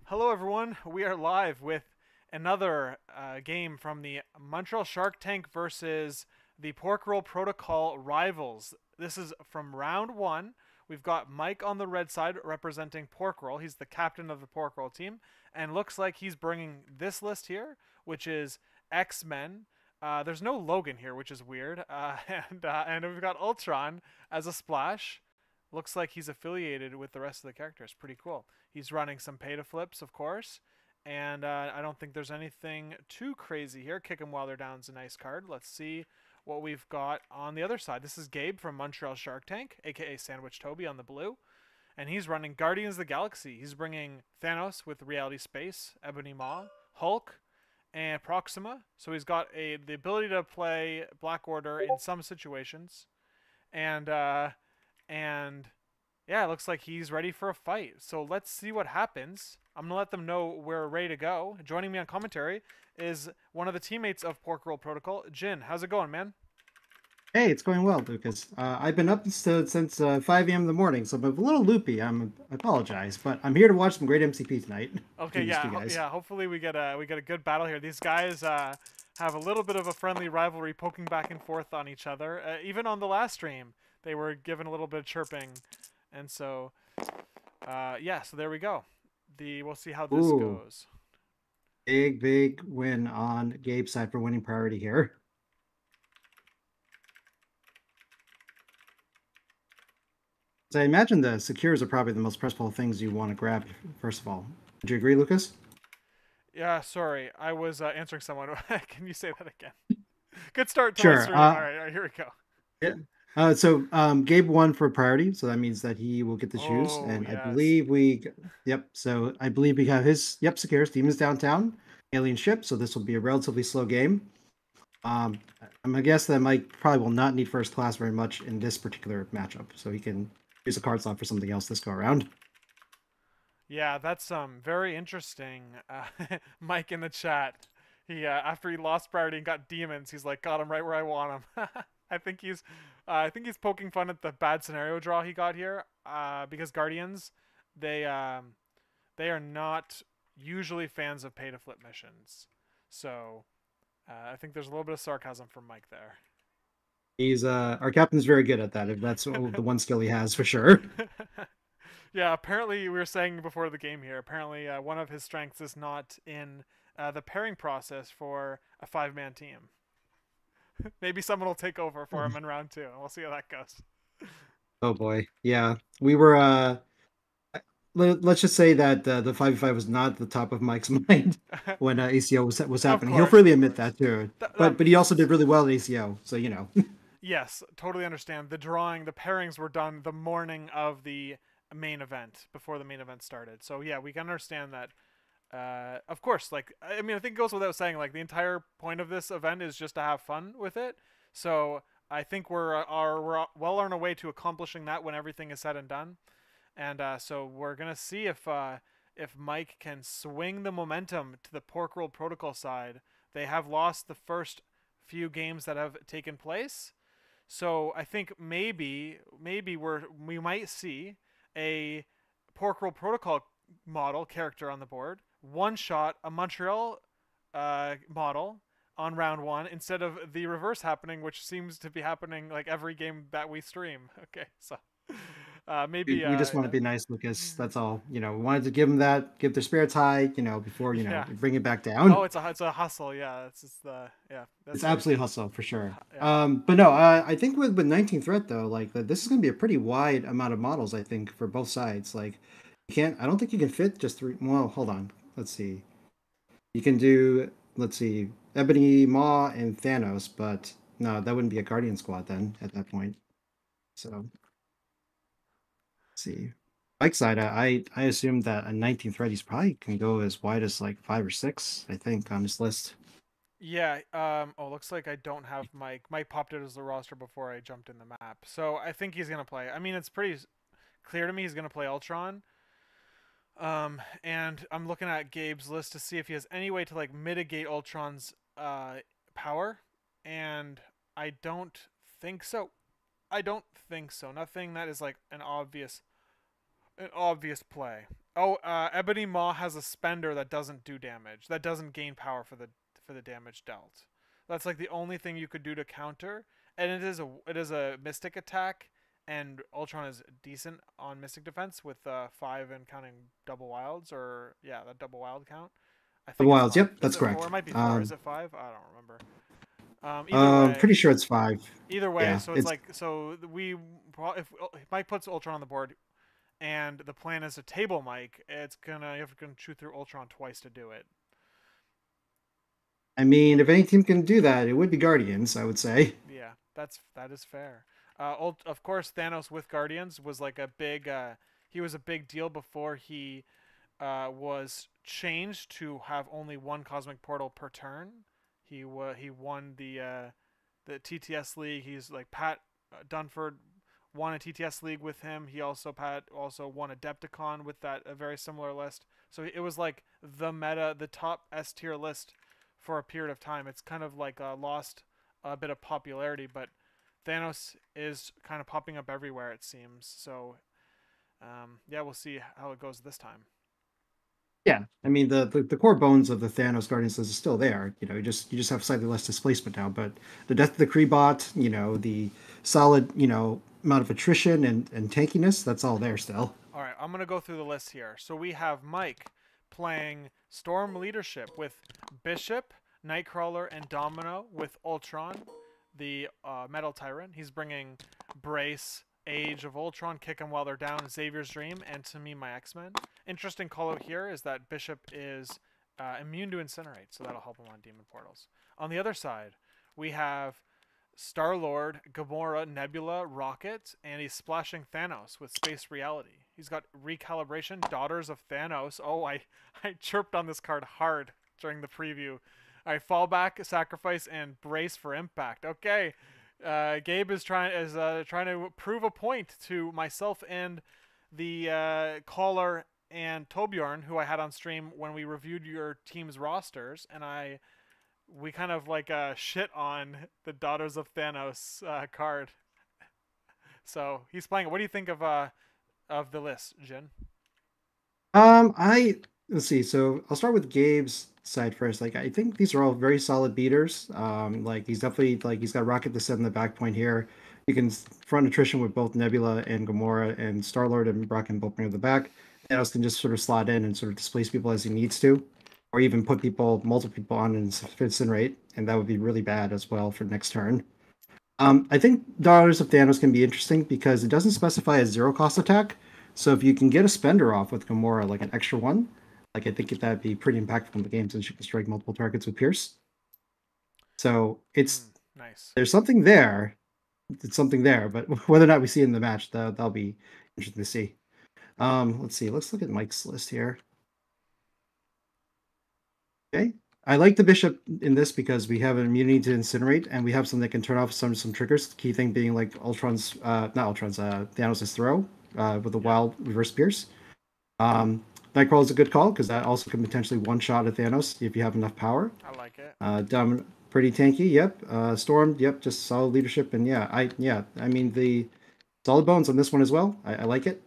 Hello, everyone. We are live with another game from the Montreal Shark Tank versus the Pork Roll Protocol rivals. This is from round one. We've got Mike on the red side representing Pork Roll. He's the captain of the Pork Roll team, and looks like he's bringing this list here, which is X-Men. There's no Logan here, which is weird, and we've got Ultron as a splash. Looks like he's affiliated with the rest of the characters. Pretty cool. He's running some pay to flips, of course, and I don't think there's anything too crazy here. Kick him while they're down is a nice card. Let's see what we've got on the other side. This is Gabe from Montreal Shark Tank, aka SandwichToby on the blue, and he's running Guardians of the Galaxy. He's bringing Thanos with Reality Space, Ebony Maw, Hulk, and Proxima. So he's got the ability to play Black Order in some situations, and and yeah, it looks like he's ready for a fight. So let's see what happens. I'm going to let them know we're ready to go. Joining me on commentary is one of the teammates of Pork Roll Protocol, Jin. How's it going, man? Hey, it's going well, Lucas. I've been up since 5 a.m. in the morning, so I'm a little loopy. I apologize, but I'm here to watch some great MCP tonight Okay, between these yeah, two guys. yeah. Hopefully we get a good battle here. These guys have a little bit of a friendly rivalry, poking back and forth on each other. Even on the last stream, they were given a little bit of chirping, and so yeah. So there we go. We'll see how this Ooh, goes. big win on Gabe's side for winning priority here. So I imagine the secures are probably the most pressful things you want to grab, first of all. Would you agree, Lucas? Yeah, sorry. I was answering someone. Can you say that again? Good start to my Sure. stream. All right, here we go. Yeah. Gabe won for priority, so that means that he will get the shoes. Oh, And I yes. believe yep. So I believe we have his, yep, Securus Demons Downtown, Alien Ship. So this will be a relatively slow game. I'm gonna guess that Mike probably will not need first class very much in this particular matchup, so he can use a card slot for something else this go around. Yeah, that's very interesting. Mike in the chat. He after he lost priority and got demons, he's like, got him right where I want him. I think he's poking fun at the bad scenario draw he got here. Because Guardians, they um, they are not usually fans of pay to flip missions. So I think there's a little bit of sarcasm from Mike there. He's our captain's very good at that. If that's the one skill he has for sure. Yeah, apparently we were saying before the game here. Apparently, one of his strengths is not in the pairing process for a five-man team. Maybe someone will take over for him in round two, and we'll see how that goes. Oh boy, yeah, we were. Let's just say that the 5v5 was not at the top of Mike's mind when ACO was Of happening. He'll course, freely of admit course. that too. That But he makes also did sense. really well at ACO, so you know. Yes, totally understand. The drawing, the pairings were done the morning of the main event, before the main event started. So yeah, we can understand that. Of course, like I mean, I think it goes without saying, like the entire point of this event is just to have fun with it. So I think we're well on our way to accomplishing that when everything is said and done. And so we're gonna see if Mike can swing the momentum to the Pork Roll Protocol side. They have lost the first few games that have taken place, so I think maybe we might see a Pork Roll Protocol model character on the board, one shot a Montreal model on round one instead of the reverse happening, which seems to be happening like every game that we stream. Okay, so maybe We just want to be nice, Lucas. That's all. You know, we wanted to give them that, give their spirits high. You know, before yeah. bring it back Oh, down. it's a hustle. Yeah, it's just the yeah. It's That's absolutely hustle for sure. yeah. But no, I think with 19 threat though, like this is going to be a pretty wide amount of models. I think for both sides. Like you can't. I don't think you can fit just three. Well, hold on. Let's see. You can do. Let's see. Ebony Maw and Thanos, but no, that wouldn't be a Guardian squad then at that point. So let's see. Bike side, I assume that a 19th thread he's probably can go as wide as like 5 or 6. I think on this list. Yeah. Oh, looks like I don't have Mike. Mike popped it as the roster before I jumped in the map, so I think he's gonna play. I mean, it's pretty clear to me he's gonna play Ultron. And I'm looking at Gabe's list to see if he has any way to like mitigate Ultron's power, and I don't think so. I don't think so. Nothing that is like an obvious play. Oh, Ebony Maw has a spender that doesn't do damage. That doesn't gain power for the damage dealt. That's like the only thing you could do to counter, and it is a Mystic attack, and Ultron is decent on Mystic defense with 5 and counting double wilds, or yeah, that double wild count. I The think it's Wilds, 5. yep, Is that's it 4? correct. It might be 4. Is it 5? I don't remember. Pretty sure it's 5. Either way, Yeah, so it's it's. like if Mike puts Ultron on the board and the plan is to table Mike, you're gonna chew through Ultron twice to do it. I mean, if any team can do that, it would be Guardians, I would say. Yeah, that is fair. Of course, Thanos with Guardians was like a big. He was a big deal before he was changed to have only one cosmic portal per turn. He won the TTS league. He's like Pat Dunford won a TTS league with him. Pat also won Adepticon with that a very similar list. So it was like the meta, the top S tier list for a period of time. It's kind of like lost a bit of popularity, but Thanos is kind of popping up everywhere it seems. So yeah, we'll see how it goes this time. Yeah, I mean the core bones of the Thanos Guardians list is still there. You just have slightly less displacement now, but the death of the Kreebot, the solid, amount of attrition and tankiness, that's all there still. All right, I'm gonna go through the list here. So we have Mike playing Storm Leadership with Bishop, Nightcrawler, and Domino with Ultron, the Metal Tyrant. He's bringing Brace, Age of Ultron, Kick 'em while they're down, Xavier's Dream, and To Me My X-Men. Interesting call out here is that Bishop is immune to Incinerate, so that'll help him on Demon Portals. On the other side, we have Star-Lord, Gamora, Nebula, Rocket, and he's splashing Thanos with Space Reality. He's got Recalibration, Daughters of Thanos. Oh, I chirped on this card hard during the preview. I fall back, sacrifice, and brace for impact. Okay, Gabe is trying to prove a point to myself and the caller and Torbjorn, who I had on stream when we reviewed your team's rosters, and we kind of like shit on the Daughters of Thanos card. So he's playing it. What do you think of the list, Jin? I Let's see. So I'll start with Gabe's side first. Like I think these are all very solid beaters. Like he's definitely like he's got Rocket to set in the back point here. You can front attrition with both Nebula and Gamora, and Star Lord and Rocket can both bring the back. Thanos can just sort of slot in and sort of displace people as he needs to, or even put multiple people on and incinerate, and that would be really bad as well for next turn. I think Daughters of Thanos can be interesting because it doesn't specify a zero cost attack. So if you can get a spender off with Gamora, like an extra one, like I think that'd be pretty impactful in the game since you can strike multiple targets with Pierce. So Nice. there's something there. It's something there, but whether or not we see it in the match, that'll be interesting to see. Let's see. Let's look at Mike's list here. Okay. I like the bishop in this because we have an immunity to incinerate, and we have something that can turn off some triggers. The key thing being like Thanos' throw with the wild reverse pierce. Nightcrawler is a good call because that also can potentially one shot at Thanos if you have enough power. I like it. Pretty tanky. Yep. Storm. Yep. Just solid leadership, and I mean the solid bones on this one as well. I like it.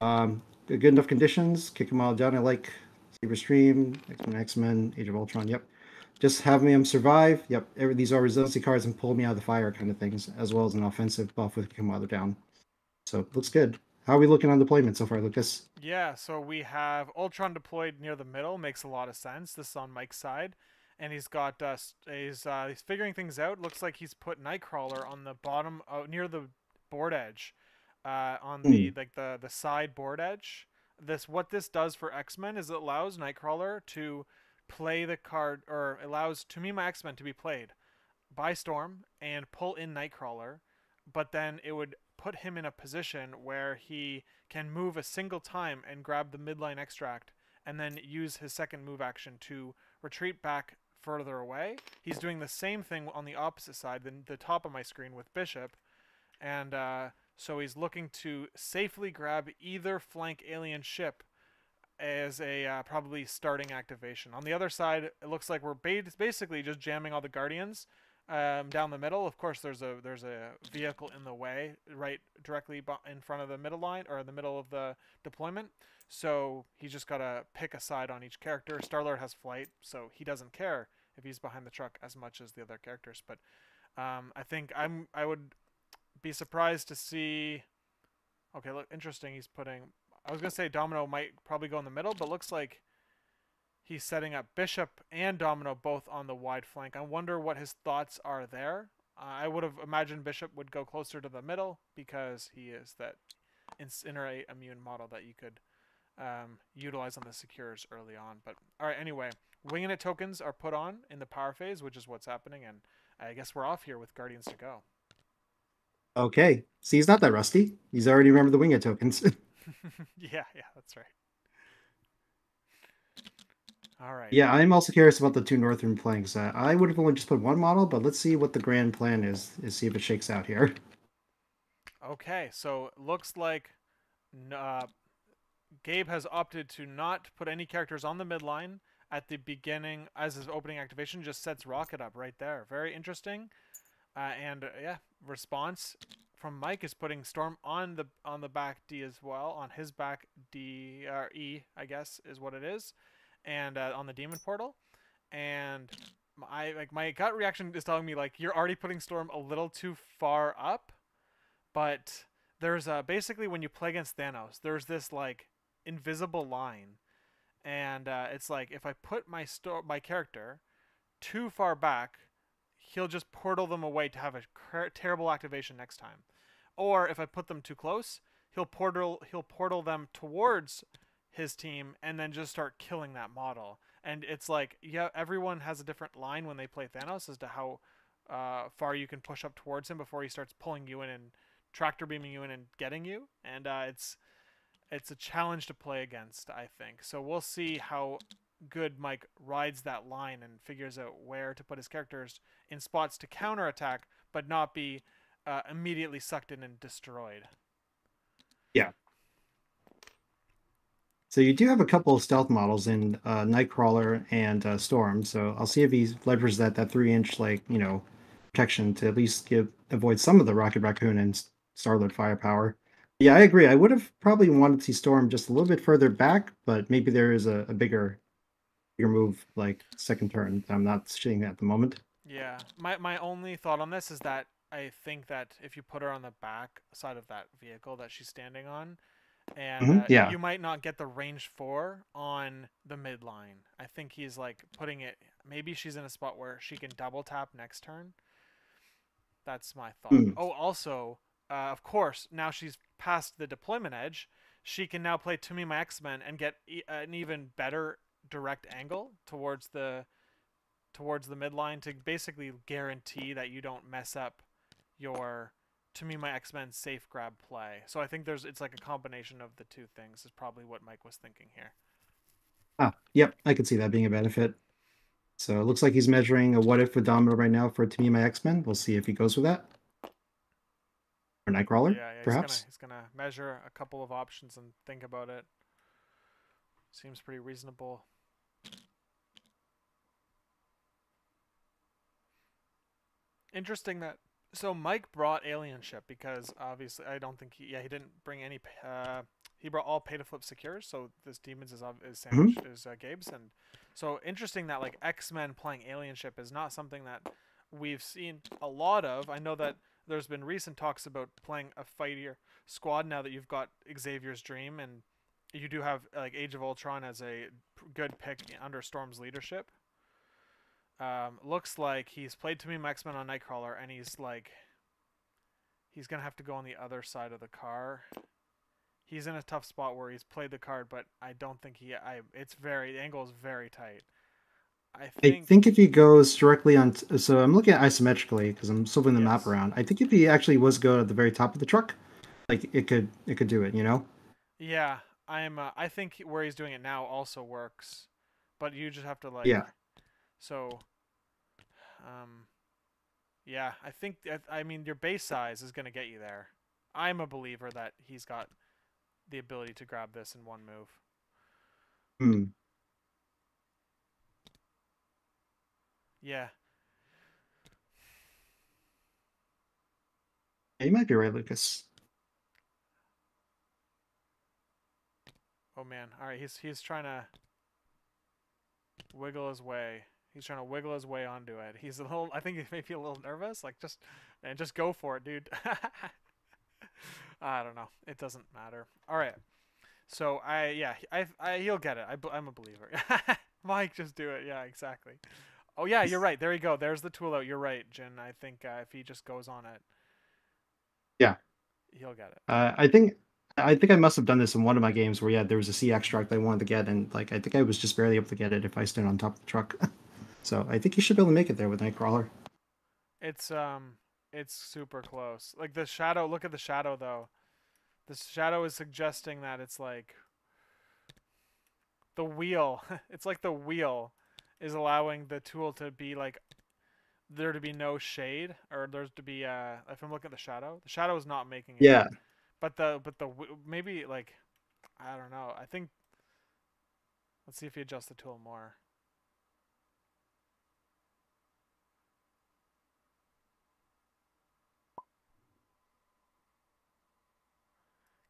Good enough conditions. Kick him all down. I like Saber Stream, X-Men, Age of Ultron. Yep. Just have me survive. Yep. These are resiliency cards and pull me out of the fire kind of things, as well as an offensive buff with Kick him while they're down. So looks good. How are we looking on deployment so far, Lucas? Yeah, so we have Ultron deployed near the middle. Makes a lot of sense. This is on Mike's side, and he's got he's figuring things out. Looks like he's put Nightcrawler on the bottom, near the board edge, on the the side board edge. What this does for X-Men is it allows Nightcrawler to play the card, or allows To Me My X-Men to be played by Storm and pull in Nightcrawler, but then it would put him in a position where he can move a single time and grab the midline extract and then use his second move action to retreat back further away. He's doing the same thing on the opposite side, the top of my screen with Bishop, and so he's looking to safely grab either flank alien ship as a probably starting activation. On the other side, it looks like we're basically just jamming all the Guardians down the middle. Of course, there's a vehicle in the way, right directly in front of the middle line or the middle of the deployment. So he's just gotta pick a side on each character. Star-Lord has flight, so he doesn't care if he's behind the truck as much as the other characters. But I think I would be surprised to see. Okay, look, interesting. He's putting. I was gonna say Domino might probably go in the middle, but looks like he's setting up Bishop and Domino both on the wide flank. I wonder what his thoughts are there. I would have imagined Bishop would go closer to the middle because he is that incinerate immune model that you could utilize on the secures early on. But all right, anyway, winging it tokens are put on in the power phase, which is what's happening, and I guess we're off here with Guardians to go. Okay. See, he's not that rusty. He's already remembered the winged tokens. Yeah, that's right. All right. Yeah, I'm also curious about the two northern flanks. I would have only just put one model, but let's see what the grand plan is see if it shakes out here. Okay, so looks like Gabe has opted to not put any characters on the midline at the beginning as his opening activation. Just sets Rocket up right there. Very interesting. Yeah, response from Mike is putting Storm on the back D as well, on his back D or E, I guess is what it is, and on the Demon Portal. And my gut reaction is telling me like you're already putting Storm a little too far up, but there's basically when you play against Thanos, there's this like invisible line, and it's like if I put my character too far back, he'll just portal them away to have a terrible activation next time. Or if I put them too close, he'll portal them towards his team and then just start killing that model. And it's like, yeah, everyone has a different line when they play Thanos as to how far you can push up towards him before he starts pulling you in and tractor beaming you in and getting you. And it's a challenge to play against, I think. So we'll see how good Mike rides that line and figures out where to put his characters in spots to counterattack, but not be immediately sucked in and destroyed. Yeah. So you do have a couple of stealth models in Nightcrawler and Storm. So I'll see if he leverages that 3-inch protection to at least avoid some of the Rocket Raccoon and Starlord firepower. Yeah, I agree. I would have probably wanted to see Storm just a little bit further back, but maybe there is a bigger move like second turn. I'm not seeing at the moment. Yeah, my only thought on this is that I think that if you put her on the back side of that vehicle that she's standing on, and Yeah. you might not get the range 4 on the midline. I think he's like putting it. Maybe she's in a spot where she can double tap next turn. That's my thought. Mm. Oh, also, of course, now she's past the deployment edge. She can now play To Me My X-Men and get an even better direct angle towards the midline to basically guarantee that you don't mess up your To Me My X-Men safe grab play. So I think it's like a combination of the two things is probably what Mike was thinking here. Yep, I could see that being a benefit. So it looks like he's measuring a what if with Domino right now for To Me My X-Men. We'll see if he goes with that. Or Nightcrawler, Yeah, perhaps. he's gonna measure a couple of options and think about it. Seems pretty reasonable. Interesting that so Mike brought Alien Ship because obviously I don't think he didn't bring any he brought all pay to flip secures, so this demons is Mhm. sandwich is Gabe's, and so interesting that like X-Men playing Alien Ship is not something that we've seen a lot of. I know that there's been recent talks about playing a fightier squad now that you've got Xavier's Dream, and you do have like Age of Ultron as a good pick under Storm's leadership. Looks like he's played To Me My X-Men on Nightcrawler, and he's gonna have to go on the other side of the car. He's in a tough spot where he's played the card, but I don't think the angle is very tight. I I think think if he goes directly on, so I'm looking at isometrically because I'm swiveling the map yes, around. I think if he actually was go at the very top of the truck, like it could do it. yeah. I think where he's doing it now also works, but you just have to Yeah. so um yeah. I think I mean your base size is gonna get you there. I'm a believer that he's got the ability to grab this in one move. Hmm. Yeah. Yeah, you might be right, Lucas. Oh man. All right, he's trying to wiggle his way. He's trying to wiggle his way onto it. He's a little. I think he may be a little nervous. Like just go for it, dude. I don't know. It doesn't matter. All right. So he'll get it. I'm a believer. Mike, just do it. Yeah, exactly. Oh yeah, you're right. There you go. There's the tool out. You're right, Jin. I think if he just goes on it, Yeah. he'll get it. I think I must have done this in one of my games where, yeah, there was a sea extract I wanted to get, and like I think I was just barely able to get it if I stood on top of the truck. So I think you should be able to make it there with Nightcrawler. It's it's super close. Like the shadow. Look at the shadow though. The shadow is suggesting that it's like the wheel. It's like the wheel is allowing the tool to be like there to be no shade, or there's to be if I'm looking at the shadow is not making it. Yeah. But the maybe like I don't know. I think let's see if you adjust the tool more.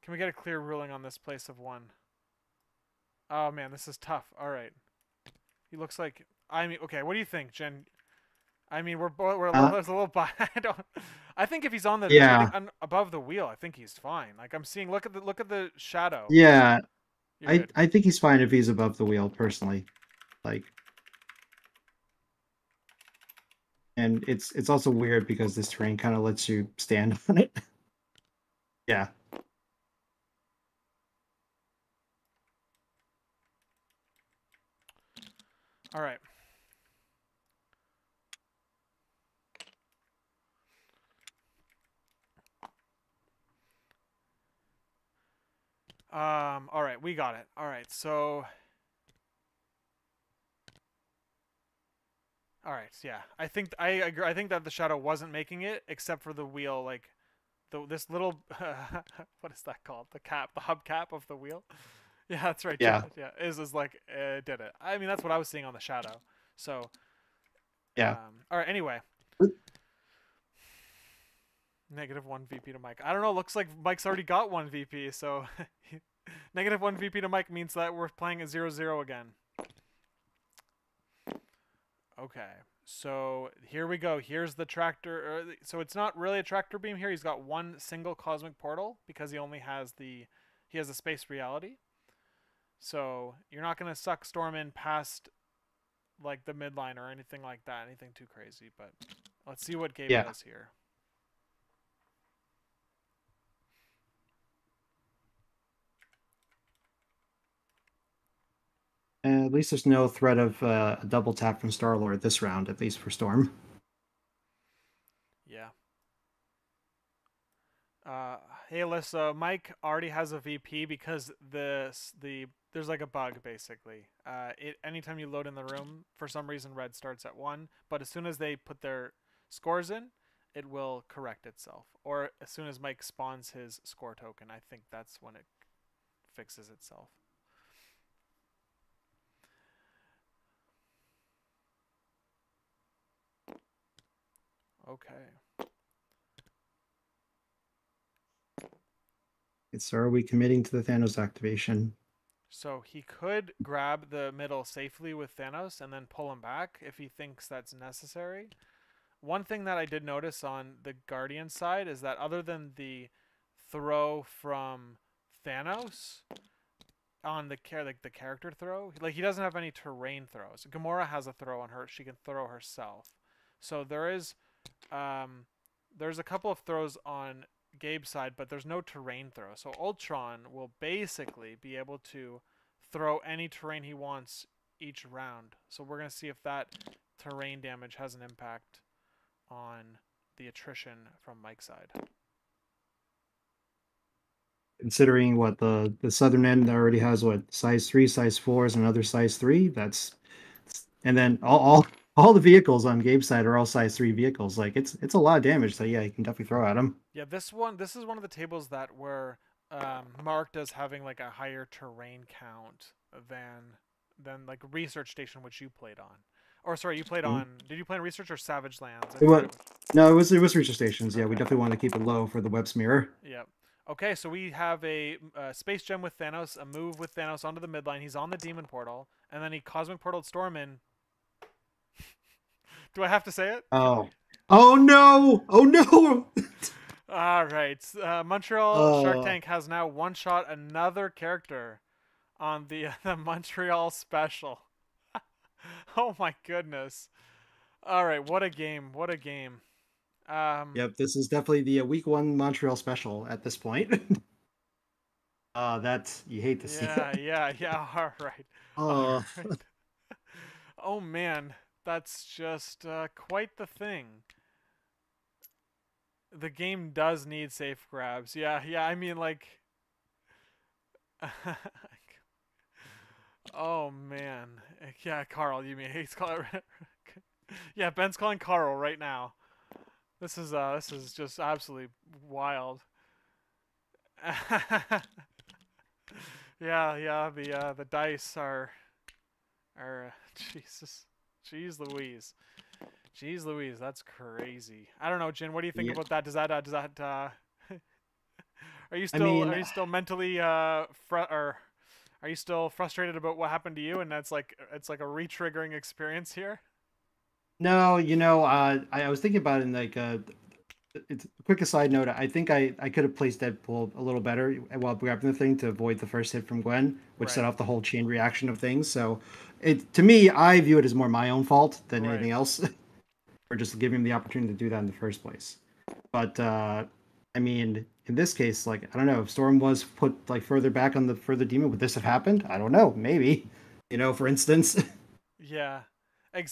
Can we get a clear ruling on this place of one? Oh man, this is tough. All right. He looks like I mean, okay, what do you think, Jen? I mean, we're a little, Uh, there's a little I don't. I think if he's on the yeah. above the wheel, I think he's fine. Like I'm seeing, look at the shadow. Yeah. You're I good. I think he's fine if he's above the wheel personally. Like, and it's also weird because this terrain kind of lets you stand on it. Yeah. All right. All right, we got it. All right, so. All right, yeah. I agree. I think that the shadow wasn't making it, except for the wheel, like this little what is that called? The cap, the hubcap of the wheel. Yeah, that's right. Yeah. Yeah, is like did it. I mean, that's what I was seeing on the shadow. So, Yeah. all right. Anyway, -1 VP to Mike. I don't know. Looks like Mike's already got 1 VP. So, -1 VP to Mike means that we're playing at 0-0 again. Okay. So here we go. Here's the tractor. So it's not really a tractor beam here. He's got one single cosmic portal because he only has he has a space reality. So you're not gonna suck Storm in past like the midline or anything like that, anything too crazy. But let's see what Gabe Yeah. does here. At least there's no threat of a double tap from Star-Lord this round, at least for Storm. Yeah. Hey Alyssa, Mike already has a VP because there's like a bug basically. Anytime you load in the room, for some reason red starts at 1, but as soon as they put their scores in, it will correct itself. Or as soon as Mike spawns his score token, I think that's when it fixes itself. Okay. So are we committing to the Thanos activation? So he could grab the middle safely with Thanos and then pull him back if he thinks that's necessary. One thing that I did notice on the Guardian side is that other than the throw from Thanos on the the character throw, like he doesn't have any terrain throws. Gamora has a throw on her; she can throw herself. So there's a couple of throws on Gabe's side, but there's no terrain throw. So Ultron will basically be able to throw any terrain he wants each round. So we're gonna see if that terrain damage has an impact on the attrition from Mike's side. Considering what the southern end already has, what, size 3, size 4s, and another size 3. And then all the vehicles on Gabe's side are all size 3 vehicles. Like it's a lot of damage. So yeah, you can definitely throw at him. Yeah, this is one of the tables that were marked as having like a higher terrain count than like Research Station, which you played on. Or sorry, you played Hmm? on. Did you play on Research or Savage Lands? I It forget. was no, it was research stations. Yeah, we Okay. definitely want to keep it low for the web smear. Yep. Okay, so we have a space gem with Thanos, a move with Thanos onto the midline. He's on the demon portal, and then he cosmic portaled Storm in. Do I have to say it? Oh, oh no, oh no. All right. Montreal Shark uh, Tank has now one shot another character on the the Montreal special. Oh my goodness. All right, what a game. What a game. Um yep, this is definitely the week one Montreal special at this point. That's you hate to see yeah, it. yeah, yeah. All right. All Uh, right. Oh man, that's just quite the thing. The game does need safe grabs. Yeah, yeah. I mean like oh man. Yeah, Carl, you mean he's calling yeah, Ben's calling Carl right now. This is just absolutely wild. Yeah, yeah, the dice are Jesus. Jeez Louise. Jeez Louise, that's crazy. I don't know, Jin, what do you think yeah, about that? Does that I mean, are you still mentally or are you still frustrated about what happened to you and that's like it's like a re-triggering experience here? no, I was thinking about it in like it's a quick aside note. I think I could have placed Deadpool a little better while grabbing the thing to avoid the first hit from Gwen, which set Right. off the whole chain reaction of things. So, it to me, I view it as more my own fault than Right. anything else, for just giving him the opportunity to do that in the first place. But I mean, in this case, like I don't know, if Storm was put like further back on the further demon, would this have happened? I don't know. Maybe, for instance. Yeah.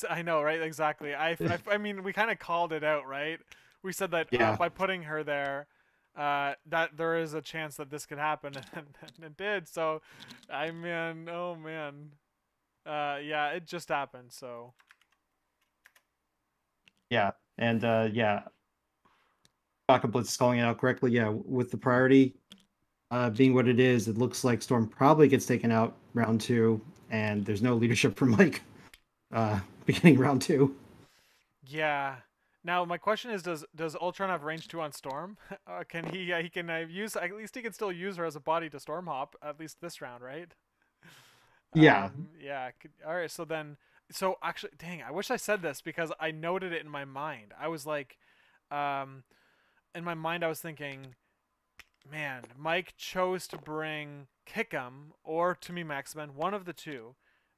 I know, right? Exactly. I mean, we kind of called it out, right? We said that Yeah. by putting her there, that there is a chance that this could happen, and it did. So, I mean, oh man, yeah, it just happened. So, Yeah. And yeah, Baka Blitz is calling it out correctly. Yeah, with the priority being what it is, it looks like Storm probably gets taken out round two, and there's no leadership from Mike beginning round two. yeah. Now my question is, does Ultron have range 2 on Storm? Can he? He can use at least he can still use her as a body to Storm hop at least this round, right? Yeah. Yeah. All right. So then, so actually, dang, I wish I said this because I noted it in my mind. I was like, um, in my mind, I was thinking, man, Mike chose to bring Kickum or To Me Maximin, one of the two,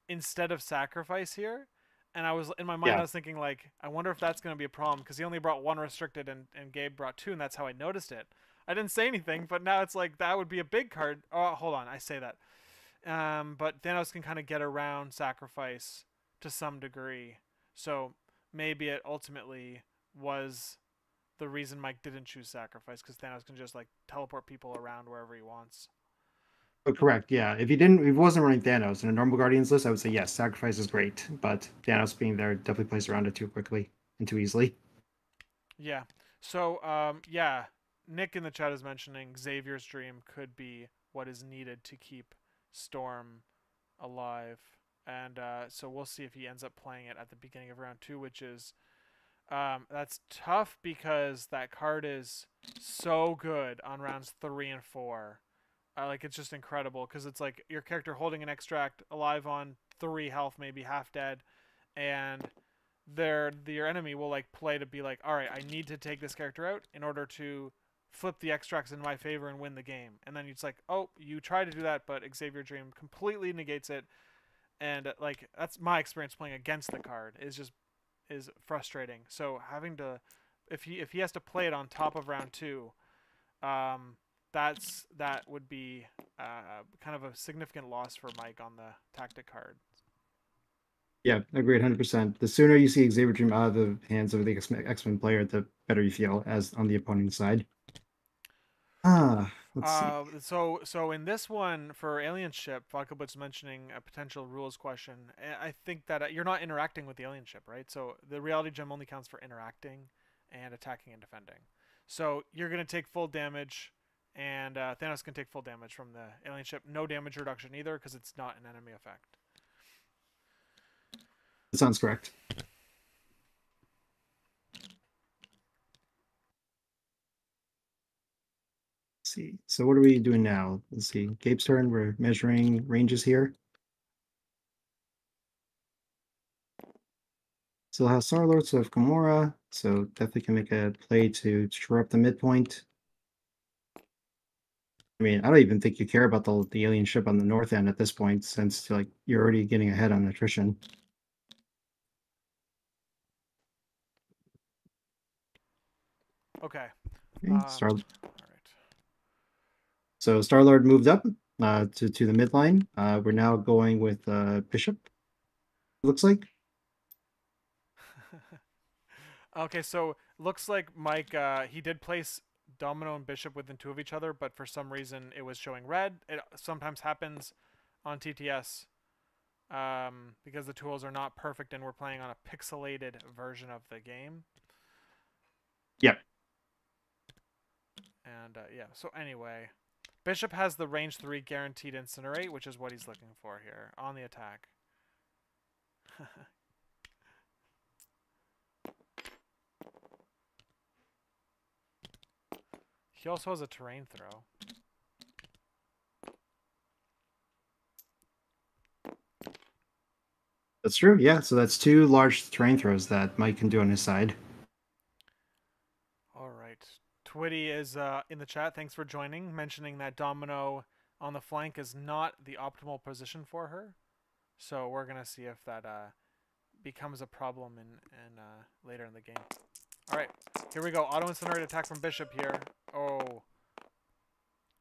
instead of Sacrifice here. And I was in my mind, I Yeah. was thinking like, I wonder if that's going to be a problem because he only brought one restricted and Gabe brought two, and that's how I noticed it. I didn't say anything, but now it's like that would be a big card. Oh, hold on, I say that. But Thanos can kind of get around Sacrifice to some degree. So maybe it ultimately was the reason Mike didn't choose Sacrifice because Thanos can just like teleport people around wherever he wants. But correct. Yeah. If he wasn't running Thanos in a normal Guardians list, I would say yes, sacrifice is great. But Thanos being there definitely plays around it too quickly and too easily. Yeah. So yeah, Nick in the chat is mentioning Xavier's dream could be what is needed to keep Storm alive. And so we'll see if he ends up playing it at the beginning of round two, which is that's tough because that card is so good on rounds 3 and 4. Like it's just incredible because it's like your character holding an extract alive on 3 health, maybe half dead, and your enemy will like play to be like, all right, I need to take this character out in order to flip the extracts in my favor and win the game. And then it's like, oh, you try to do that, but Xavier Dream completely negates it. And like that's my experience playing against the card is frustrating. So having to if he has to play it on top of round two, that would be kind of a significant loss for Mike on the tactic card. Yeah, agreed, 100%. The sooner you see Xavier Dream out of the hands of the X-Men player, the better you feel as on the opponent's side. Let's see. So in this one for Alien Ship, Falkabut's mentioning a potential rules question. I think that you're not interacting with the alien ship, right? So the reality gem only counts for interacting and attacking and defending. So you're gonna take full damage, and Thanos can take full damage from the alien ship. No damage reduction either because it's not an enemy effect. That sounds correct. Let's see. So what are we doing now? Let's see. Gabe's turn. We're measuring ranges here. Still have Starlord, so have Gamora. So definitely can make a play to shore up the midpoint. I mean, I don't even think you care about the alien ship on the north end at this point, since like you're already getting ahead on attrition. Okay. Okay, All right. So Star-Lord moved up to the midline. We're now going with Bishop. Looks like. Okay, so looks like Mike, he did place Domino and Bishop within two of each other, but for some reason it was showing red. It sometimes happens on TTS because the tools are not perfect and we're playing on a pixelated version of the game. Yep. And yeah, so anyway, Bishop has the range 3 guaranteed incinerate, which is what he's looking for here on the attack. He also has a terrain throw. That's true. Yeah. So that's two large terrain throws that Mike can do on his side. All right. Twitty is in the chat. Thanks for joining, mentioning that Domino on the flank is not the optimal position for her. So we're going to see if that becomes a problem in later in the game. All right. Here we go. Auto incinerate attack from Bishop here. Oh.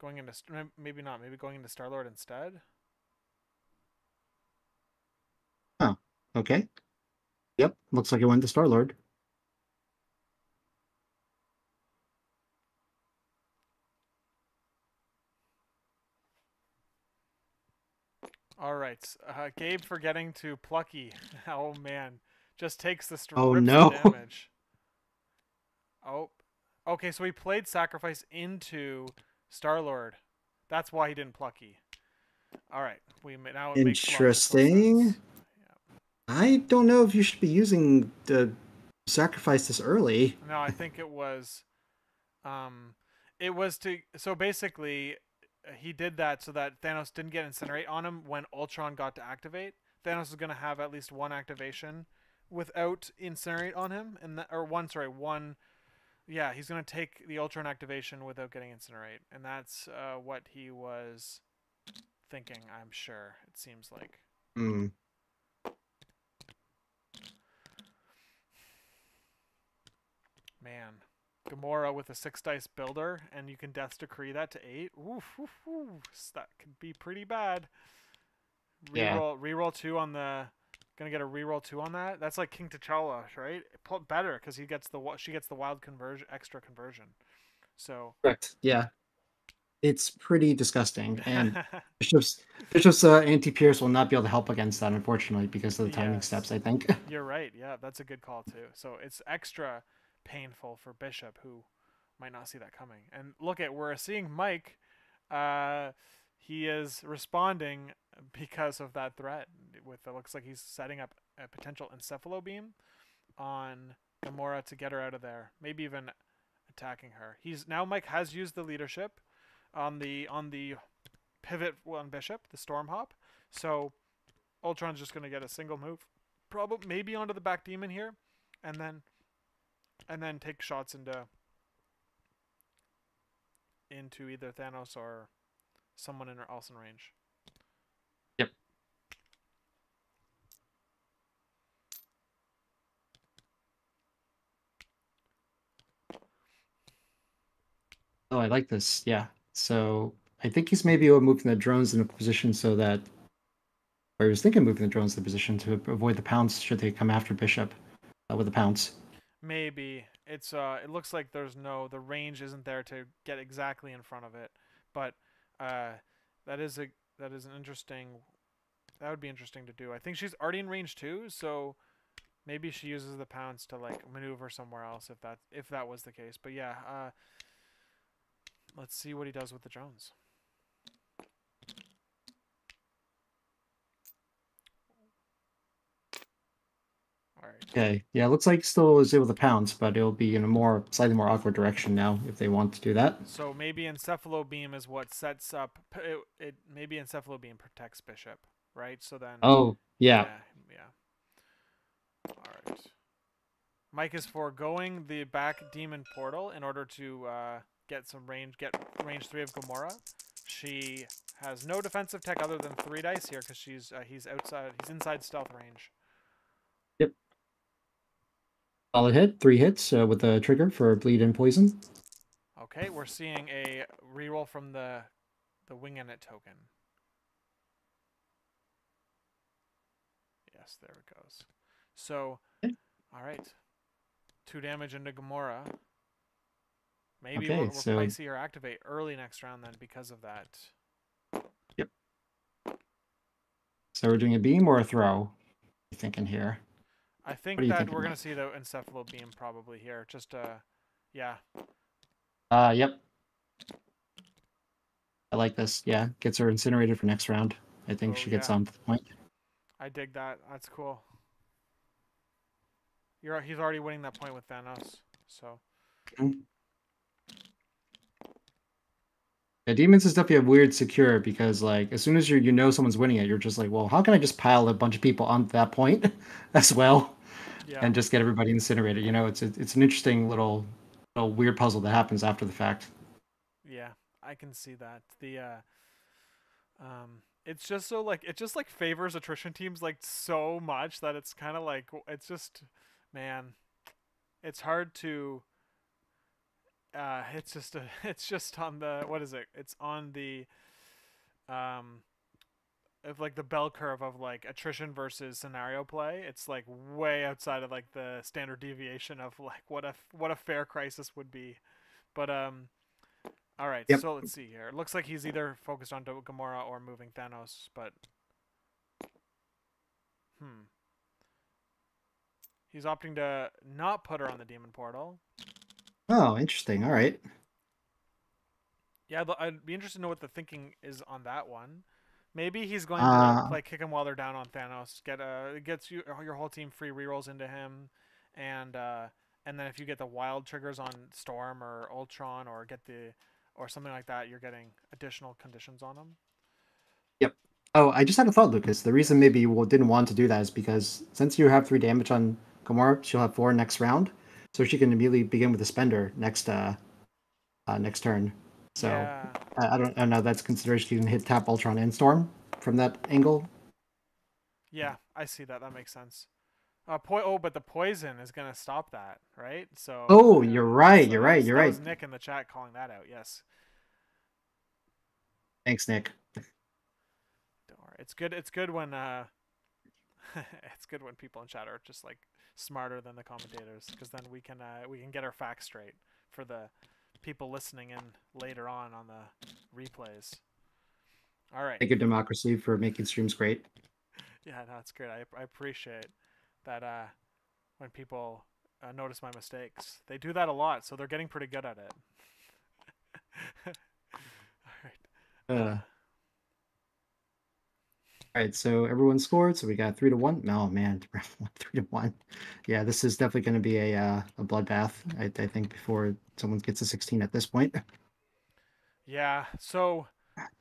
Going into... Maybe not. Maybe going into Star-Lord instead? Oh, okay. Yep. Looks like it went to Star-Lord. All right. Gabe forgetting to Plucky. Oh, man. Just takes the... Oh, rips the no. damage. Oh. Okay, so he played Sacrifice into Star-Lord. That's why he didn't Plucky. All right. Now it makes logical Interesting. sense. Yeah. I don't know if you should be using the sacrifice this early. No, I think it was... it was to... So basically, he did that so that Thanos didn't get Incinerate on him when Ultron got to activate. Thanos is going to have at least one activation without Incinerate on him. Or one... Yeah, he's going to take the Ultron activation without getting Incinerate. And that's what he was thinking, I'm sure. It seems like. Hmm. Man. Gamora with a 6 dice builder, and you can Death's Decree that to 8. Oof, oof, oof. That could be pretty bad. Yeah. Reroll 2 on the... Gonna get a reroll 2 on that? That's like King T'Challa, right? Better, because she gets the wild conversion, extra conversion. So... Correct. Yeah. It's pretty disgusting, and Bishop's anti-Pierce will not be able to help against that, unfortunately, because of the timing Yes. steps, I think. You're right. Yeah, that's a good call too. So it's extra painful for Bishop, who might not see that coming. And look at we're seeing Mike. He is responding because of that threat. With it looks like he's setting up a potential encephalo beam on Gamora to get her out of there. Maybe even attacking her. Mike has used the leadership on the pivot on Bishop, the Storm Hop. So Ultron's just gonna get a single move, probably maybe onto the back demon here, and then take shots into either Thanos or someone else in range. Yep. Oh, I like this. Yeah. So I think he's maybe moving the drones in a position so that, or he was thinking moving the drones in a position to avoid the pounce should they come after Bishop with the pounce. Maybe it's it looks like the range isn't there to get exactly in front of it, but uh, that is an interesting, that would be interesting to do. I think she's already in range too, so maybe she uses the pounce to like maneuver somewhere else if that was the case. But yeah, let's see what he does with the drones. Okay. Yeah, it looks like still is able to pounce, but it'll be in a slightly more awkward direction now if they want to do that. So maybe Encephalo Beam is what sets up maybe Encephalo Beam protects Bishop, right? So then, Oh, yeah. yeah, yeah. All right. Mike is foregoing the back demon portal in order to get range 3 of Gamora. She has no defensive tech other than 3 dice here because he's inside stealth range. Yep. Solid hit. 3 hits with a trigger for bleed and poison. Okay, we're seeing a reroll from the wing in it token. Yes, there it goes. So, all right, 2 damage into Gamora. Maybe Okay, we'll so Pricey or activate early next round then because of that. yep. So we're doing a beam or a throw? What are you thinking here? I What are think you that thinking, we're going Mike? to see the Encephalo Beam probably here. Just, yeah. Yep. I like this. Yeah, gets her incinerated for next round. I think Oh, she gets yeah. on the point. I dig that. That's cool. He's already winning that point with Thanos. So, Mhm. Yeah, demons is definitely a weird secure because like as soon as you know someone's winning it, you're just like, well, how can I just pile a bunch of people on that point as well yeah. and just get everybody incinerated? You know, it's an interesting little weird puzzle that happens after the fact. Yeah. I can see that. It's just so like it just like favors attrition teams like so much that it's kind of like it's just man, it's hard to it's just on the what is it? It's on the um of like the bell curve of like attrition versus scenario play. It's like way outside of like the standard deviation of like what a fair crisis would be. But all right, Yep. so let's see here. It looks like he's either focused on Gamora or moving Thanos, but hmm. He's opting to not put her on the demon portal. Oh, interesting. All right. Yeah, I'd be interested to know what the thinking is on that one. Maybe he's going to Uh, play kick him while they're down on Thanos. Gets your whole team free rerolls into him, and uh, and then if you get the wild triggers on Storm or Ultron or something like that, you're getting additional conditions on him. yep. Oh, I just had a thought, Lucas. The reason Yes. maybe you didn't want to do that is because since you have 3 damage on Gamora, she'll have 4 next round, so she can immediately begin with a spender next turn. So Yeah. I don't know. That's consideration. You can hit tap Ultron and Storm from that angle. Yeah, I see that. That makes sense. But the poison is gonna stop that, right? So Oh, yeah, you're right. so You're right. You're that was right. Nick in the chat calling that out. Yes. Thanks, Nick. Don't worry. It's good. It's good when it's good when people in chat are just like smarter than the commentators, because then we can get our facts straight for the people listening in later on the replays. All right. Thank you, Democracy, for making streams great. Yeah, no, it's great. I appreciate that when people notice my mistakes. They do that a lot, so they're getting pretty good at it. All right. Uh, all right, so everyone scored. So we got 3-1. Oh man, 3-1. Yeah, this is definitely going to be a bloodbath. I think before someone gets a 16 at this point. Yeah. So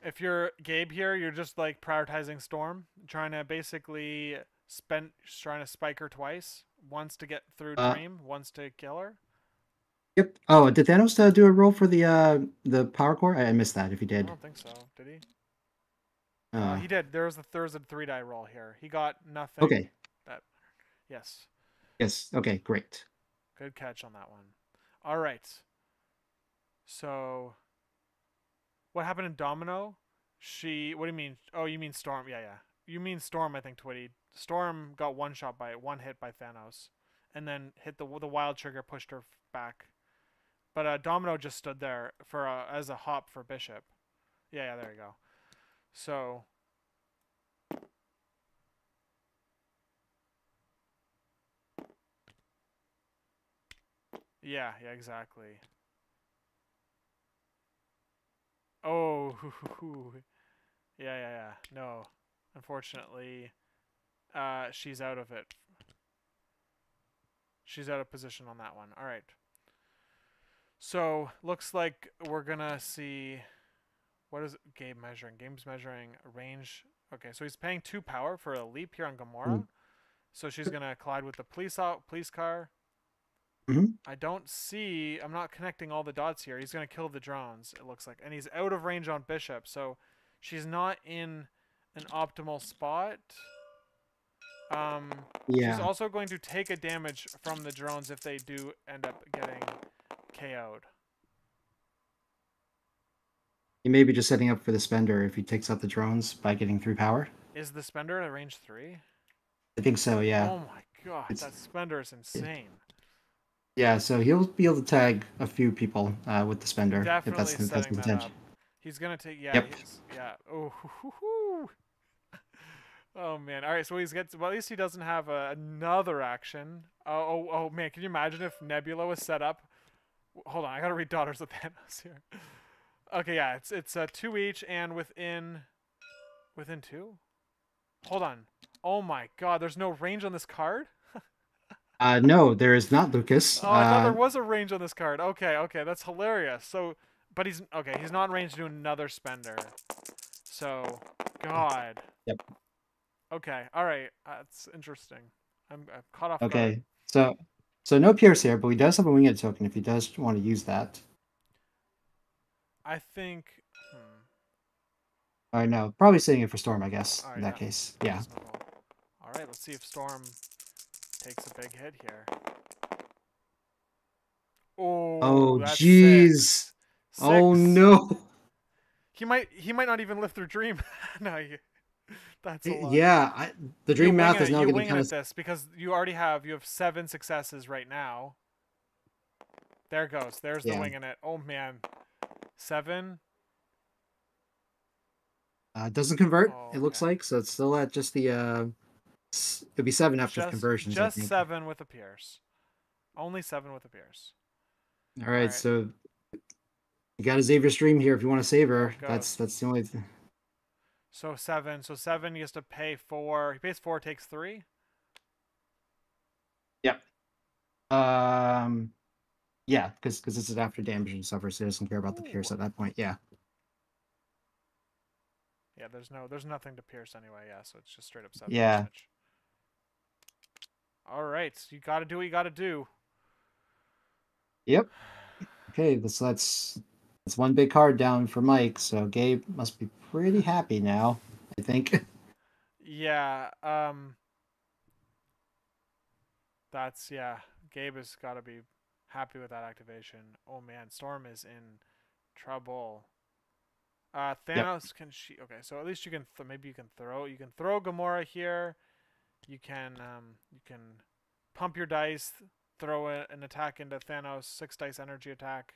if you're Gabe here, you're just like prioritizing Storm, trying to basically trying to spike her twice. Once to get through Uh, Dream, once to kill her. yep. Oh, did Thanos do a roll for the power core? I missed that. If he I did, don't think so. Did he? uh, He did. There's a 3 die roll here. He got nothing. okay. That yes. Yes. Okay. Great. Good catch on that one. All right. So what happened in Domino? What do you mean? Oh, you mean Storm? Yeah, yeah. You mean Storm? I think Twitty. Storm got one hit by Thanos, and then hit the wild trigger, pushed her back. But Domino just stood there for as a hop for Bishop. Yeah, yeah. There you go. So yeah, yeah, exactly. Oh, yeah, yeah, yeah. No, unfortunately, she's out of it. She's out of position on that one. All right. So looks like we're gonna see. What is Gabe measuring? Gabe's measuring range. Okay, so he's paying 2 power for a leap here on Mm. Gamora. So she's gonna collide with the police car. Mhm. I don't see. I'm not connecting all the dots here. He's gonna kill the drones. It looks like, and he's out of range on Bishop. So she's not in an optimal spot. Um, she's Yeah. also going to take a damage from the drones if they do end up getting KO'd. He may be just setting up for the spender if he takes out the drones by getting 3 power. Is the spender at range 3? I think so, yeah. Oh my god, It's that spender is insane. Yeah, so he'll be able to tag a few people with the spender if Definitely that's setting the that up. intention. He's gonna take, Yep. yeah. Oh, oh man. All right, so he's gets. Well, at least he doesn't have another action. Oh man, can you imagine if Nebula was set up? Hold on, I gotta read Daughters of Thanos here. Okay, yeah, it's 2 each and within 2. Hold on. Oh my God, there's no range on this card. No, there is not, Lucas. Oh, I thought there was a range on this card. Okay, that's hilarious. So, but he's okay. He's not in range to do another spender. So, God. Yep. Okay, all right. That's interesting. I'm caught off guard. Okay. So no Pierce here, but he does have a winged token if he does want to use that. I think. All right, no, probably saving it for Storm, I guess. All right, In that yeah. case, yeah. All right, let's see if Storm takes a big hit here. Oh, that's jeez. 6. Oh 6. no. He might not even lift through Dream. No, that's a lot. Yeah, the dream math is now you getting winging kind at of. this because you have 7 successes right now. There goes. There's the winging it. Oh man, 7. Doesn't convert. Oh, It looks okay. like so. It's still at just the. It'll be 7 after the conversions. Just I think. 7 with a Pierce. Only 7 with a Pierce. All right, so you got a Xavier stream here if you want to save her. That's the only. So 7. So 7. He has to pay 4. He pays 4. Takes 3. Yep. Yeah, because this is after damage and suffer, so he doesn't care about the Pierce at that point. Yeah. Yeah. There's nothing to pierce anyway. Yeah. So it's just straight up 7 Yeah. damage. All right. You got to do what you got to do. Yep. Okay, that's one big card down for Mike, so Gabe must be pretty happy now, I think. Yeah. That's Gabe has got to be happy with that activation. Oh man, Storm is in trouble. Thanos can she? Okay, so at least you can maybe you can throw Gamora here. You can pump your dice, throw an attack into Thanos, 6 dice energy attack.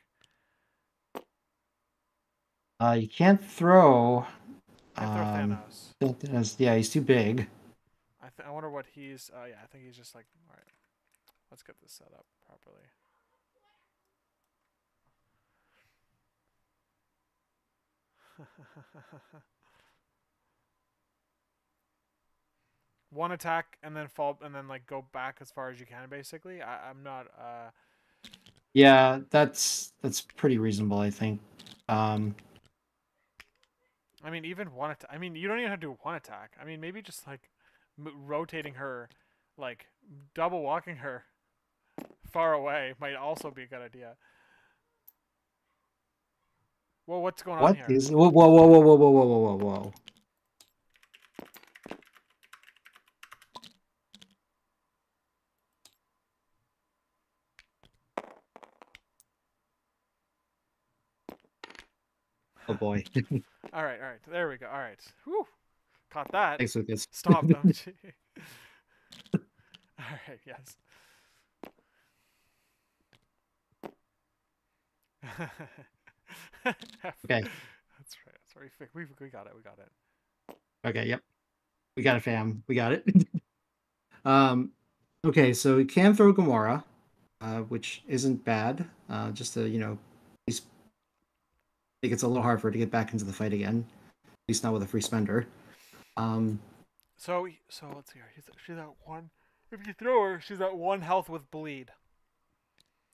You can't throw. Can't throw Thanos. Yeah, he's too big. I wonder what he's. Yeah, I think he's just like. All right, let's get this set up properly. One attack and then fall and then like go back as far as you can. Basically, I'm not. Yeah, that's pretty reasonable, I think. I mean, even one attack. I mean, you don't even have to do one attack. I mean, maybe just like rotating her, like double walking her far away might also be a good idea. Well, what's going on here? Whoa. Oh boy. All right. There we go. All right. Whew. Caught that. Thanks, Lucas. Stop them. All right. Yes. Okay. That's right. Sorry. We got it. We got it. Okay. Yep. We got it, fam. We got it. Okay. So we can throw Gamora, which isn't bad. Just to at least make it a little hard for her to get back into the fight again. At least not with a free spender. So let's see here. She's at 1. If you throw her, she's at 1 health with bleed.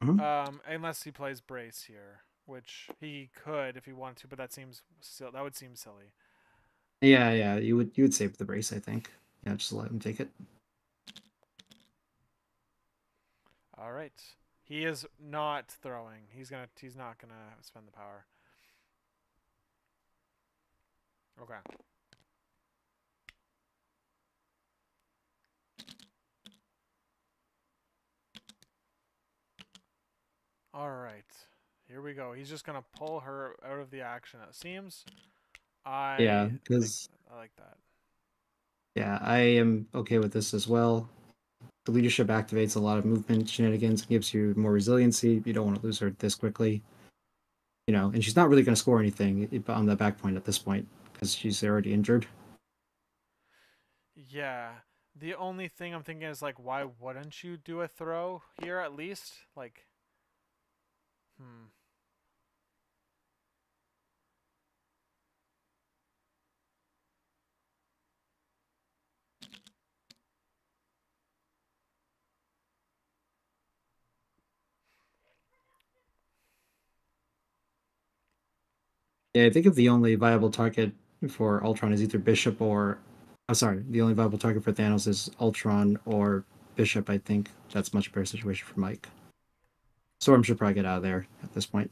Mhm. Unless he plays brace here, which he could if he wanted to, but that would seem silly. Yeah, yeah, you would save the brace, I think. Yeah, just let him take it. All right. He is not throwing. He's not gonna spend the power. Okay. All right. Here we go. He's just gonna pull her out of the action. It seems. Yeah, I think because I like that. yeah, I am okay with this as well. The leadership activates a lot of movement shenanigans, gives you more resiliency. You don't want to lose her this quickly, and she's not really going to score anything on the back point at this point because she's already injured. Yeah. The only thing I'm thinking is like, why wouldn't you do a throw here at least? Like, hmm. Yeah, I think if the only viable target for Ultron is either Bishop or, oh, sorry, the only viable target for Thanos is Ultron or Bishop, I think that's a much better situation for Mike. Storm should probably get out of there at this point.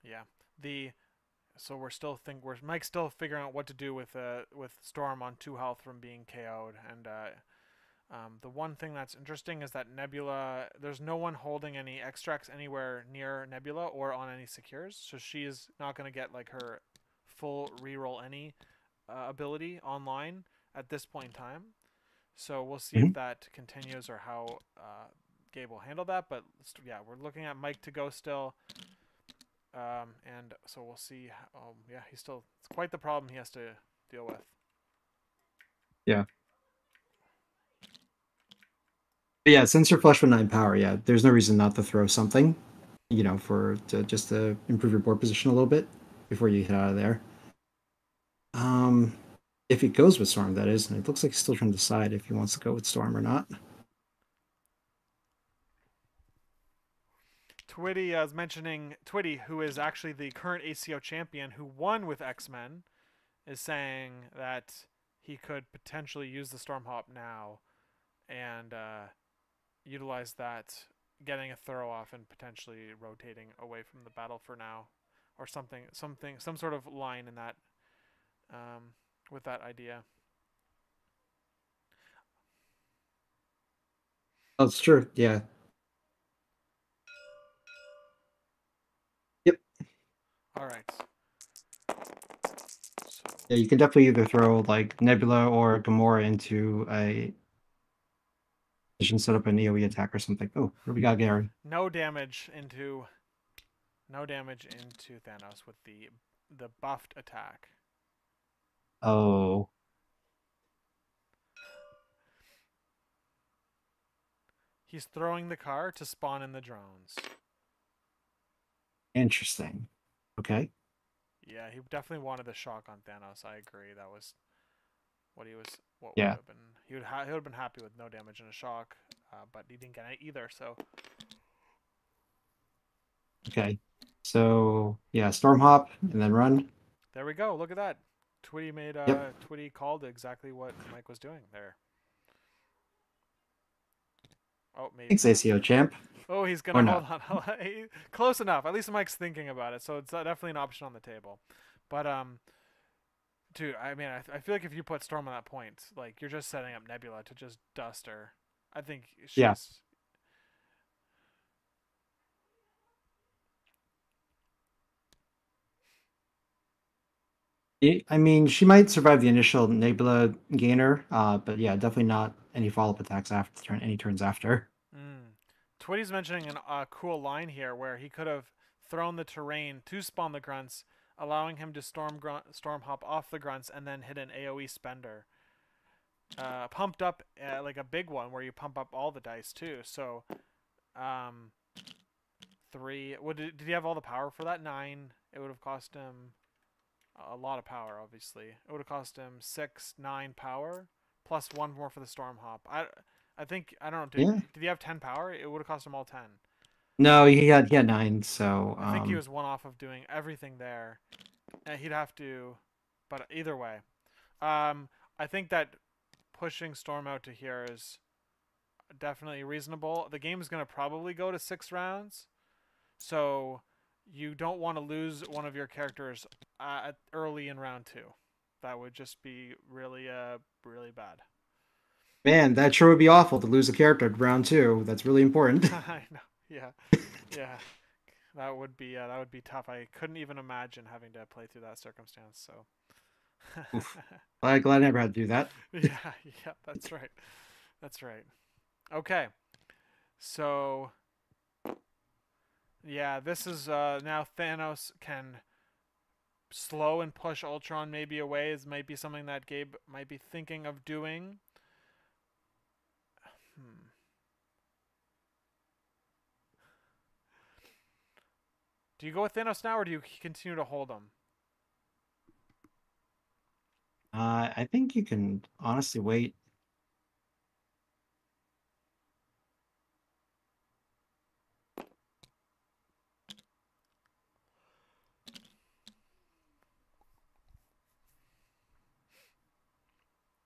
Yeah. The So we're Mike's still figuring out what to do with Storm on 2 health from being KO'd, and the one thing that's interesting is that Nebula, there's no one holding any extracts anywhere near Nebula or on any secures, so she is not going to get like her full reroll any ability online at this point in time. So we'll see if Mhm. that continues or how Gabe will handle that. But yeah, we're looking at Mike to go still. And so we'll see. Yeah, it's quite the problem he has to deal with. Yeah. But yeah, since you're flush with 9 power, yeah, there's no reason not to throw something, just to improve your board position a little bit before you hit out of there. Um, if he goes with Storm, that is, and it looks like he's still trying to decide if he wants to go with Storm or not. Twitty is mentioning Twitty, who is actually the current ACO champion who won with X-Men, is saying that he could potentially use the Storm Hop now and utilize that, getting a throw off and potentially rotating away from the battle for now, or some sort of line in that with that idea. Oh, it's true. Yeah. Yep. All right. So Yeah, you can definitely either throw like Nebula or Gamora into a position, set up an AoE attack or something. Oh, here we got Gary. no damage into no damage into Thanos with the buffed attack. Oh, He's throwing the car to spawn in the drones. interesting. Okay. Yeah, he definitely wanted the shock on Thanos. I agree. That was what would Yeah. have been. He would have been happy with no damage and a shock, but he didn't get it either. So Okay. So yeah, Storm Hop and then run. there we go. Look at that. Yep. Twitty called exactly what Mike was doing there. Oh, maybe Thanks, not. ACO champ. Oh, he's Or gonna hold not. on. Close enough. At least Mike's thinking about it, so it's definitely an option on the table. But dude, I mean, I feel like if you put Storm on that point, like you're just setting up Nebula to just dust her. I think Yeah. she's I mean, she might survive the initial Nebula gainer, but yeah, definitely not any follow-up attacks after any turns after. Mm. Twitty's mentioning a cool line here where he could have thrown the terrain to spawn the grunts, allowing him to storm hop off the grunts and then hit an AOE spender. Pumped up like a big one where you pump up all the dice too. So, um, three. Did he have all the power for that? 9. It would have cost him a lot of power. Obviously, it would have cost him 6, 9 power plus 1 more for the storm hop. I think I don't know. Yeah. Did he have 10 power? It would have cost him all 10. No, he had 9. So I think he was one off of doing everything there. And he'd have to, but either way, I think that pushing Storm out to here is definitely reasonable. The game is going to probably go to 6 rounds, so you don't want to lose one of your characters early in round 2. That would just be really, really bad. man, that sure would be awful to lose a character at round 2. That's really important. I know. Yeah, yeah. That would be tough. I couldn't even imagine having to play through that circumstance. So. Oof. Glad I never had to do that. Yeah, yeah, that's right. That's right. Okay. So, yeah, this is now Thanos can slow and push Ultron maybe away is might be something that Gabe might be thinking of doing. Hmm. Do you go with Thanos now or do you continue to hold him? I think you can honestly wait.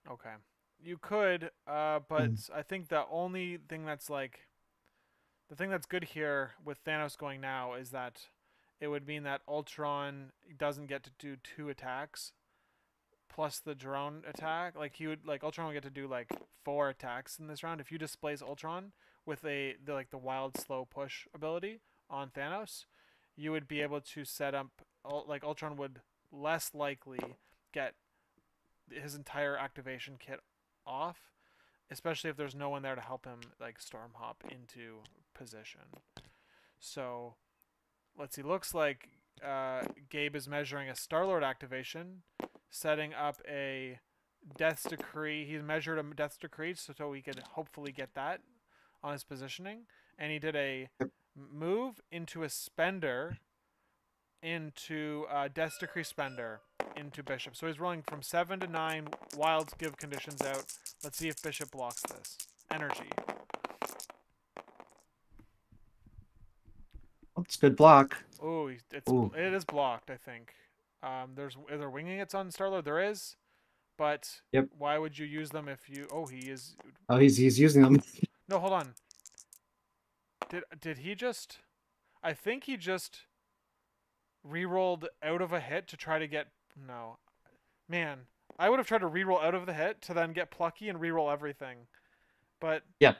Okay. You could, but Mm. I think the only thing that's like the thing that's good here with Thanos going now is that it would mean that Ultron doesn't get to do 2 attacks plus the drone attack. Like he would like Ultron would get to do like 4 attacks in this round. If you displace Ultron with the wild slow push ability on Thanos, you would be able to set up like Ultron would less likely get his entire activation kit off, especially if there's no one there to help him like storm hop into position. So let's see. Looks like Gabe is measuring a Star-Lord activation, setting up a Death's Decree. He's measured a Death's Decree so he could hopefully get that on his positioning. And he did a move into a spender into Death's Decree spender into Bishop. So he's rolling from 7 to 9. Wilds give conditions out. Let's see if Bishop blocks this. Energy. It's good block. Oh, Ooh. it is blocked. I think. Is there winging it's on Star-Lord? There is, but Yep. why would you use them if you? Oh, he is. Oh, he's using them. No, hold on. Did he just? I think he just re-rolled out of a hit to try to get. No, man, I would have tried to re-roll out of the hit to then get plucky and re-roll everything, but Yep.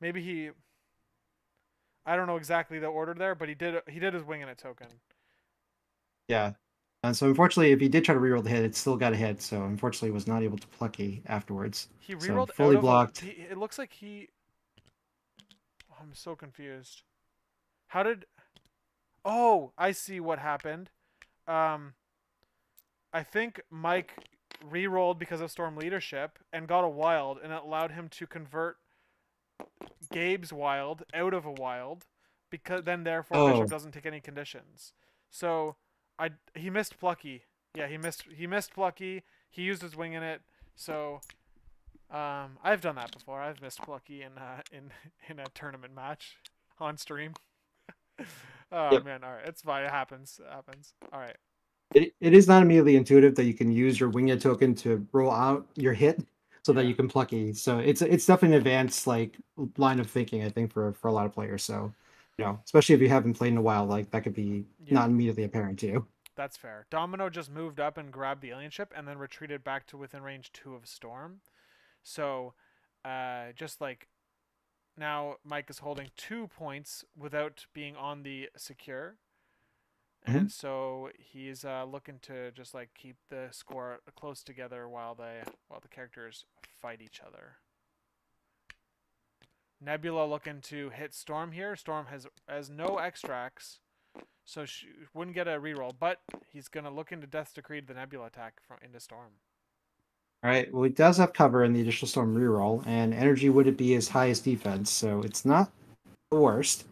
maybe he. I don't know exactly the order there, but he did. He did his wing in a token. Yeah. And so unfortunately, if he did try to reroll the hit, it still got a hit. So unfortunately, was not able to plucky afterwards. He So re-rolled out fully of a. blocked. It looks like he. Oh, I'm so confused. How did? Oh, I see what happened. Um, I think Mike re-rolled because of Storm leadership and got a wild, and it allowed him to convert Gabe's wild out of a wild, because then therefore Oh, Bishop doesn't take any conditions. So he missed plucky. Yeah, he missed plucky. He used his wing in it. So I've done that before. I've missed plucky in a tournament match on stream. Oh yep. man, all right, it's fine. It happens. It happens. All right. It is not immediately intuitive that you can use your winged token to roll out your hit so that Yeah. you can plucky. So it's definitely an advanced like line of thinking, I think, for a lot of players. So, especially if you haven't played in a while, like that could be Yeah. not immediately apparent to you. That's fair. Domino just moved up and grabbed the alien ship and then retreated back to within range 2 of Storm. So, just like now, Mike is holding 2 points without being on the secure. Mhm. And so he's looking to just like keep the score close together while the characters fight each other. Nebula looking to hit Storm here. Storm has no extracts, so she wouldn't get a reroll. But he's gonna look into Death's Decree the Nebula attack into Storm. All right. Well, it does have cover in the additional storm reroll, and energy wouldn't be his highest defense, so it's not the worst.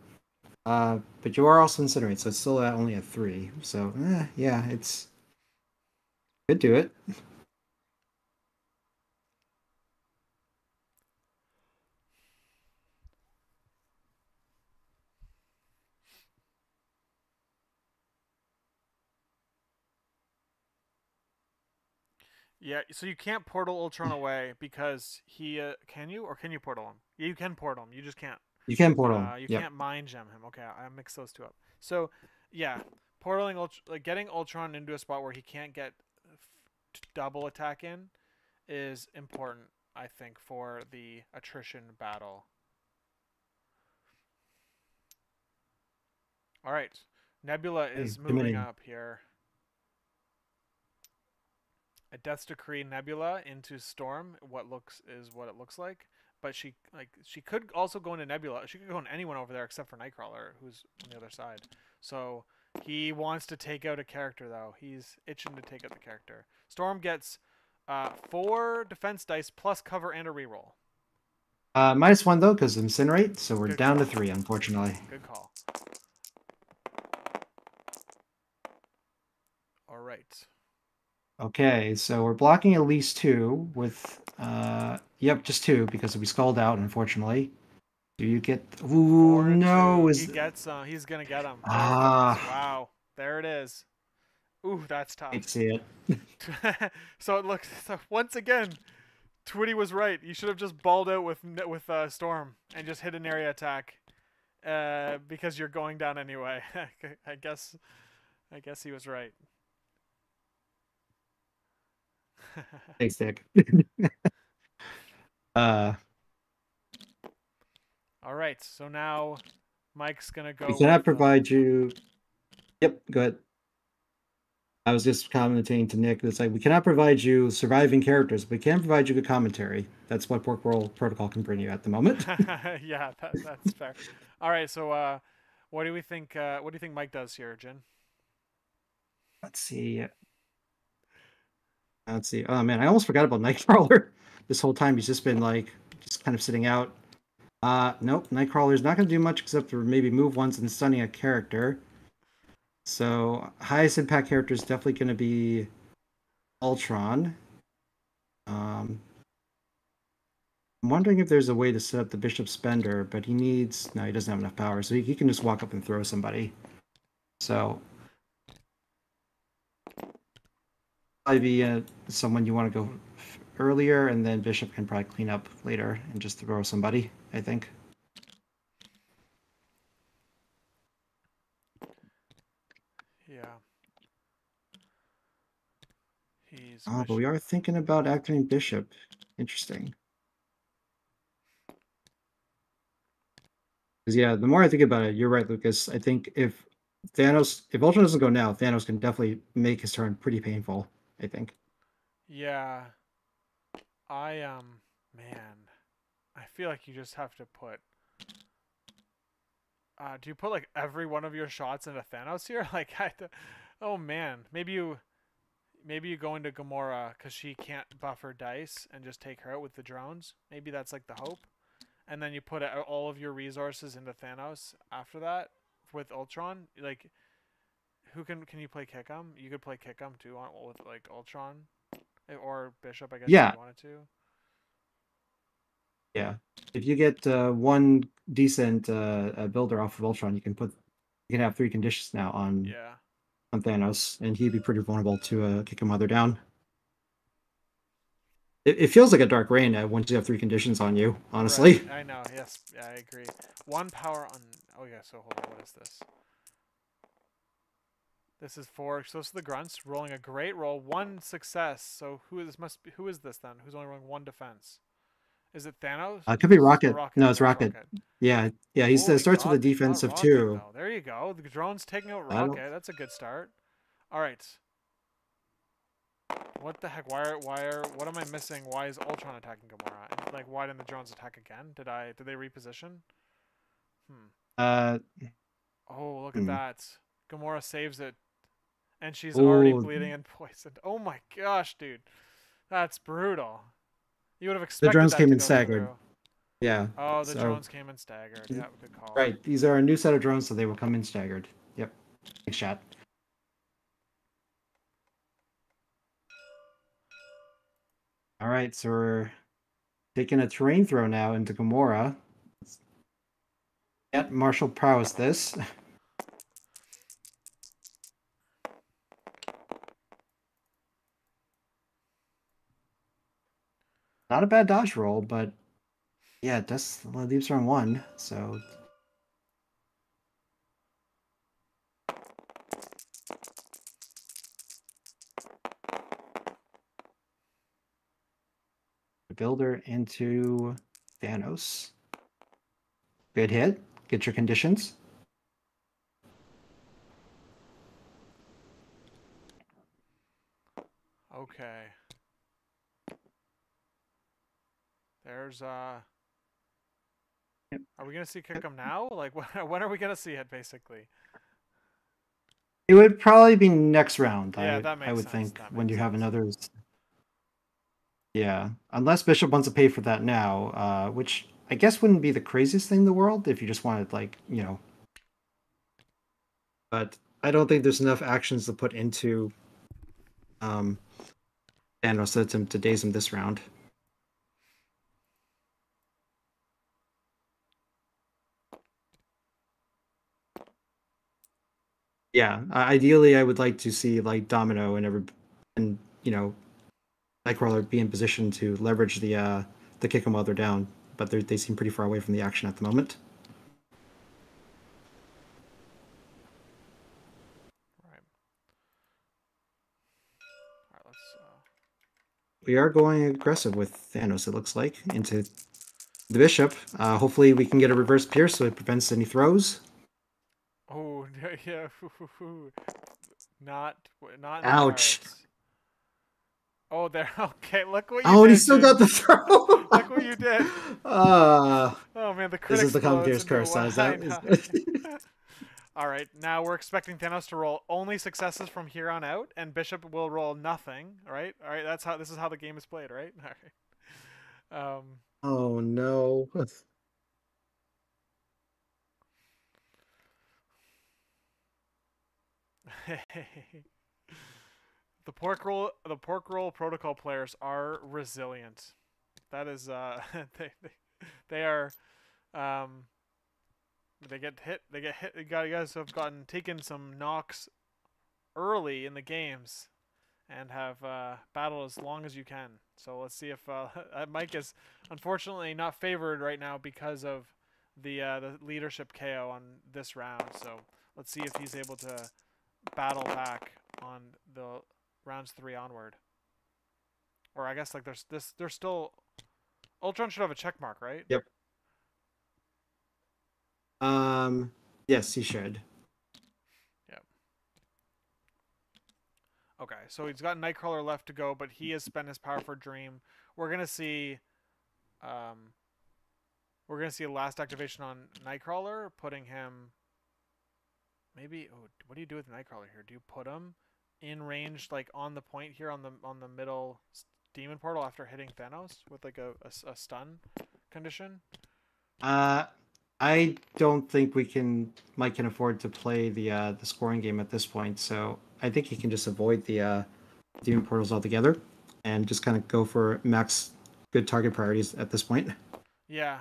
But you are also incinerate, so it's still only at 3. So, yeah, it's could do it. Yeah, so you can't portal Ultron away because he can you, or can you portal him? Yeah, you can portal him. You just can't. You can portal him. You Yep. can't mind gem him. Okay, I mixed those two up. So yeah, portaling like getting Ultron into a spot where he can't get double attack in is important, I think, for the attrition battle. All right, Nebula Hey, is moving committing. up here. A Death's Decree Nebula into Storm. What it looks like, but she could also go into Nebula. She could go into anyone over there except for Nightcrawler, who's on the other side. So he wants to take out a character though. He's itching to take out the character. Storm gets 4 defense dice plus cover and a reroll. -1 though, because incinerate, so we're Good down call. to 3, unfortunately. Good call. All right. Okay, so we're blocking at least 2 with yep, just 2 because we skulled out, unfortunately. Do you get? Ooh, 4 to no, 2. is He gets. He's gonna get him. There it goes. ah, Wow. There it is. Ooh, that's hate to tough. see it. So it looks. So once again, Twitty was right. You should have just balled out with Storm and just hit an area attack, because you're going down anyway. I guess. I guess he was right. Thanks, Dick. uh, All right. So now Mike's gonna we go cannot with. provide you. Yep, go ahead. I was just commenting to Nick. It's like we cannot provide you surviving characters, but we can provide you good commentary. That's what Pork Roll Protocol can bring you at the moment. Yeah, that's fair. All right. So what do we think? What do you think Mike does here, Jin? Let's see. Let's see. Oh man, I almost forgot about Nightcrawler. This whole time he's just been like just kind of sitting out. Nope, Nightcrawler's not going to do much except for maybe move once and stunning a character. So highest impact character is definitely going to be Ultron. I'm wondering if there's a way to set up the Bishop Spender, but he needs no, he doesn't have enough power, so he can just walk up and throw somebody. So probably be someone you want to go earlier, and then Bishop can probably clean up later and just throw somebody, I think. Yeah. Oh, but we are thinking about activating Bishop. Interesting. Because yeah, the more I think about it, you're right, Lucas. I think if Ultron doesn't go now, Thanos can definitely make his turn pretty painful, I think. Yeah. I man, I feel like you just have to put. Do you put like every one of your shots into Thanos here? Like, oh man, maybe you go into Gamora because she can't buff her dice and just take her out with the drones. Maybe that's like the hope, and then you put all of your resources into Thanos after that with Ultron. Like, who can you play Kickum? You could play Kickum too with like Ultron or Bishop, I guess, Yeah, if you wanted to. yeah. If you get one decent builder off of Ultron, you can have 3 conditions now Yeah. on Thanos, and he'd be pretty vulnerable to kick a mother down. It feels like a Dark Reign once you have 3 conditions on you, honestly. Right. I know. Yes. Yeah, I agree. 1 power on. Oh yeah. So hold on. What is this? This is 4. So this is the grunts rolling a great roll, 1 success. So who is this then? Who's only rolling 1 defense? Is it Thanos? It could be Or Rocket. Rocket? No, it's Okay, it's Rocket. Rocket. Yeah, yeah. He Holy starts with a God, defense not of Rocket 2. though. There you go. The drone's taking out I don't. Rocket. That's a good start. All right. What the heck? What am I missing? Why is Ultron attacking Gamora? And, like, why didn't the drones attack again? Did they reposition? Hmm. Uh. Oh, look at Hmm. that. Gamora saves it. And she's already Oh, bleeding and poisoned. Oh my gosh, dude. That's brutal. You would have the expected drones that came to in go staggered. through. Yeah. Oh, the So drones came in staggered. Yeah, good call. right, these are a new set of drones, so they will come in staggered. Yep. Thanks, chat. All right, so we're taking a terrain throw now into Gamora. Yet Marshall prowess this. Not a bad dodge roll, but yeah, it does leaves her on one. So builder into Thanos. Good hit. Get your conditions. Okay. There's Yep. Are we gonna see kick him now? Like when are we gonna see it basically? It would probably be next round, Yeah, that I makes would sense. think, That when makes you have sense. another. Yeah, unless Bishop wants to pay for that now, which I guess wouldn't be the craziest thing in the world if you just wanted, like, but I don't think there's enough actions to put into um Thanos to daze him this round. Yeah, ideally I would like to see like Domino and Nightcrawler be in position to leverage the kick 'em while they're down, but they seem pretty far away from the action at the moment. Right. All right. Let's. We are going aggressive with Thanos, it looks like, into the Bishop. Hopefully we can get a reverse pierce so it prevents any throws. Oh yeah. Not not in the Ouch. cards. Oh, there. Okay, look what you Oh, and he did, still got Jin. the throw. Look what you did. uh, Oh man, the this crit is the explodes commentator's into curse. what Is I that know. is All right, now we're expecting Thanos to roll only successes from here on out, and Bishop will roll nothing. Right? All right. That's how this is how the game is played, right? All right. Oh no. The pork roll protocol players are resilient. That is they are um they get hit. They get hit. You guys have gotten taken some knocks early in the games and have battled as long as you can. So let's see if Mike is unfortunately not favored right now because of the leadership KO on this round. So let's see if he's able to battle back on the rounds 3 onward. Or I guess like there's still Ultron should have a check mark, right? Yep. Um. Yes, he should. Yep. Okay, so he's got Nightcrawler left to go, but he has spent his power for Dream. We're gonna see, um, we're gonna see a last activation on Nightcrawler, putting him. Maybe. Oh, what do you do with Nightcrawler here? Do you put him in range, like on the point here on the middle demon portal after hitting Thanos with like a stun condition? Uh, I don't think Mike can afford to play the scoring game at this point. So I think he can just avoid the demon portals altogether and just kind of go for max good target priorities at this point. Yeah.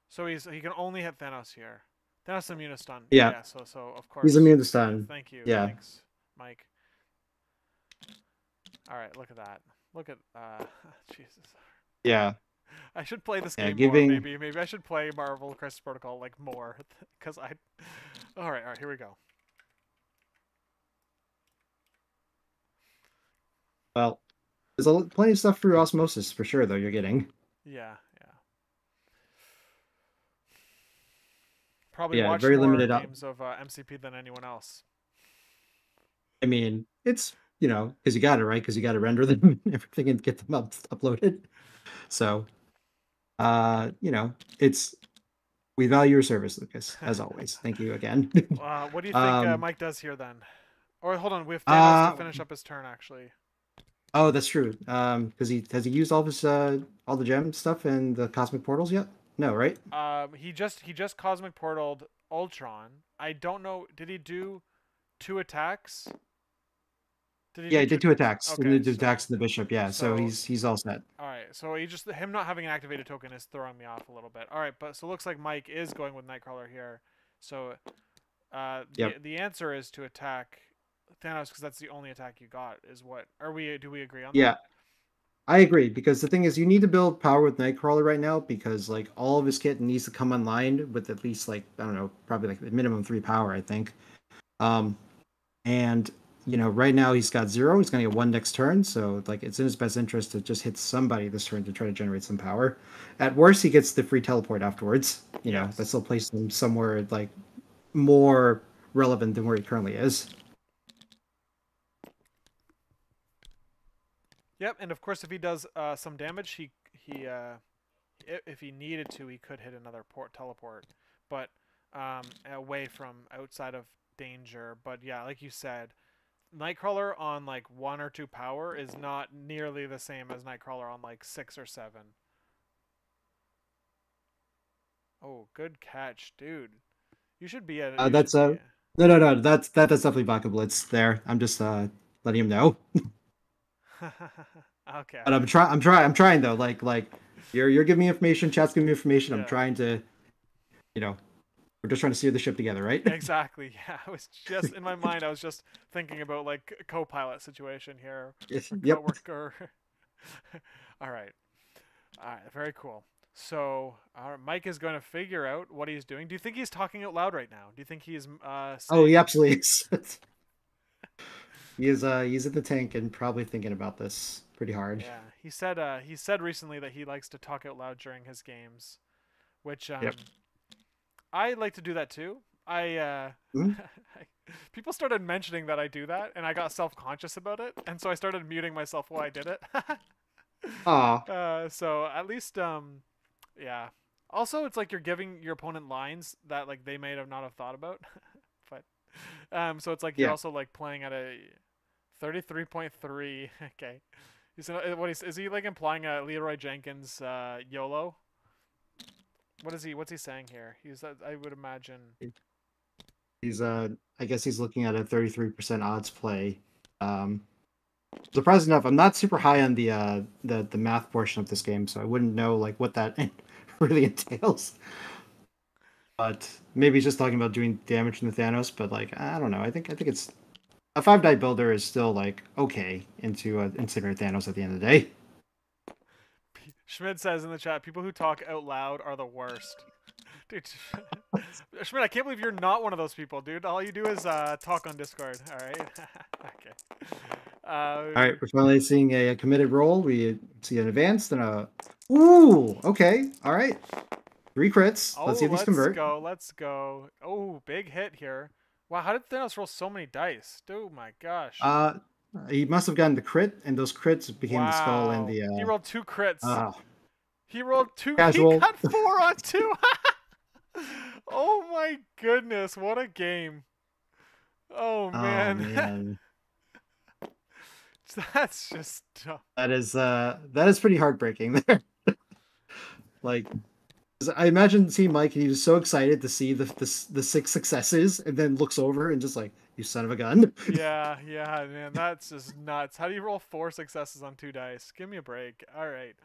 So he can only hit Thanos here. Thanos immune to stun. Yeah, Yeah, yeah. So of he's course. immune to Yeah. stun. Thank you. Yeah, Thanks, Mike. All right. Look at that. Look at Jesus. yeah, I should play this yeah. game more. Giving Maybe I should play Marvel Crisis Protocol like more, because I. All right. All right. Here we go. well, there's plenty of stuff through osmosis for sure, though. You're getting. Yeah. Yeah. Probably Yeah, watched very more limited. games of MCP than anyone else. I mean, it's because you got it right because you got to render them and everything and get them uploaded. So, it's we value your service, Lucas, as always. Thank you again. What do you think um, Mike does here then? Or hold on, we have Thanos to uh, finish up his turn actually. oh, that's true. Because he used all his all the gem stuff and the cosmic portals yet? No, right? He just cosmic portaled Ultron. I don't know. Did he do 2 attacks? Did he Yeah, do he two did two attacks? attacks. And Okay, he did attacks to the bishop. Yeah, so so he's all set. all right. So he just him not having an activated token is throwing me off a little bit. All right, but so it looks like Mike is going with Nightcrawler here. So Yep. the answer is to attack Thanos because that's the only attack you got. Is what? Are we? Do we agree on Yeah, that? I agree because the thing is, you need to build power with Nightcrawler right now because like all of his kit needs to come online with at least like I don't know, probably like a minimum 3 power, I think. Um, and right now he's got 0. He's gonna get 1 next turn, so like it's in his best interest to just hit somebody this turn to try to generate some power. At worst, he gets the free teleport afterwards. That Yes. still places him somewhere like more relevant than where he currently is. Yep, and of course, if he does some damage, he if he needed to, he could hit another teleport, but away from outside of danger. But yeah, like you said, Nightcrawler on like 1 or 2 power is not nearly the same as Nightcrawler on like 6 or 7. Oh, good catch, dude. You should be a. You That's should be. no. That's definitely Vodka Blitz there. I'm just letting him know. Okay. But I'm trying though. Like you're giving me information, chat's giving me information. I'm Yeah. trying to, you know, we're just trying to steer the ship together, right? Exactly. Yeah. I was just in my mind. I was just thinking about like a co-pilot situation here, or Yep. coworker. All right. All right. Very cool. So Mike is going to figure out what he's doing. Do you think he's talking out loud right now? Do you think he's Oh, he saying? absolutely is. He's in the tank and probably thinking about this pretty hard. Yeah. He said recently that he likes to talk out loud during his games, which Yep. I like to do that too. Mhm. People started mentioning that I do that, and I got self-conscious about it, and so I started muting myself while I did it. Aw. So at least yeah. Also, it's like you're giving your opponent lines that like they may have not have thought about, but so it's like you're Yeah. also like playing at a 33.3. Okay. Is he like implying a Leroy Jenkins YOLO? What's he saying here? I would imagine. He's I guess he's looking at a 33% odds play. Um Surprising enough, I'm not super high on the math portion of this game, so I wouldn't know like what that really entails. But maybe he's just talking about doing damage to Thanos. But like, I don't know. I think it's a 5 die builder is still like okay into Incinerate Thanos at the end of the day. Schmidt says in the chat, people who talk out loud are the worst. Dude, Schmidt, I can't believe you're not one of those people, dude. All you do is talk on Discord. All right. Okay. All right, we're finally seeing a committed roll. We see an advanced and a. Ooh, okay, all right. 3 crits. Let's see Oh, if these let's convert. go. Let's go. Oh, big hit here. Wow, how did Thanos roll so many dice? Oh my gosh. Uh, he must have gotten the crit, and those crits became the skull and Wow. the He rolled 2 crits. uh He rolled two. He casual. got 4 on 2. Oh my goodness, what a game. Oh Oh man. man. That's just tough. That is pretty heartbreaking there. Like, 'cause I imagine seeing Mike and he was so excited to see the 6 successes and then looks over and just like, you son of a gun. Yeah, yeah, man, that's just nuts. How do you roll 4 successes on 2 dice? Give me a break. All right,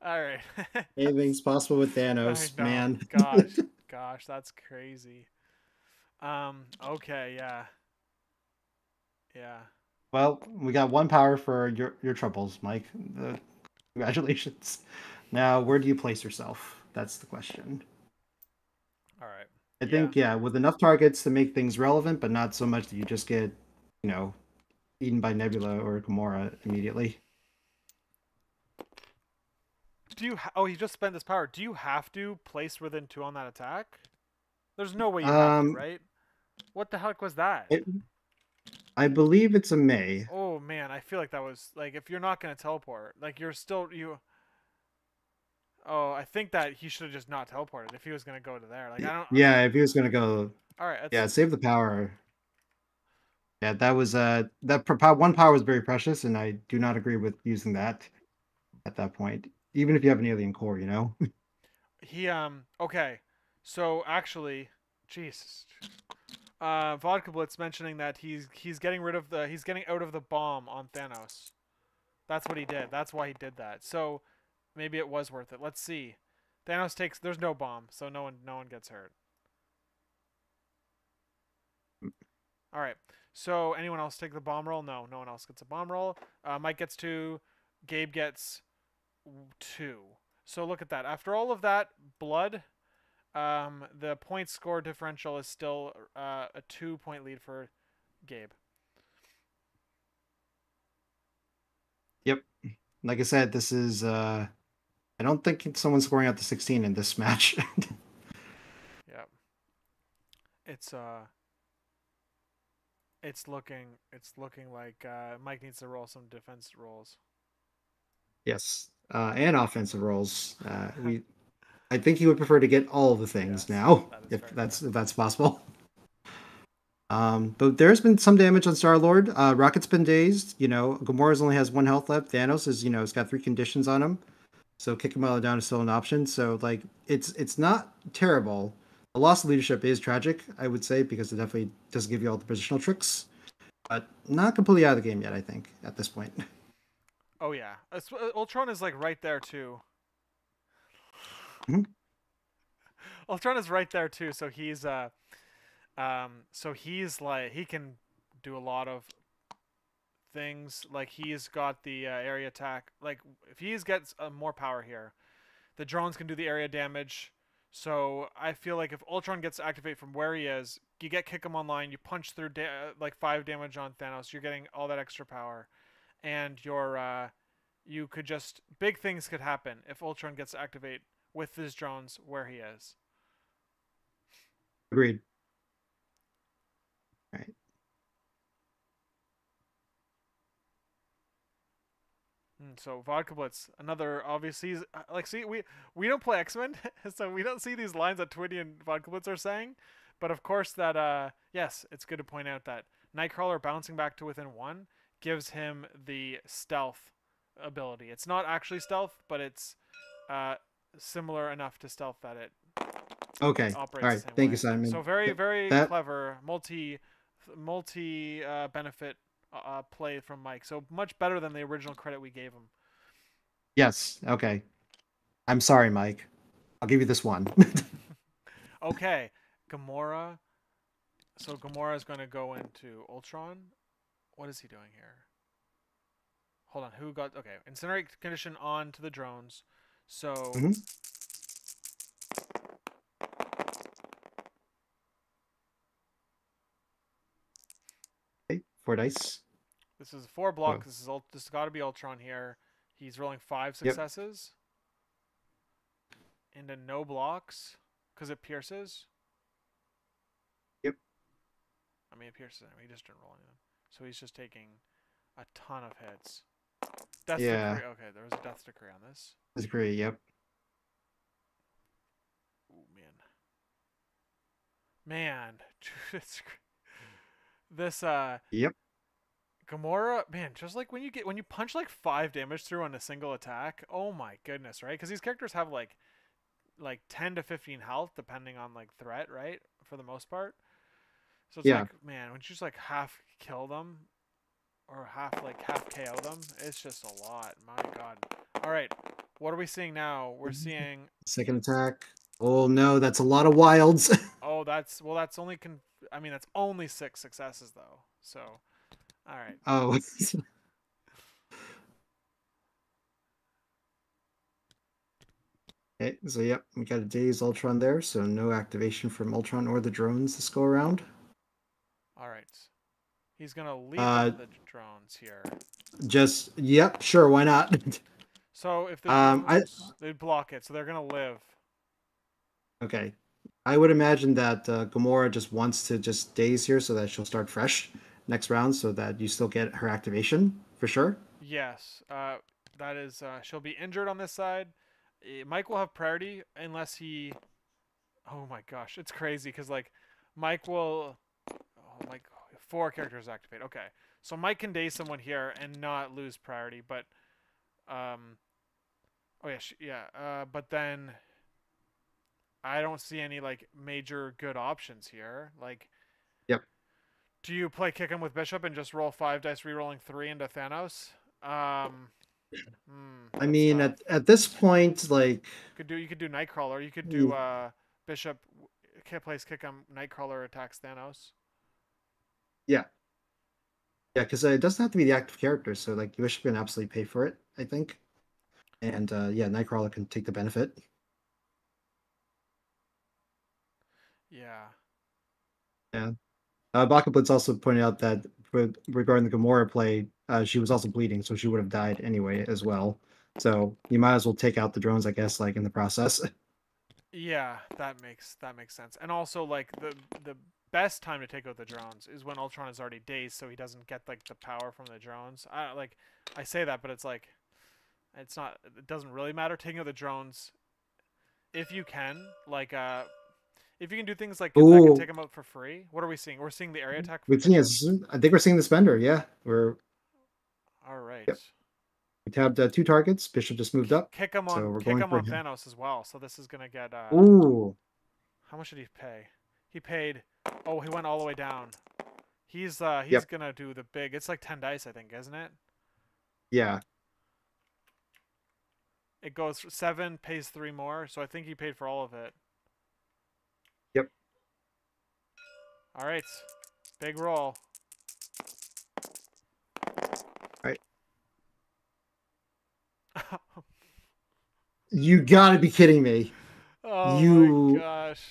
all right. Anything's possible with I Thanos, know. man. Gosh, that's crazy. Okay, yeah, yeah. Well, we got 1 power for your troubles, Mike. Congratulations. Now, where do you place yourself? That's the question. All right. I Yeah. think, yeah, with enough targets to make things relevant, but not so much that you just get, you know, eaten by Nebula or Gamora immediately. Oh, he just spent his power. Do you have to place within 2 on that attack? There's no way you have to, Um, right? What the heck was that? it, I believe it's a May. Oh man, I feel like that was like if you're not gonna teleport, like you're still you. Oh, I think that he should have just not teleported if he was gonna go to there. Like I don't. Yeah, if he was gonna go, All right, yeah, save the power. Yeah, that was 1 power was very precious, and I do not agree with using that at that point. Even if you have an alien core, you know. he okay. So actually, Jesus. Vodka Blitz mentioning that he's getting rid of he's getting out of the bomb on Thanos. That's what he did. That's why he did that. So maybe it was worth it. Let's see. Thanos takes. There's no bomb, so no one gets hurt. All right. So anyone else take the bomb roll? No, no one else gets a bomb roll. Mike gets to Gabe gets 2. So look at that. After all of that blood, the point score differential is still a 2-point lead for Gabe. Yep. Like I said, this is I don't think someone's scoring out the 16 in this match. Yep. It's it's looking like Mike needs to roll some defense rolls. Yes. And offensive roles. I think he would prefer to get all of the things Yes, now, that is if very that's possible. But there's been some damage on Star Lord. Rocket's been dazed. Gamora's only has 1 health left. Thanos is, has got 3 conditions on him. So kick him while down is still an option. So like it's not terrible. The loss of leadership is tragic, I would say, because it definitely doesn't give you all the positional tricks. But not completely out of the game yet, I think, at this point. Oh yeah, Ultron is like right there too. Mhm. Ultron is right there too. So he's like he can do a lot of things. Like he's got the area attack. Like if he gets more power here, the drones can do the area damage. So I feel like if Ultron gets to activate from where he is, you get kick him online, you punch through like 5 damage on Thanos, you're getting all that extra power, and you could just big things could happen if Ultron gets to activate with his drones where he is. Agreed. All right. So Vodka Blitz, another obviously like see we don't play X-Men, so we don't see these lines that Twitty and Vodka Blitz are saying, but of course that yes, it's good to point out that Nightcrawler bouncing back to within 1 gives him the stealth ability. It's not actually stealth, but it's uh, similar enough to stealth that it Okay. All operates right. the same Thank you, way. Simon. So very very That clever multi benefit play from Mike. So much better than the original credit we gave him. yes. Okay. I'm sorry, Mike. I'll give you this one. Okay, Gamora. So Gamora is going to go into Ultron. What is he doing here? Hold on. Who got... Okay, incinerate condition on to the drones. So... Mhm. Okay. 4 dice. This is 4 Oh. blocks. This has got to be Ultron here. He's rolling 5 Yep. successes. Into no blocks. Because it pierces. Yep. I mean, it pierces him. He just didn't roll anything. So he's just taking a ton of hits. Death Yeah. decree. Okay, there was a death decree on this. That's great. Yep. Ooh, man. Man. this Yep. Gamora, man, just like when you punch like 5 damage through on a single attack, oh my goodness, right? Because these characters have like 10 to 15 health depending on like threat, right? For the most part. So it's Yeah. like, man, when you just like half kill them or half KO them, it's just a lot. My God. All right, what are we seeing now? We're seeing. Second attack. Oh no, that's a lot of wilds. Oh, that's only I mean that's only 6 successes though. So, all right. Oh. Okay, so yep, we got a dazed Ultron there, so no activation from Ultron or the drones this go around. All right. He's gonna leap Uh, into the drones here. just yep, sure, why not? So if the I drones, they block it, so they're gonna live. okay. I would imagine that Gamora just wants to just daze here so that she'll start fresh next round, so that you still get her activation for sure. Yes. That is. She'll be injured on this side. Mike will have priority unless he. Oh my gosh, it's crazy because like, Mike will. Oh my. 4 characters activate. Okay, so Mike can daze someone here and not lose priority, but oh yeah, but then I don't see any like major good options here. Like, Yep. do you play kick him with Bishop and just roll 5 dice, re-rolling 3 into Thanos? I That's mean, tough. at this point, like, You could do Nightcrawler. You could do mm, Bishop plays kick him. Nightcrawler attacks Thanos. yeah, Yeah, because it doesn't have to be the active character, so like Bishop can absolutely pay for it, I think. And yeah, Nightcrawler can take the benefit. Yeah. Yeah. Baka Blitz also pointed out that regarding the Gamora play, she was also bleeding, so she would have died anyway as well. So you might as well take out the drones, I guess, like in the process. Yeah, that makes sense. And also like the best time to take out the drones is when Ultron is already dazed, so he doesn't get like the power from the drones. I say that, but it's like it's not. It doesn't really matter taking out the drones if you can. If you can do things like that can take Oh, them out for free. What are we seeing? We're seeing the area attack we've seen Bishop. this. I think we're seeing the spender. Yeah, All right. yep. We tabbed two targets. Bishop just moved up, so we're Kick going him for on him. Thanos as well. So this is gonna get Ooh, how much did he pay? He paid. Oh, he went all the way down. He's yep, gonna do the big. It's like 10 dice, I think, isn't it? yeah, It goes 7, pays 3 more, so I think he paid for all of it. yep. All right, big roll. All right. You gotta be kidding me. Oh my You, gosh.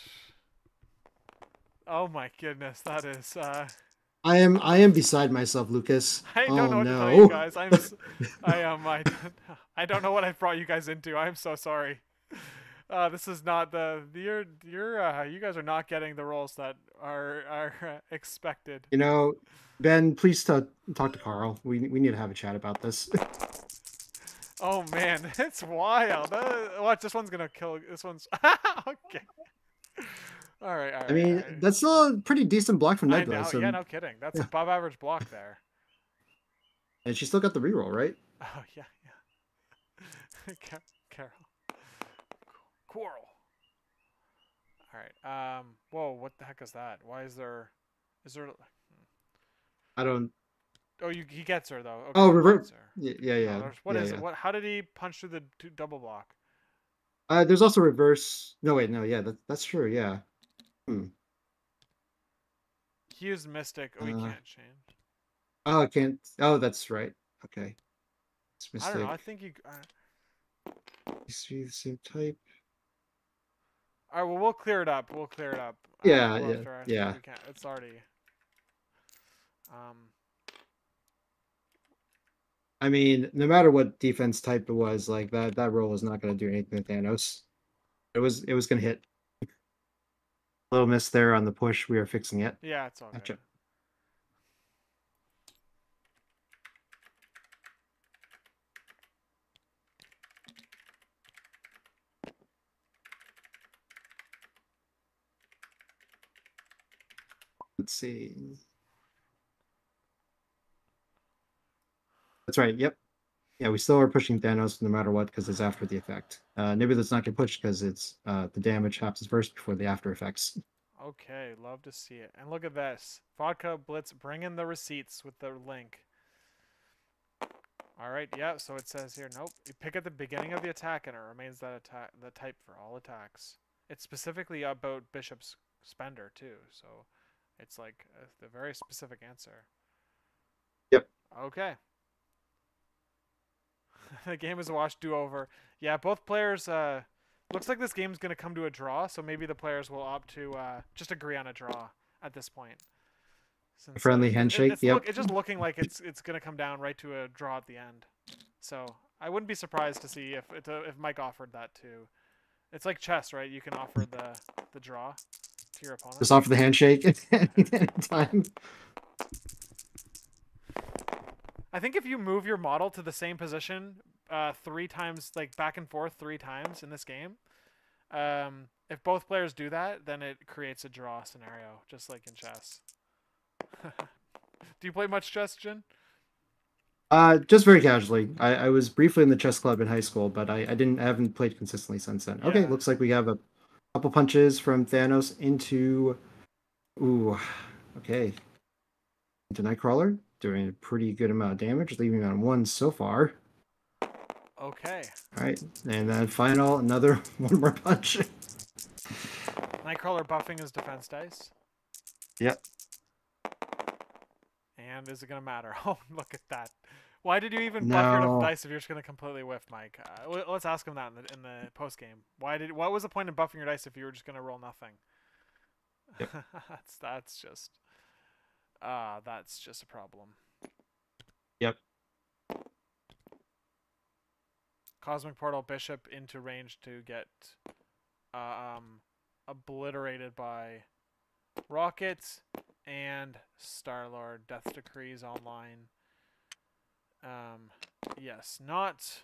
Oh my goodness, that is. I am beside myself, Lucas. I don't Oh know what to tell you no. guys. I am. I don't know what I brought you guys into. I'm so sorry. This is not you guys are not getting the roles that are expected. You know, Ben, please talk to Carl. We need to have a chat about this. Oh man, it's wild. Watch, this one's gonna kill. This one's okay. All right, all I right, all mean, right. that's still a pretty decent block from I Nebula. know. So Yeah, no kidding. That's yeah, above average block there. and she still got the reroll, right? Oh yeah, yeah. Carol. Quarrel. All right. Whoa. What the heck is that? Why is there? Is there? I don't. Oh, he gets her though. Oh, Okay, he revert. gets her. Yeah, yeah, Oh, yeah, there's what yeah, is it? yeah. What? How did he punch through the double block? There's also reverse. No, wait, no, yeah, that's true. Yeah. Hmm. He used Mystic. Oh, he Uh, can't change. oh, I can't. Oh, that's right. Okay, it's I don't know. I mistake. think you. You see the same type. All right. Well, we'll clear it up. We'll clear it up. Yeah, Well, yeah, after I think yeah. we can. It's already. Um. I mean, no matter what defense type it was, like that roll was not going to do anything to Thanos. It was going to hit. Little miss there on the push. We are fixing it. Yeah, it's all good. Gotcha. Let's see. That's right. Yep. Yeah, we still are pushing Thanos no matter what because it's after the effect. Nebula's not getting pushed because it's the damage happens first before the after effects. Okay, love to see it. And look at this. Vodka Blitz, bring in the receipts with the link. All right, yeah, so it says here, nope. You pick at the beginning of the attack and it remains the type for all attacks. It's specifically about Bishop's Spender too, so it's like the very specific answer. Yep. Okay. The game is a wash, do-over. Yeah, both players, looks like this game's going to come to a draw, so maybe the players will opt to just agree on a draw at this point. A Since friendly handshake. Yep. it's just looking like it's gonna come down right to a draw at the end. So I wouldn't be surprised to see if Mike offered that too. It's like chess, right? You can offer the draw to your opponent. Just offer the handshake anytime. I think if you move your model to the same position 3 times, like back and forth 3 times in this game, if both players do that, then it creates a draw scenario, just like in chess. Do you play much chess, Jin? Just very casually. I was briefly in the chess club in high school, but I haven't played consistently since then. Okay, Yeah. looks like we have a couple punches from Thanos into ooh, okay. Into Nightcrawler, doing a pretty good amount of damage, leaving on 1 so far. Okay. Alright, and then final, another one more punch. Nightcrawler buffing his defense dice. Yep. And and is it gonna matter? Oh, look at that. Why did you even buff your No, dice if you're just gonna completely whiff, Mike? Let's ask him that in the post game. What was the point of buffing your dice if you were just gonna roll nothing? yep, That's just a problem. yep. Cosmic Portal Bishop into range to get obliterated by Rocket and Star-Lord. Death Decrees online. Yes, not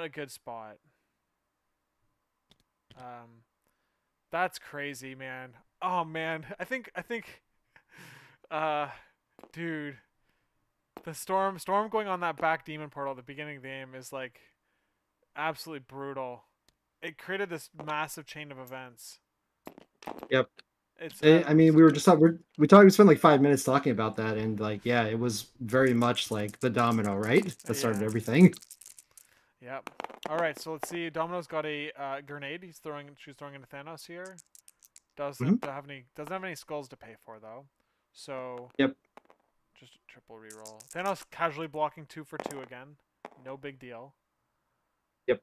a good spot. That's crazy, man. Oh man, I think uh dude, the storm going on that back demon portal at the beginning of the game is like absolutely brutal. It created this massive chain of events. Yep. It's I mean, we were just we spent like 5 minutes talking about that, and like, yeah, it was very much like the domino, right? That started yeah. everything. Yep. All right, so let's see. Domino's got a grenade. She's throwing into Thanos here. Hmm. Doesn't have any skulls to pay for though. So Yep. just a triple reroll. Thanos casually blocking 2 for 2 again. No big deal. Yep.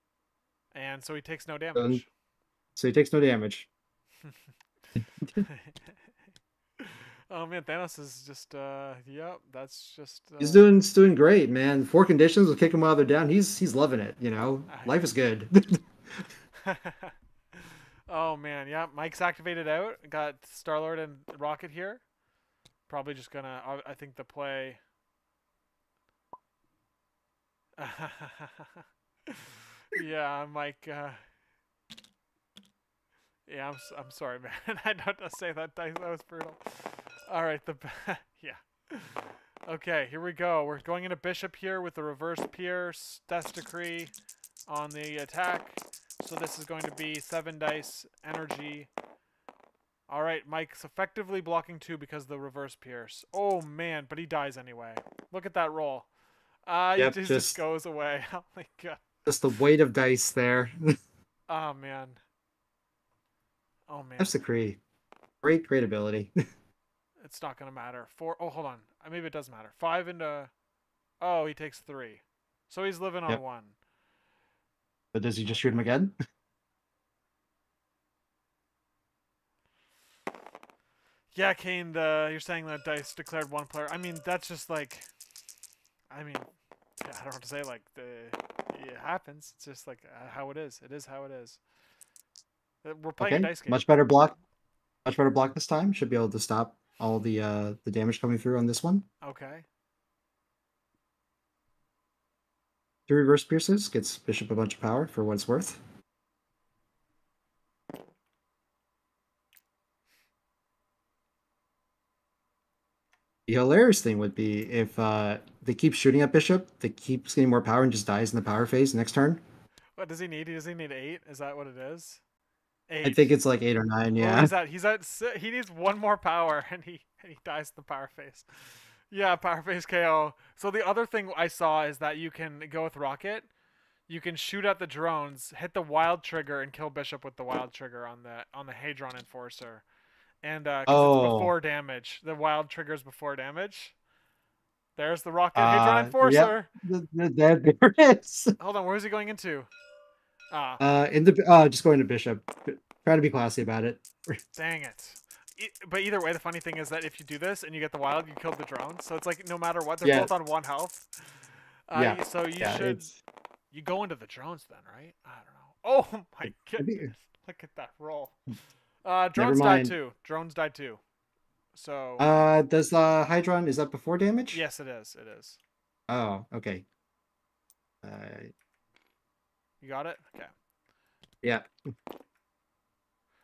And so he takes no Um, damage. so he takes no damage. Oh man, Thanos is just yep, that's just He's doing great, man. 4 conditions will kick him while they're down. He's loving it. You know, life is good. Oh man, yeah, Mike's activated out. Got Star-Lord and Rocket here. Probably just gonna I think the play yeah, Mike yeah, I'm sorry, man. I don't have to say that dice. That was brutal. All right, yeah. Okay, here we go. We're going into Bishop here with the reverse Pierce, Death Decree on the attack. So this is going to be 7 dice energy. All right, Mike's effectively blocking 2 because of the reverse Pierce. Oh man, but he dies anyway. Look at that roll. He Yep, just goes away. Oh my god. just the weight of dice there. Oh man. Oh man. That's the great, great ability. It's not gonna matter. 4. Oh, hold on. Maybe it does matter. 5 into. Oh, he takes 3. So he's living on Yep. 1. But does he just shoot him again? Yeah, Kane. You're saying that dice declared 1 player. I mean, that's just like. I mean, yeah, I don't have to say like it happens. It's just like how it is. It is how it is. We're playing a Okay, dice game. much better block. Much better block this time. Should be able to stop all the damage coming through on this one. Okay. 2 reverse pierces gets Bishop a bunch of power for what it's worth. The hilarious thing would be if they keep shooting at Bishop, they keeps getting more power and just dies in the power phase next turn. What does he need? Does he need 8? Is that what it is? I 8. think it's like 8 or 9, Well, yeah. he needs 1 more power and he dies in the power phase. Yeah, power phase KO. So the other thing I saw is that you can go with Rocket. You can shoot at the drones, hit the wild trigger, and kill Bishop with the wild trigger on the Hadron Enforcer. And because it's Oh, before damage, the wild triggers before damage. There's the Rocket Hadron yep. Enforcer. There it is. Hold on, where is he going into? Ah, In the just going to Bishop. Try to be classy about it. dang it. But either way, the funny thing is that if you do this and you get the wild, you killed the drone. So it's like no matter what, they're Yeah, both on 1 health. yeah, So you yeah. should It's you go into the drones then, right? I don't know. Oh my I think- goodness! Look at that roll. never Drones died mind. too. Drones died too. So Does the Hydron is that before damage? yes, it is. It is. Oh, okay. You got it. Okay. Yeah.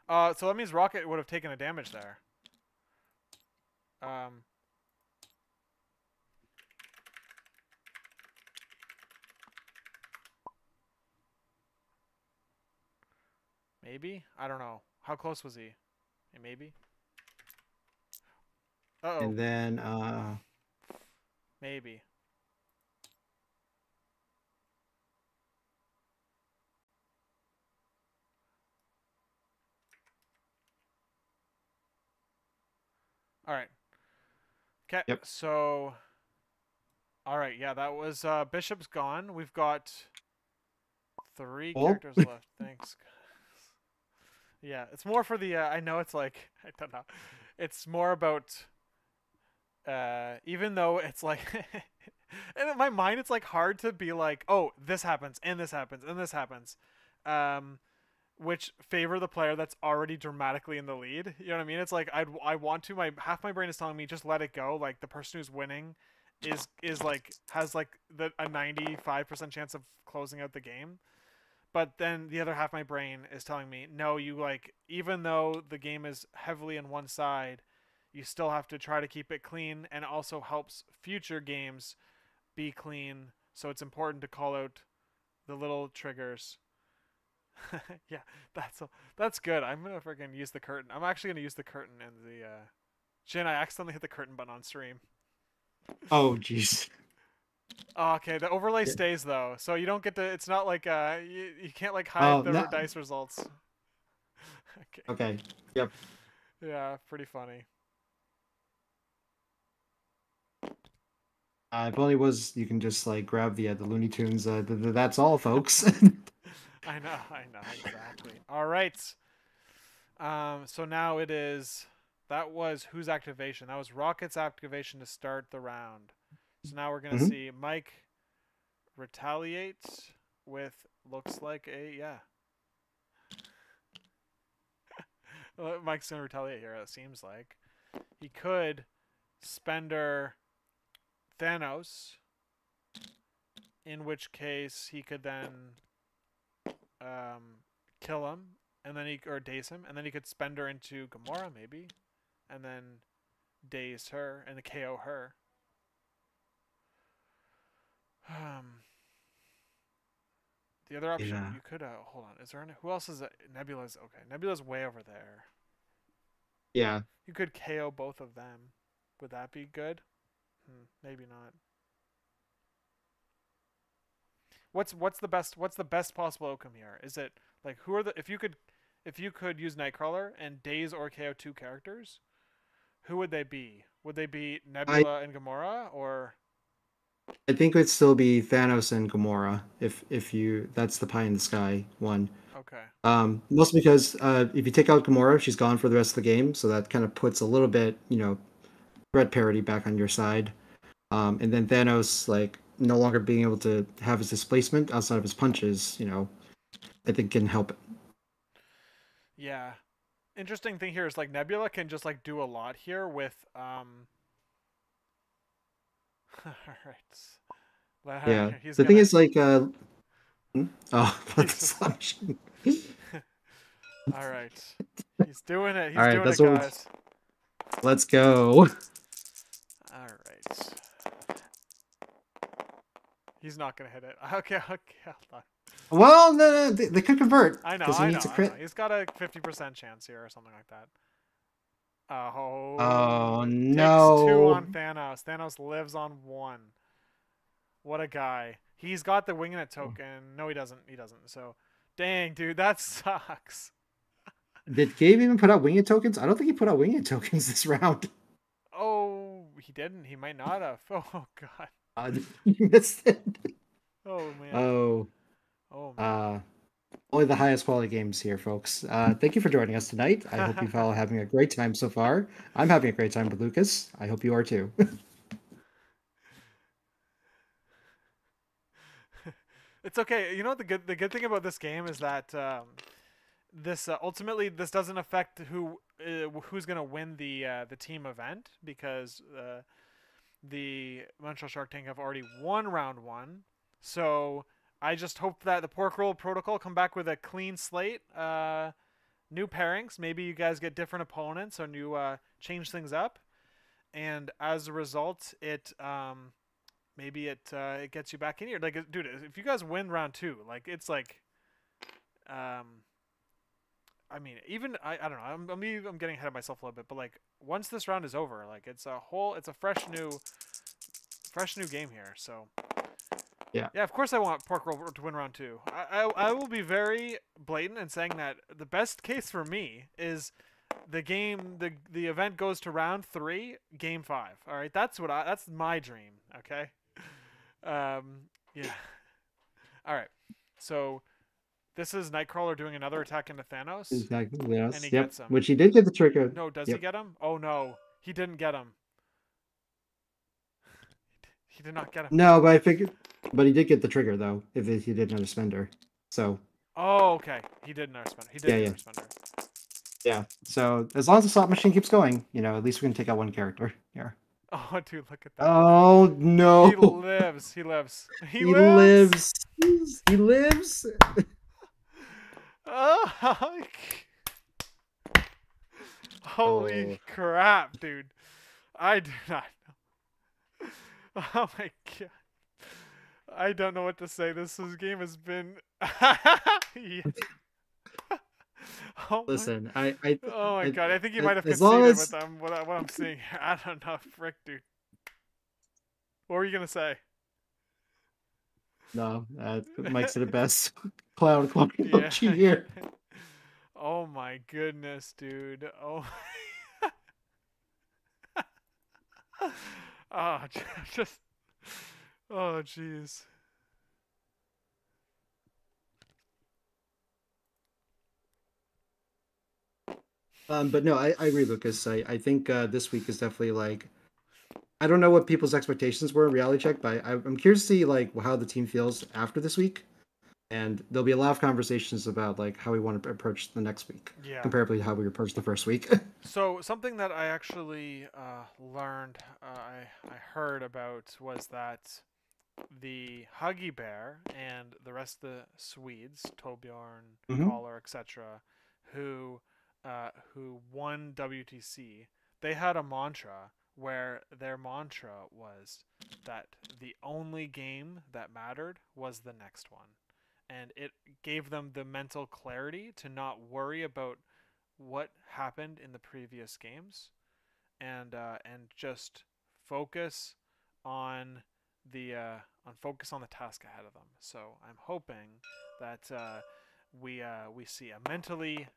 So that means Rocket would have taken a damage there. Maybe? I don't know. How close was he? Maybe. Uh-oh. And then Maybe. All right. Okay, Yep. so all right, yeah, that was Bishop's gone. We've got 3 Well, characters left. Thanks. Yeah, it's more for the. I know it's like I don't know. It's more about even though it's like, and in my mind it's like hard to be like, oh, this happens and this happens and this happens, um, which favor the player that's already dramatically in the lead. You know what I mean? It's like I want to. My half my brain is telling me just let it go. Like the person who's winning is like has like a 95% chance of closing out the game. But then the other half of my brain is telling me, no, you like even though the game is heavily on one side, you still have to try to keep it clean, and it also helps future games be clean. So it's important to call out the little triggers. Yeah, that's good. I'm gonna freaking use the curtain. I'm actually gonna use the curtain in the. Shin, I accidentally hit the curtain button on stream. oh jeez. Oh, okay, the overlay Yeah. stays though, so you don't get to. It's not like you can't like Oh hide the no. dice results. Okay. Okay. Yep. Yeah, pretty funny. If only was you can just like grab the Looney Tunes. That's all, folks. I know exactly. All right. So now it is. That was whose activation? That was Rocket's activation to start the round. So now we're gonna hmm see Mike retaliate with looks like a yeah. Mike's gonna retaliate here. It seems like he could spender Thanos, in which case he could then kill him, and then he or daze him, and then he could spend her into Gamora maybe, and then daze her and KO her. The other option Yeah. you could hold on. Is there any? Who else is Nebula's? Okay, Nebula's way over there. Yeah. You could KO both of them. Would that be good? Maybe not. What's the best possible outcome here? Is it like who are the if you could use Nightcrawler and daze or KO 2 characters, who would they be? Would they be I Nebula and Gamora or I think it'd still be Thanos and Gamora if you that's the pie in the sky one. okay. Mostly because if you take out Gamora, she's gone for the rest of the game, so that kind of puts a little bit, threat parity back on your side. And then Thanos, like, no longer being able to have his displacement outside of his punches, I think can help it. Yeah. Interesting thing here is like Nebula can just like do a lot here with all right. Yeah. He's The thing gonna is, like, oh, what he's assumption. all right. He's doing it. All He's right, doing it, that's what. guys. Let's go. All right. He's not gonna hit it. Okay, hold on. Well, no, they could convert I know, because he I know, needs a I know. crit. He's got a 50% chance here or something like that. Oh Oh, takes 2 no! on Thanos. Thanos lives on 1. What a guy. He's got the wing in it token. No, he doesn't. He doesn't. So, dang, dude, that sucks. Did Gabe even put out winged tokens? I don't think he put out winged tokens this round. Oh, he didn't. He might not have. Oh god. You missed it. Oh man. Oh, Oh uh, only the highest quality games here, folks. Thank you for joining us tonight. I hope you've man. all having a great time so far. I'm having a great time with Lucas. I hope you are too. It's okay. You know what the good thing about this game is that this ultimately this doesn't affect who's gonna win the team event because the Montreal Shark Tank have already won round 1. So I just hope that the Pork Roll Protocol come back with a clean slate, new pairings. Maybe you guys get different opponents or you change things up, and as a result, it maybe it gets you back in here. Like, dude, if you guys win round 2, like it's like, I mean, even I don't know. I'm getting ahead of myself a little bit, but like once this round is over, like it's a fresh new game here. So Yeah. yeah, of course I want Pork Roll to win round 2. I will be very blatant in saying that the best case for me is the event goes to round 3, game 5. All right, that's my dream. Okay. Yeah. All right. So this is Nightcrawler doing another attack into Thanos, Exactly. and Yes. he Yep. gets him. Which he did get the trigger. No, does he Yep. get him? Oh no, he didn't get him. He did not get him. No, but I figured, but he did get the trigger though. If he did another spender. So Oh, okay. He did another spender. He did yeah, do yeah, another spender. yeah. So as long as the slot machine keeps going, at least we can take out one character here. Oh, dude, look at that. Oh He no! lives. He lives. He He lives. lives. He lives. Oh, holy Oh, crap, dude. I do not know. Oh my god. I don't know what to say. This game has been. Yeah. Oh my. listen, I, Oh my I, god. I think you I might have as long conceded as with what I'm seeing here. I don't know. Frick, dude. What were you gonna say? no, Mike said it best. Cloud Yeah. emoji here. Oh my goodness, dude. Oh. Oh, just. Oh, jeez. But no, I agree, Lucas. I think this week is definitely like I don't know what people's expectations were in reality check, but I'm curious to see like how the team feels after this week, and there'll be a lot of conversations about like how we want to approach the next week, Yeah. comparably to how we approached the first week. So something that I actually learned, I heard about was that the Huggy Bear and the rest of the Swedes, Torbjorn, Hmm. Collar, etc., who who won WTC, they had a mantra where their mantra was that the only game that mattered was the next one, and it gave them the mental clarity to not worry about what happened in the previous games, and just focus on the task ahead of them. So I'm hoping that we see a mentally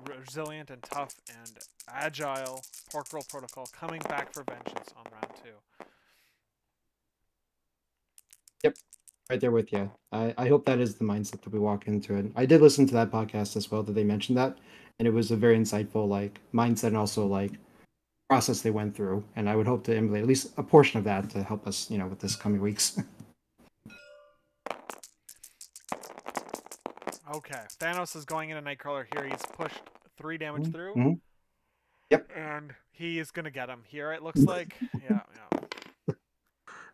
resilient and tough and agile Pork Roll Protocol coming back for vengeance on round 2. Yep, right there with you. I hope that is the mindset that we walk into it. I did listen to that podcast as well that they mentioned that, and it was a very insightful like mindset and also like process they went through. And I would hope to emulate at least a portion of that to help us, with this coming weeks. Okay, Thanos is going into Nightcrawler here. He's pushed 3 damage through, Mm-hmm. Yep. and he is gonna get him here. It looks like, yeah, yeah.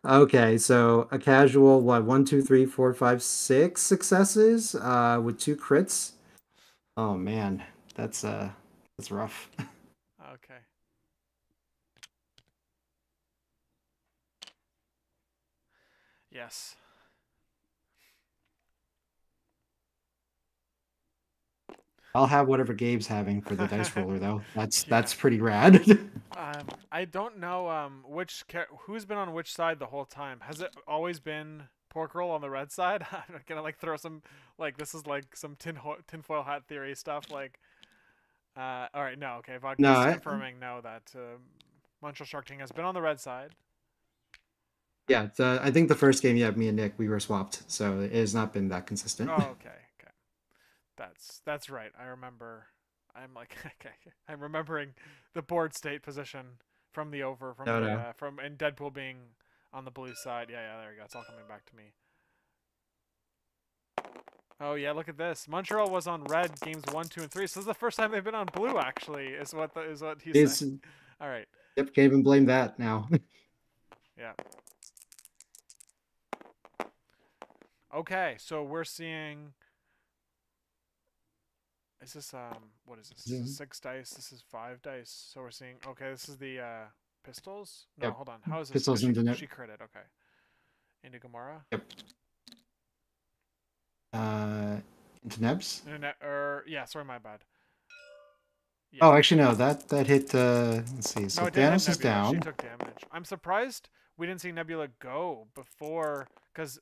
Okay, so a casual what 1, 2, 3, 4, 5, 6 successes with 2 crits. Oh man, that's rough. Okay. Yes. I'll have whatever Gabe's having for the dice roller though. That's Yeah. that's pretty rad. I don't know who's been on which side the whole time. Has it always been Pork Roll on the red side? I'm gonna like throw some like this is like some tinfoil hat theory stuff. Like, all right, no, okay. No, Vodka's confirming no that Montreal Shark Tank has been on the red side. yeah, I think the first game, yeah, me and Nick, we were swapped, so it has not been that consistent. Oh, okay, okay. That's right. I remember. I'm like okay. I'm remembering the board state position from the over from No, the no. from and Deadpool being on the blue side. Yeah, yeah. There you go. It's all coming back to me. Oh yeah, look at this. Montreal was on red games 1, 2, and 3. So this is the first time they've been on blue. Actually, is what he's saying. It's All right. yep, can't even blame that now. Yeah. Okay. So we're seeing. Is this what is this? This is 6 dice. This is 5 dice. So we're seeing. Okay, this is the pistols. No, Yep. hold on. How is this? Pistols Because into net. she critted. Okay. Into Gamora. Yep. Into Nebs. Or yeah. Sorry, my bad. Yeah. Oh, actually no, that hit. Let's see. So No, it didn't hit Thanos is Nebula. She down. took damage. I'm surprised we didn't see Nebula go before, because,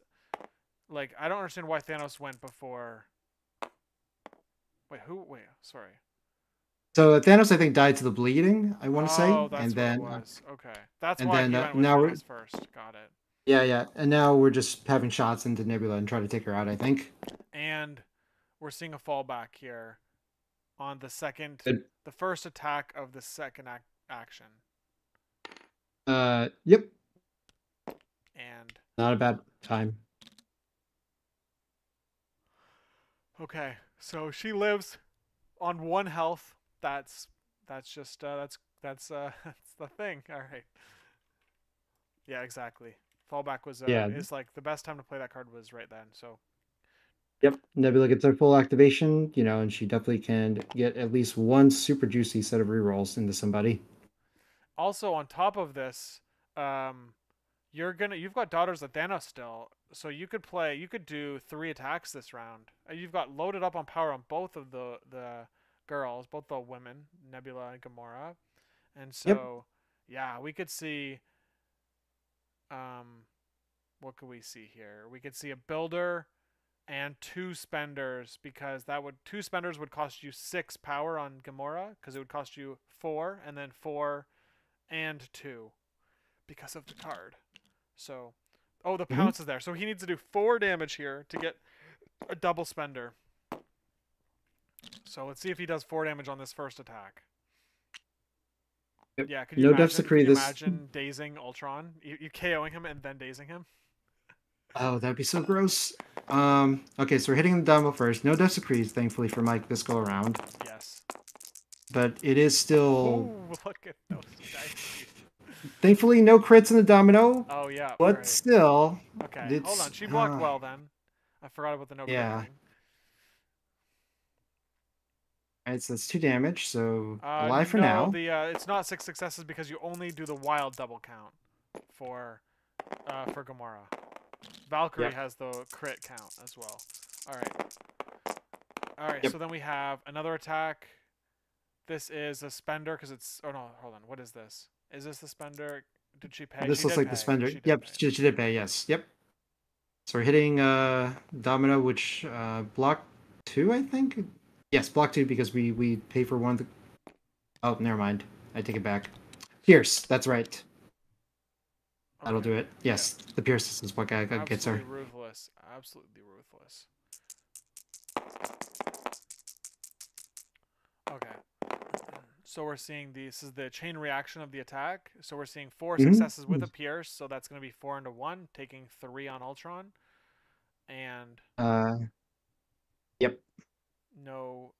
like, I don't understand why Thanos went before. Wait, who? Wait, sorry. So Thanos, I think, died to the bleeding, I want to say, Oh, that's what it was. Okay. That's why he went with now we're Thanos first. Got it. yeah, and now we're just having shots into Nebula and trying to take her out, I think. And we're seeing a fallback here on Good. the first attack of the second action. Yep, And not a bad time. okay, so she lives on 1 health. That's just that's the thing. All right. Yeah, exactly. Fallback was Yeah, is like the best time to play that card was right then. So yep. Nebula gets her full activation, and she definitely can get at least one super juicy set of rerolls into somebody. also on top of this, um, you've got Daughters of Thanos still, so you could do 3 attacks this round. You've got loaded up on power on both of the girls, both the women, Nebula and Gamora, and Yep. so yeah, we could see what could we see here? We could see a builder and 2 spenders because that would 2 spenders would cost you 6 power on Gamora because it would cost you 4 and then 4 and 2 because of the card. So, oh, the Hmm. pounce is there. So he needs to do 4 damage here to get a double spender. So let's see if he does 4 damage on this first attack. Yep. Yeah, could you No deaths imagine? Could decree you this. imagine dazing Ultron? You KOing him and then dazing him? Oh, that'd be so gross. Okay, so we're hitting the demo first. No deaths decrees, thankfully for Mike this go around. Yes. But it is still, Oh, look at those dice. thankfully, no crits in the domino. Oh yeah. All But right. still, Okay. Hold it's on. She blocked well then. I forgot about the no yeah. crippling. Alright, so that's 2 damage, so alive for No, now. the it's not 6 successes because you only do the wild double count for Gamora. Valkyrie Yep. has the crit count as well. All right. All right. Yep. So then we have another attack. This is a spender because it's. Oh no, hold on. What is this? Is this the spender? Did she pay? This She looks did like the pay. spender. She did Yep, pay. she did pay, yes. Yep. So we're hitting domino, which block 2, I think? Yes, block 2 because we pay for one of the oh, never mind. I take it back. Pierce, that's right. That'll Okay. do it. Yeah. Yes, the Pierce is what gets her. Absolutely ruthless. Absolutely ruthless. Okay. So we're seeing this is the chain reaction of the attack. So we're seeing 4 successes with a pierce. So that's going to be 4 into 1, taking 3 on Ultron. And Uh, yep. no,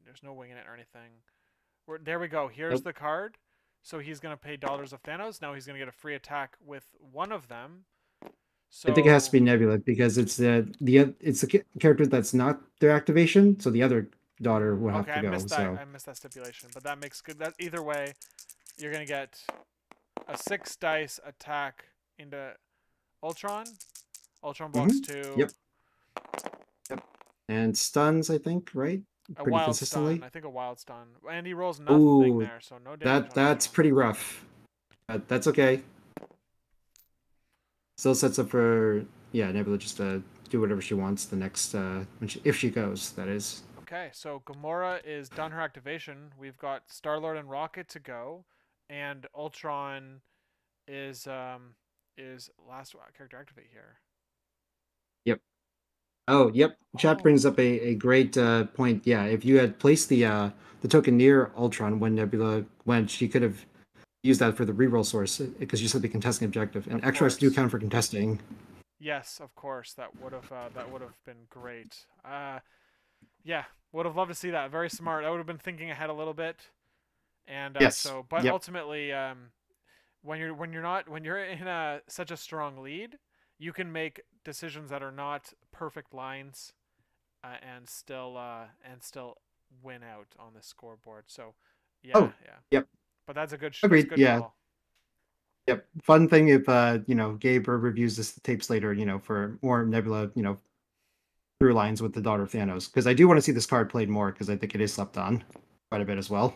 there's no wing in it or anything. There we go. Here's Nope. the card. So he's going to pay Daughters of Thanos. Now he's going to get a free attack with one of them. I think it has to So be Nebula because it's the character that's not their activation, so the other daughter will have okay, to I go. missed that. So I missed that stipulation, but that makes good. That either way, you're going to get a 6 dice attack into Ultron. Ultron blocks 2. yep, yep, and stuns, I think, right? A Pretty wild stun. consistently. I think a wild stun. And he rolls nothing Ooh, there, so no damage on that's anyone. pretty rough. But that's okay. Still sets up for Nebula just to do whatever she wants the next if she goes. That is. Okay, so Gamora is done her activation. We've got Star-Lord and Rocket to go, and Ultron is last character activate here. Yep. Oh, yep. Chat Oh. brings up a great point. Yeah, if you had placed the token near Ultron when Nebula went, she could have used that for the reroll source because you said the contesting objective, and Of extras do course. count for contesting. Yes, of course. That would have been great. Yeah, would have loved to see that. Very smart. I would have been thinking ahead a little bit, and Yes. but Yep. ultimately, when you're in such a strong lead, you can make decisions that are not perfect lines, and still win out on the scoreboard. So, yeah, Oh. yeah. Yep. But that's a Agreed. good Yeah. call. Yep. Fun thing if Gabe reviews this tapes later, for more Nebula, through lines with the daughter of Thanos, because I do want to see this card played more because I think it is slept on quite a bit as well.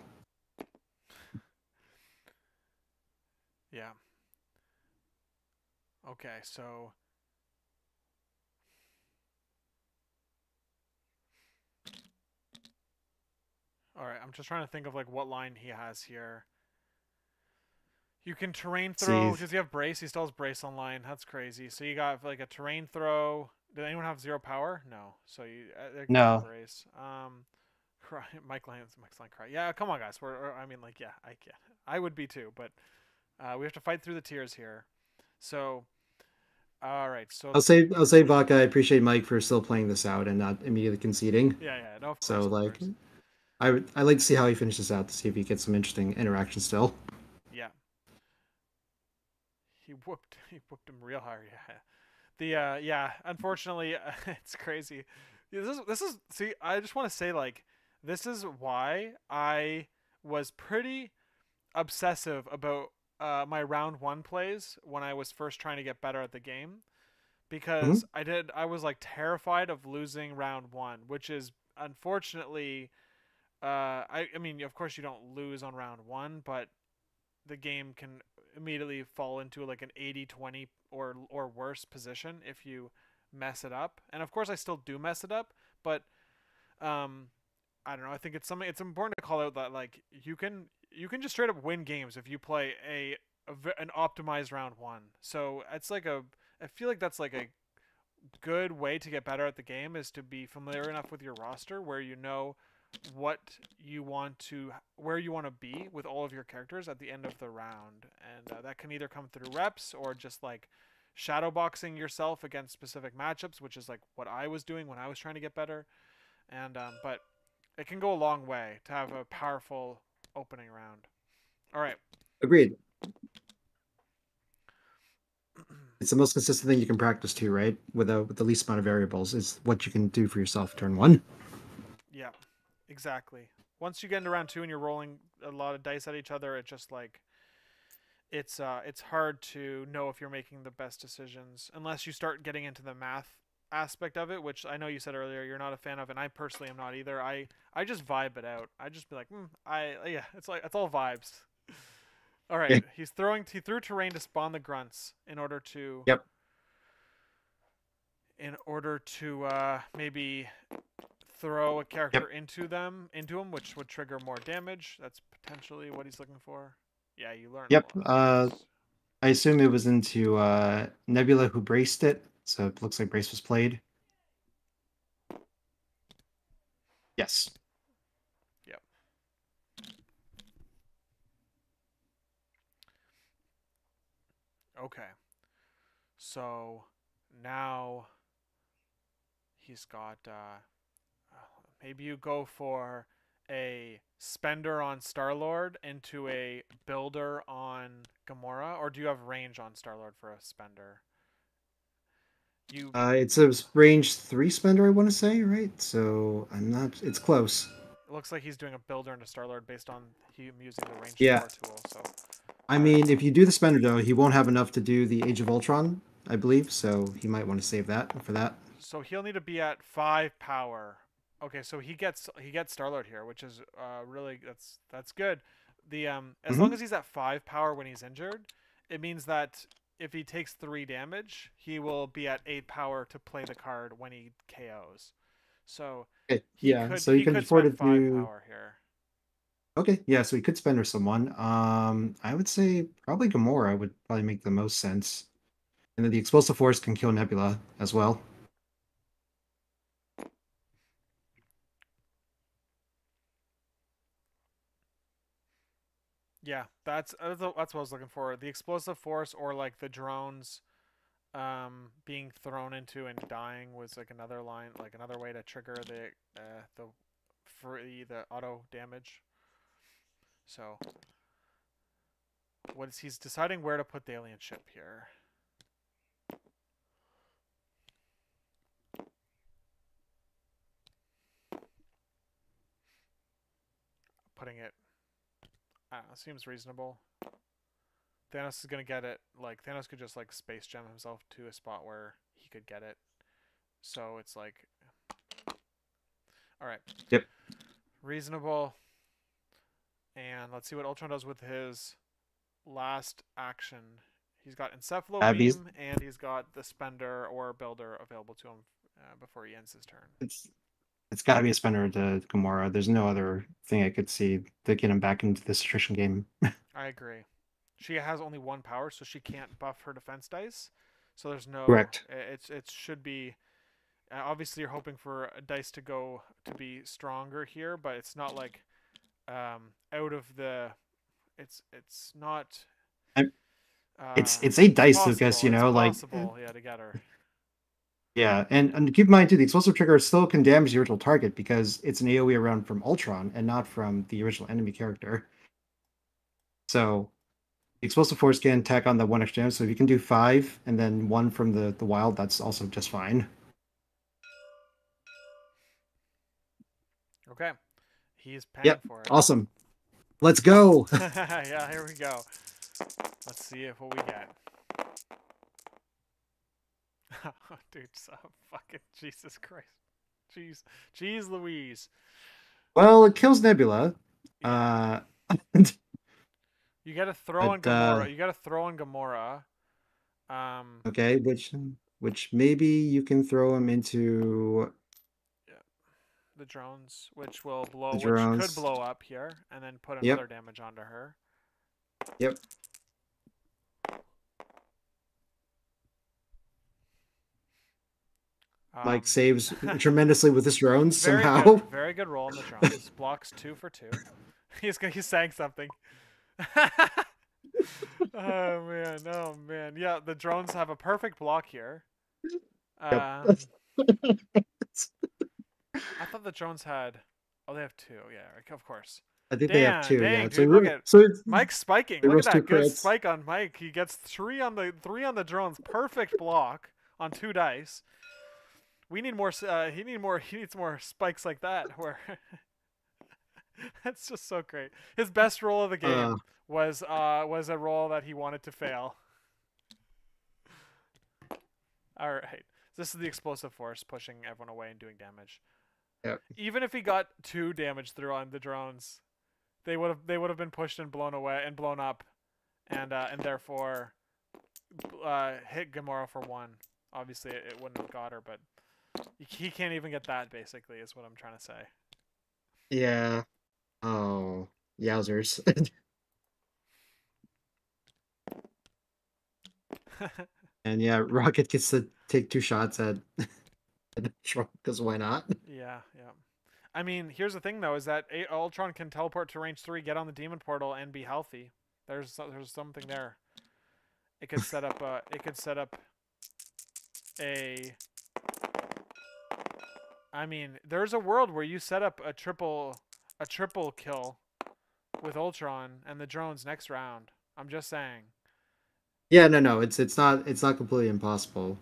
Yeah. Okay, so All right, I'm just trying to think of like what line he has here. You can terrain throw. See, Does he have brace? He still has brace online. That's crazy. So you got like a terrain throw. Did anyone have 0 power? No. So you they can go for no, brace. Cry. Mike's line cry. Yeah, come on, guys. I mean, like, yeah, I can. I would be too, but we have to fight through the tiers here. So, all right. So I'll say, Vodka. I appreciate Mike for still playing this out and not immediately conceding. yeah, yeah. No, of So course, of like, course. I like to see how he finishes out to see if he gets some interesting interaction still. Yeah. He whooped him real hard. Yeah. The yeah, unfortunately, it's crazy. This is see, I just want to say like this is why I was pretty obsessive about my round 1 plays when I was first trying to get better at the game because Mhm. I was like terrified of losing round 1, which is unfortunately I mean, of course you don't lose on round 1, but the game can immediately fall into like an 80-20 or worse position if you mess it up. And of course I still do mess it up, but um I don't know, I think it's something it's important to call out that like you can just straight up win games if you play an optimized round 1. So it's like a I feel like that's like a good way to get better at the game is to be familiar enough with your roster where you know what you want to where you want to be with all of your characters at the end of the round, and that can either come through reps or just like shadowboxing yourself against specific matchups, which is like what I was doing when I was trying to get better. And but it can go a long way to have a powerful opening round. All right. Agreed. It's the most consistent thing you can practice too, right? With the least amount of variables is what you can do for yourself turn one. Yeah, exactly. Once you get into round 2 and you're rolling a lot of dice at each other, it just like it's hard to know if you're making the best decisions unless you start getting into the math aspect of it, which I know you said earlier you're not a fan of, and I personally am not either. I just vibe it out. I just be like, I yeah, it's like it's all vibes. All right, Yeah. he threw terrain to spawn the grunts Yep. in order to maybe throw a character Yep. into him, which would trigger more damage. That's potentially what he's looking for. Yeah, you learn a Yep. lot. Nice. I assume it was into Nebula who braced it, so it looks like brace was played. Yes. Yep. Okay. So now he's got maybe you go for a spender on Star-Lord into a builder on Gamora, or do you have range on Star-Lord for a spender? You It's a range 3 spender, I want to say, right? So I'm not. It's close. It looks like he's doing a builder into Star-Lord based on him using the range Yeah. 4 tool. So I all right. mean, if you do the spender though, he won't have enough to do the Age of Ultron, I believe. So he might want to save that for that. So he'll need to be at 5 power. Okay, so he gets Star-Lord here, which is really that's good. The as long Hmm. as he's at 5 power when he's injured, it means that if he takes 3 damage, he will be at 8 power to play the card when he KOs. So Okay. he Yeah. could So he he can could afford spend to 5 do. power here. Okay. Yeah. So he could spender someone. I would say probably Gamora would probably make the most sense, and then the explosive force can kill Nebula as well. Yeah, that's what I was looking for. The explosive force or like the drones being thrown into and dying was like another line, like another way to trigger the free the auto damage. So what is he's deciding where to put the alien ship here? Putting it seems reasonable. Thanos is gonna get it. Like Thanos could just like space gem himself to a spot where he could get it. So it's like, all right, Yep. reasonable. And let's see what Ultron does with his last action. He's got Encephalo Abby's. Beam and he's got the Spender or Builder available to him before he ends his turn. It's got to be a spender to Gamora. There's no other thing I could see to get him back into this attrition game. I agree. She has only one power, so she can't buff her defense dice. So there's no. Correct. It should be. Obviously, you're hoping for a dice to go to be stronger here, but it's not like out of the. It's not. I- it's 8 dice, Lucas. Possible. It's Like possible. Yeah, to get her. yeah, and keep in mind too, the explosive trigger still can damage the original target because it's an AOE around from Ultron and not from the original enemy character. So the explosive force can tack on the one extra damage. So if you can do 5 and then 1 from the wild, that's also just fine. Okay. He's paying Yep, for it. awesome. Let's go. Yeah, here we go. Let's see if what we get. Dude, so fucking Jesus Christ. Jeez Louise. Well, it kills Nebula. Yeah. You gotta throw on But Gamora. You gotta throw on Gamora. okay, which maybe you can throw him into Yeah, the drones, which will blow, the which could drones. blow up here, and then put Yep, another damage onto her. yep. Mike Um, saves tremendously with his drones somehow. very good roll on the drones. Blocks 2 for 2. He's saying something. Oh man, yeah. The drones have a perfect block here. Yep. I thought the drones had. Oh, they have 2. Yeah, of course. I think they have Damn, 2. dang, Yeah. So dude, look at Mike's spiking. they Look at roast 2 that good crits. spike on Mike. He gets three on the drones. Perfect block on 2 dice. We need more. He needs more spikes like that. Where that's just so great. His best roll of the game was a roll that he wanted to fail. All right. This is the explosive force pushing everyone away and doing damage. Yep. Even if he got 2 damage through on the drones, they would have been pushed and blown away and blown up, and therefore hit Gamora for 1. Obviously, it wouldn't have got her, but he can't even get that. Basically, is what I'm trying to say. Yeah. Oh, yowzers. And yeah, Rocket gets to take 2 shots at Trump because why not? Yeah. I mean, here's the thing though: is that Ultron can teleport to range 3, get on the demon portal, and be healthy. There's something there. It could set up. A. I mean, there's a world where you set up a triple kill with Ultron and the drones next round. I'm just saying. Yeah, no, it's not completely impossible,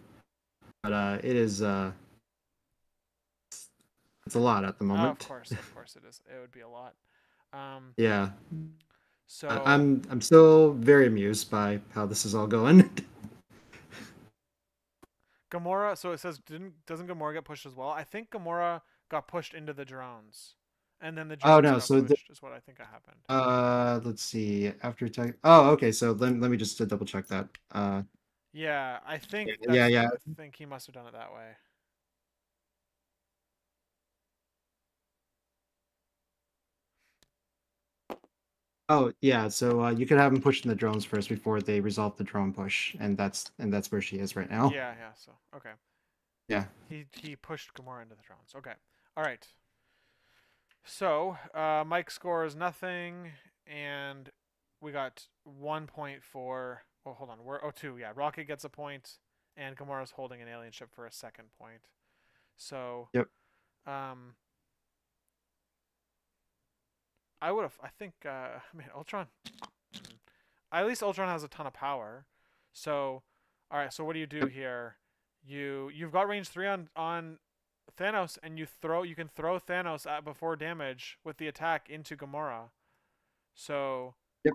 but it is it's a lot at the Of moment. course it is. It would be a lot. Yeah, So I'm still very amused by how this is all going. Gamora. So it says doesn't Gamora get pushed as well? I think Gamora got pushed into the drones, and then the Oh drones no, got so pushed. Is what I think happened. let's see. After attack. Oh, okay. So let me just double check that. Yeah, I think Yeah. I think he must have done it that way. Oh yeah. So you could have them push in the drones first before they resolve the drone push, and that's where she is right now. Yeah. So okay. Yeah. He pushed Gamora into the drones. Okay. All right. So Mike scores nothing, and we got 1.4. Oh, hold on. We're 2. Yeah, Rocket gets a point, and Gamora's holding an alien ship for a second point. So, Yep. um, I would have. I think. Man, Ultron. At least Ultron has a ton of power. So, all right. So what do you do here? You've got range 3 on Thanos, and you can throw Thanos at before damage with the attack into Gamora. So. Yep.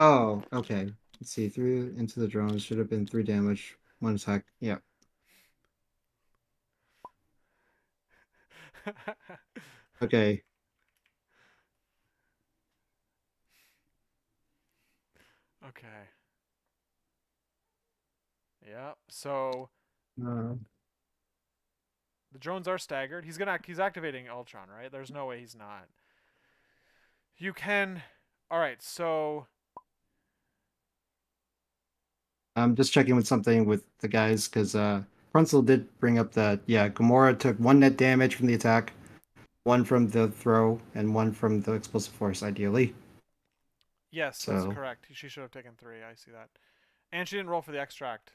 Oh, okay. Let's see. Through into the drones should have been 3 damage, 1 attack. Yeah. Okay. Okay. Yeah. So Uh, the drones are staggered. He's activating Ultron, right? There's no way he's not. You can. All right. So I'm just checking with something with the guys because Pruncel did bring up that yeah, Gamora took one net damage from the attack, one from the throw, and one from the explosive force, ideally. yes, that's So, correct. She should have taken 3. I see that. And she didn't roll for the extract.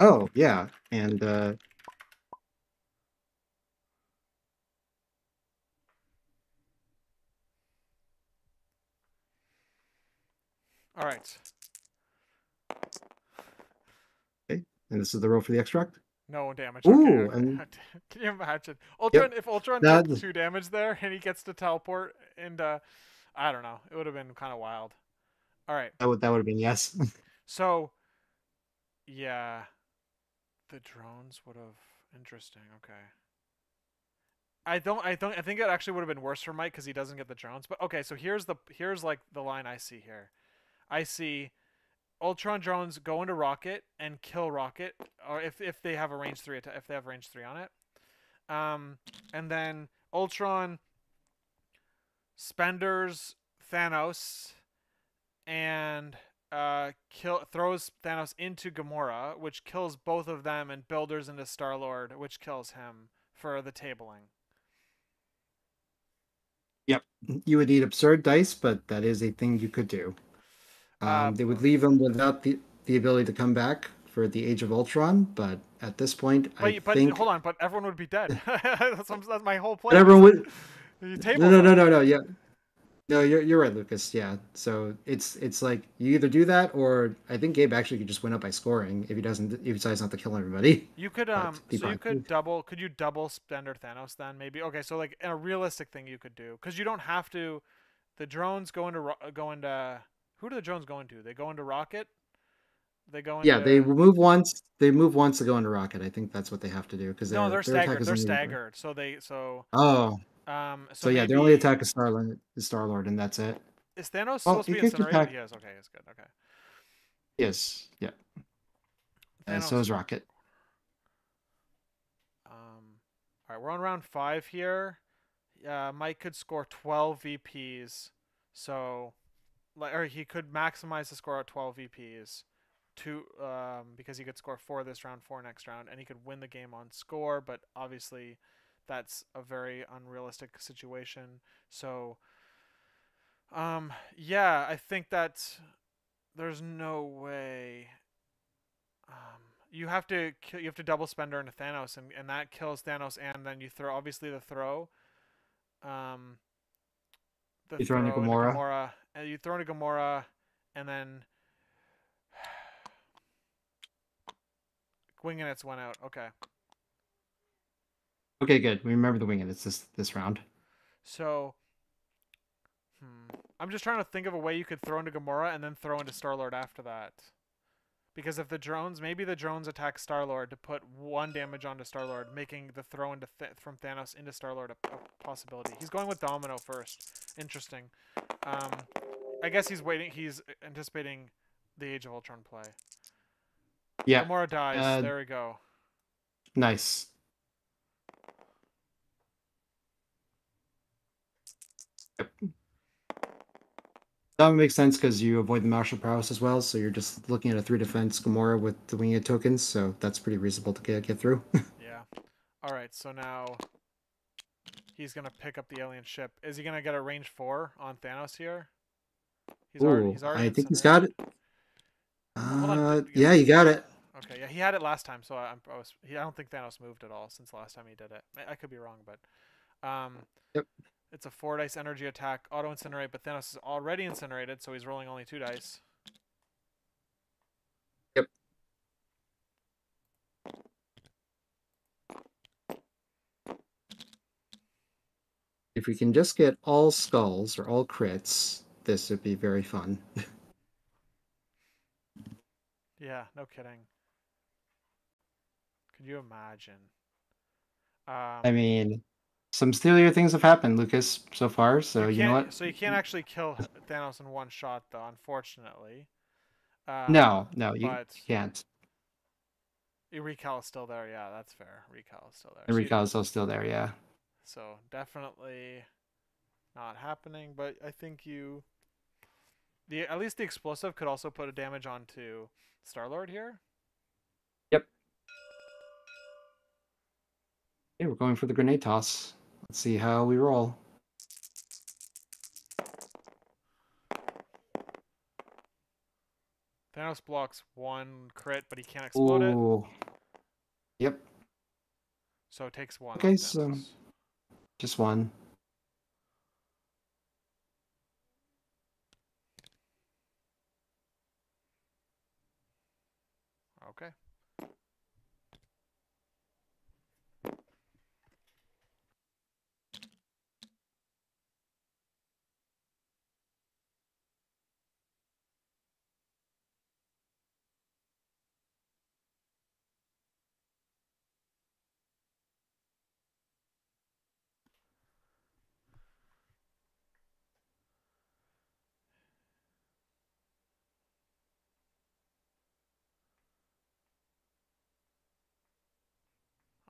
oh yeah, and All right. okay, and this is the roll for the extract. No damage. Okay. Ooh, Okay. and Can you imagine? yep, If Ultron that took 2 damage there and he gets to teleport and I don't know. It would have been kind of wild. All right. that would have been yes. So, yeah, the drones would have interesting. Okay. I think it actually would have been worse for Mike cuz he doesn't get the drones. But okay, so here's like the line I see here. I see Ultron drones go into Rocket and kill Rocket, or if they have a range 3 if they have range 3 on it. Um, and then Ultron spenders Thanos and throws Thanos into Gamora, which kills both of them, and builders into Star Lord, which kills him for the tabling. Yep, you would need absurd dice, but that is a thing you could do. Uh, They would leave him without the ability to come back for the Age of Ultron, but at this point, I but think hold on, but everyone would be dead. That's my whole but plan. Is everyone would. you No, table no, no, them. no, no. Yeah, no, you're right, Lucas. Yeah. So it's like you either do that, or I think Gabe actually could just win up by scoring if he decides not to kill everybody. You could But so you could could you double spender Thanos then maybe? Okay, so like a realistic thing you could do cuz you don't have to the drones go into who do the drones go into? They go into Rocket? They go yeah, they into move once. They move once to go into rocket. I think that's what they have to do because No, they're their attack staggered. is They're only. staggered. Oh, so so yeah, their only maybe attack is Star Lord, and that's it. is Thanos Well, supposed to he be could incinerated? attack. Yes, okay, it's good. Okay. Yes, yeah. So Thanos is Rocket. all right, we're on round 5 here. Mike could score 12 VPs. So or he could maximize the score at 12 VPs. Because he could score 4 this round, 4 next round, and he could win the game on score. But obviously, that's a very unrealistic situation. So, yeah, I think that there's no way. You have to double spender into Thanos, and that kills Thanos, and then you throw obviously um, the You throw in a throw into Gamora. Gamora, and you throw into Gamora, and then wing and it's one out. Okay. Okay, good. We remember the wing, and it's this round. So, I'm just trying to think of a way you could throw into Gamora and then throw into Star Lord after that. Because if maybe the drones attack Star Lord to put 1 damage onto Star Lord, making the throw from Thanos into Star Lord a possibility. He's going with Domino first. Interesting. Um, I guess he's waiting. He's anticipating the Age of Ultron play. Yeah. Gamora dies. Uh, There we go. nice. Yep. That would make sense because you avoid the martial prowess as well, so you're just looking at a 3 defense Gamora with the winged tokens, so that's pretty reasonable to get through. Yeah. All right. So now he's gonna pick up the alien ship. Is he gonna get a range 4 on Thanos here? Ooh, He's already I think he's got incinerated. it. Hold on. Yeah, you got it. Okay, yeah, he had it last time, so I don't think Thanos moved at all since the last time he did it. I could be wrong, but Yep. it's a 4 dice energy attack, auto incinerate, but Thanos is already incinerated, so he's rolling only 2 dice. Yep. If we can just get all skulls or all crits, this would be very fun. Yeah, no kidding. Could you imagine? I mean, some steelier things have happened, Lucas, so far. So you know what? You can't actually kill Thanos in one shot, though, unfortunately. No, no, you But can't. Recal is still there. Yeah, that's fair. Recal is still there. The recall is still there. Yeah. So definitely not happening. But I think at least the explosive could also put a damage onto Star-Lord here. Yep. Okay, we're going for the grenade toss. Let's see how we roll. Thanos blocks one crit, but he can't explode it. Ooh. Yep. So it takes one Okay, off so Thanos. just one. Okay.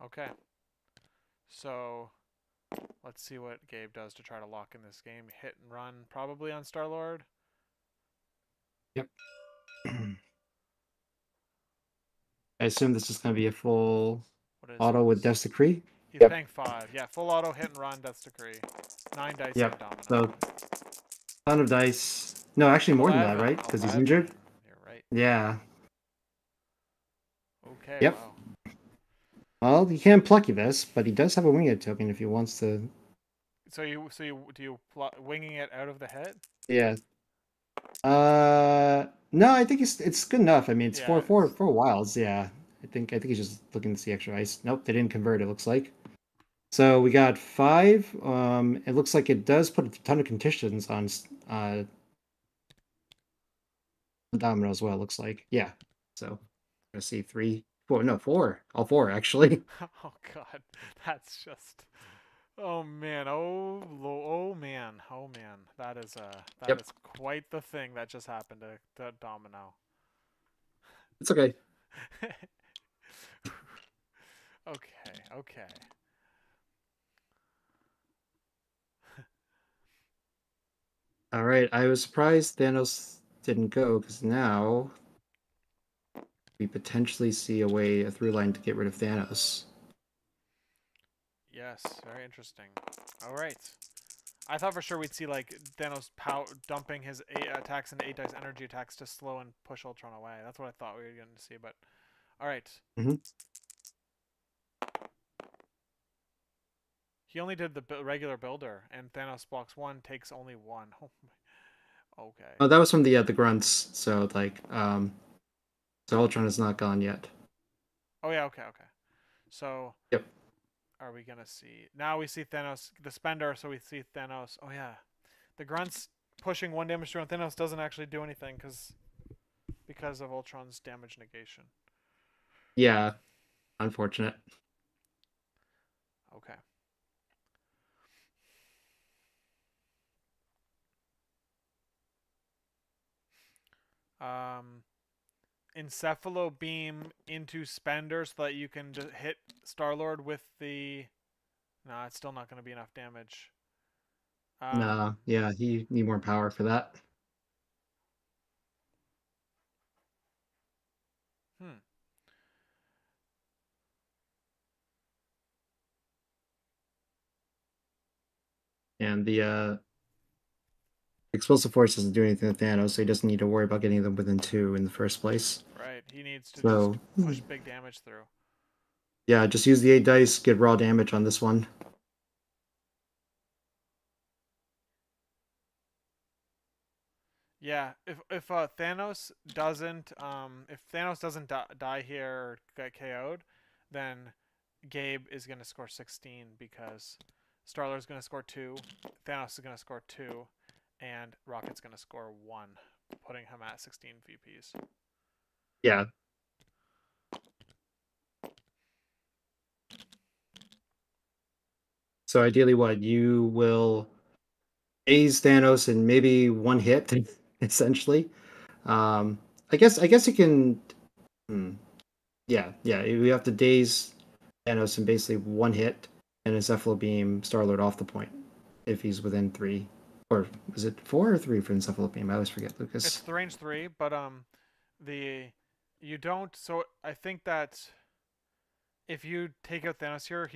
Okay. So let's see what Gabe does to try to lock in this game. Hit and run probably on Star-Lord. Yep. I assume this is going to be a full What is auto with this? Death's Decree. He's Yep. paying 5. Yeah, full auto, hit and run, Death's Decree. 9 dice and a Yep. domino. So ton of dice. No, actually more than that, 11. right? Because he's 11. injured. You're right. Yeah. Okay, Yep. wow. Well, he can't plucky this, but he does have a winged token if he wants to. So you winging it out of the hit? Yeah. No, I think it's good enough. I mean, it's Yeah, four wilds. Yeah. I think he's just looking to see extra ice. Nope, they didn't convert. It looks like. So we got 5. It looks like it does put a ton of conditions on domino as well. It looks like, yeah. So let's see, 3, 4, no 4, all 4 actually. oh god, that's just. Oh man, oh man, oh man. That Yep, is quite the thing that just happened to Domino. it's okay. Okay, okay. All right, I was surprised Thanos didn't go because now we potentially see a through line to get rid of Thanos. Yes, very interesting. All right. I thought for sure we'd see like Thanos dumping his attacks into 8 dice energy attacks to slow and push Ultron away. That's what I thought we were going to see. But all right, Mm-hmm. he only did the regular builder, and Thanos blocks 1, takes only 1. Oh, okay. Oh, that was from the grunts. So like, so Ultron is not gone yet. Oh yeah, okay, okay. So Yep. are we gonna see now? We see Thanos, the spender. So we see Thanos. Oh yeah, the grunts pushing 1 damage through on Thanos doesn't actually do anything because of Ultron's damage negation. Yeah, unfortunate. Okay. Um, Encephalo beam into spender so that you can just hit Star-Lord with the. Nah, it's still not going to be enough damage. Nah, yeah, he need more power for that. Hmm. And the explosive force doesn't do anything to Thanos, so he doesn't need to worry about getting them within 2 in the first place. Right. He needs to just So push big damage through. yeah, just use the 8 dice, get raw damage on this one. Yeah, if Thanos doesn't die here or get KO'd, then Gabe is gonna score 16 because Starler's gonna score 2, Thanos is gonna score 2, and Rocket's gonna score 1, putting him at 16 VPs. Yeah. So ideally, what you will daze Thanos in maybe one hit, essentially. Um, I guess you can. Hmm, yeah. You have to daze Thanos in basically one hit, and Encephalo Beam Star-Lord off the point if he's within 3, or is it 4 or 3 for Encephalo Beam? I always forget, It's Lucas. the range 3, but the you don't. So I think that if you take out Thanos here,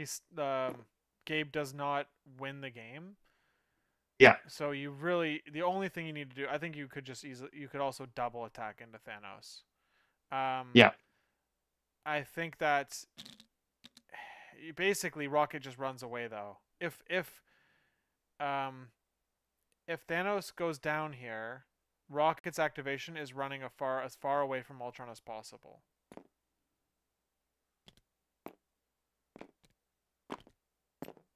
Gabe does not win the game. Yeah, So you really the only thing you need to do, I think you could just easily you could also double attack into Thanos. Um, yeah. I think that basically Rocket just runs away though. Um if Thanos goes down here, Rocket's activation is running as far away from Ultron as possible.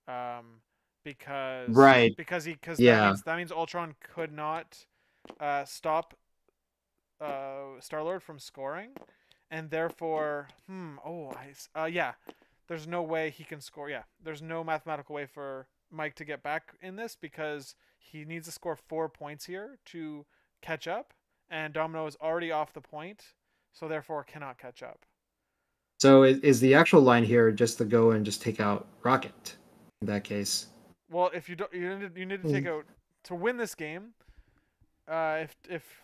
Um, because Right. because Yeah. that means Ultron could not stop Star Lord from scoring, and therefore, yeah, there's no way he can score. Yeah, there's no mathematical way for Mike to get back in this because he needs to score 4 points here to catch up, and Domino is already off the point, so therefore cannot catch up. So is the actual line here just to go and just take out Rocket in that case? Well, if you don't, you need to take Mm. out to win this game. If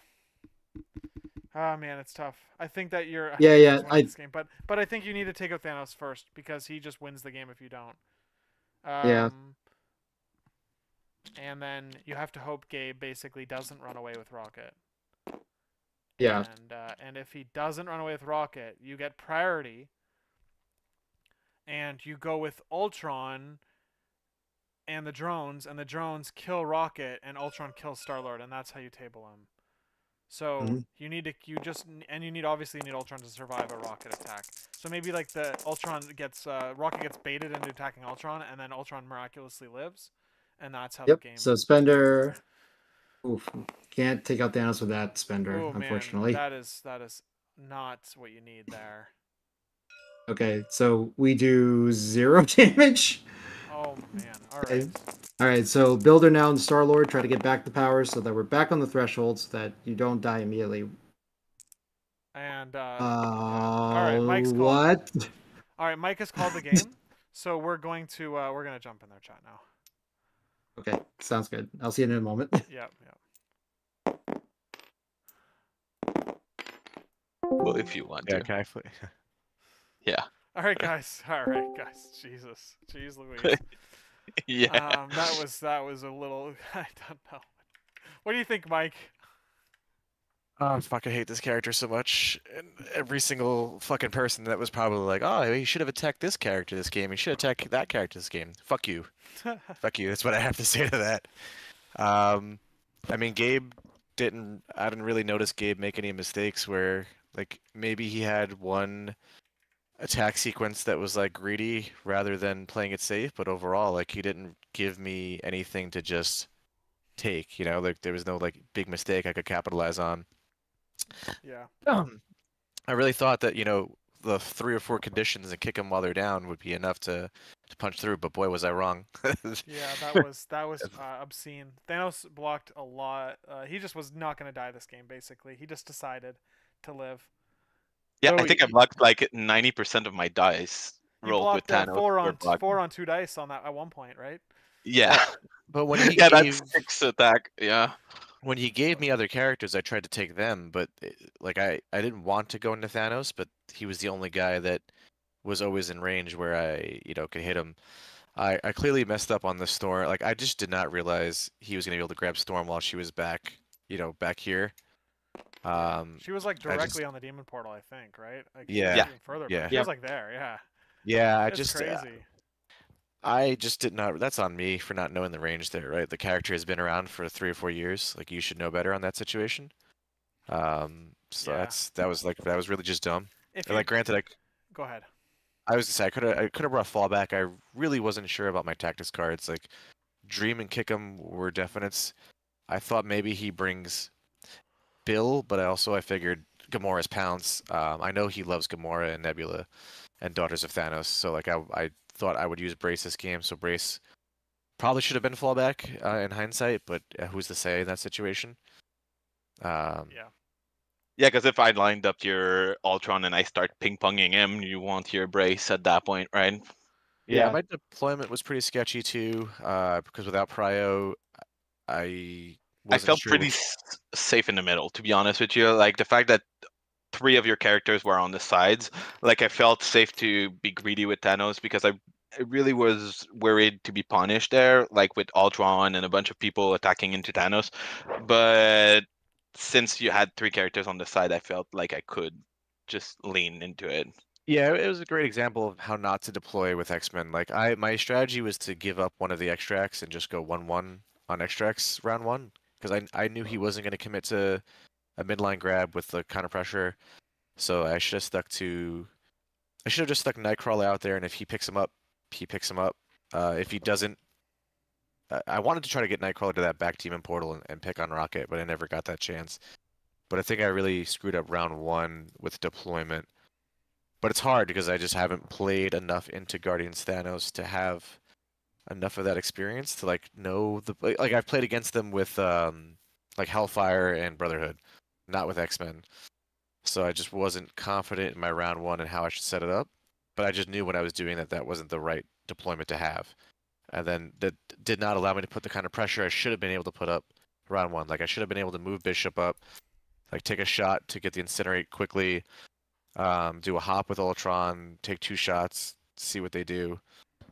Oh man, it's tough. I think that Yeah, Gabe's yeah. winning this game, but I think you need to take out Thanos first because he just wins the game if you don't. Yeah, And then you have to hope Gabe basically doesn't run away with Rocket. yeah. And if he doesn't run away with Rocket, you get priority, and you go with Ultron and the drones kill Rocket, and Ultron kills Star Lord, and that's how you table him. So Mhm. you need obviously you need Ultron to survive a Rocket attack. So maybe like the Rocket gets baited into attacking Ultron, and then Ultron miraculously lives, and that's how the Yep. game So takes place. Spender. Oof. Can't take out Thanos with that Spender, Oh man, unfortunately. that is not what you need there. Okay, so we do 0 damage. Oh man, all Okay. right. All right, so Builder now and Star Lord try to get back the power so that we're back on the threshold so that you don't die immediately. And yeah, all right. What? All right, Mike has called the game, so we're gonna jump in their chat now. Okay, sounds good. I'll see you in a moment. Yep, yep. Well, if you want Yeah, to. can I play? Yeah. All right, guys. All right, guys. Jesus, jeez, Louise. Yeah. That was a little. I don't know. What do you think, Mike? Oh, fuck, I hate this character so much. And every single fucking person that was probably like, oh, he should have attacked this character this game. He should attack that character this game. Fuck you. Fuck you. That's what I have to say to that. I mean, I didn't really notice Gabe make any mistakes where, like, maybe he had one attack sequence that was, like, greedy rather than playing it safe, but overall, like, he didn't give me anything to just take, you know? Like, there was no, like, big mistake I could capitalize on. Yeah. I really thought that, you know, the 3 or 4 conditions and kick them while they're down would be enough to punch through, but boy, was I wrong. Yeah, that was obscene. Thanos blocked a lot. He just was not going to die this game. Basically, he just decided to live. Yeah, So I think I blocked like 90% of my dice You rolled with blocked Thanos were blocked. four on 2 dice on that at one point, right? Yeah. But when he Yeah, gave that's 6 attack. Yeah. when he gave me other characters, I tried to take them, but like I didn't want to go into Thanos, but he was the only guy that was always in range where I, you know, could hit him. I clearly messed up on the Storm. Like I just did not realize he was gonna be able to grab Storm while she was back, you know, back here. She was like I just directly on the demon portal, I think, right? Like yeah, Yeah. even further yeah, back. She was like there, yeah. yeah. It's crazy. I just did not. That's on me for not knowing the range there, right? The character has been around for 3 or 4 years. Like you should know better on that situation. So Yeah. that was really just dumb. If And you like, granted, go ahead. I was to say I could have brought fallback. I really wasn't sure about my tactics cards. Like Dream and Kick 'em were definites. I thought maybe he brings Bill, but I figured Gamora's Pounce. I know he loves Gamora and Nebula and Daughters of Thanos. So like I thought I would use Brace this game. So Brace Probably should have been fallback in hindsight, but who's to say in that situation? Yeah. Yeah, because if I lined up your Ultron and I start ping-ponging him, you want your brace at that point, right? Yeah, Yeah. my deployment was pretty sketchy too, because without prio, I I wasn't felt sure. pretty safe in the middle, to be honest with you. Like the fact that 3 of your characters were on the sides, like I felt safe to be greedy with Thanos because I really was worried to be punished there, like with Ultron and a bunch of people attacking into Thanos. But since you had 3 characters on the side, I felt like I could just lean into it. Yeah, it was a great example of how not to deploy with X-Men. Like my strategy was to give up one of the extracts and just go 1-1 on extracts round one because I knew he wasn't going to commit to a midline grab with the counter pressure. So I should have stuck to. I should have just stuck Nightcrawler out there, and if he picks him up, he picks him up. If he doesn't, I wanted to try to get Nightcrawler to that back demon portal and pick on Rocket, but I never got that chance. But I think I really screwed up round one with deployment. But it's hard because I just haven't played enough into Guardians Thanos to have enough of that experience to like know the like I've played against them with like Hellfire and Brotherhood, not with X-Men. So I just wasn't confident in my round one and how I should set it up. But I just knew when I was doing that that wasn't the right deployment to have. And then that did not allow me to put the kind of pressure I should have been able to put up round one. Like I should have been able to move Bishop up, like take a shot to get the incinerate quickly, do a hop with Ultron, take 2 shots, see what they do.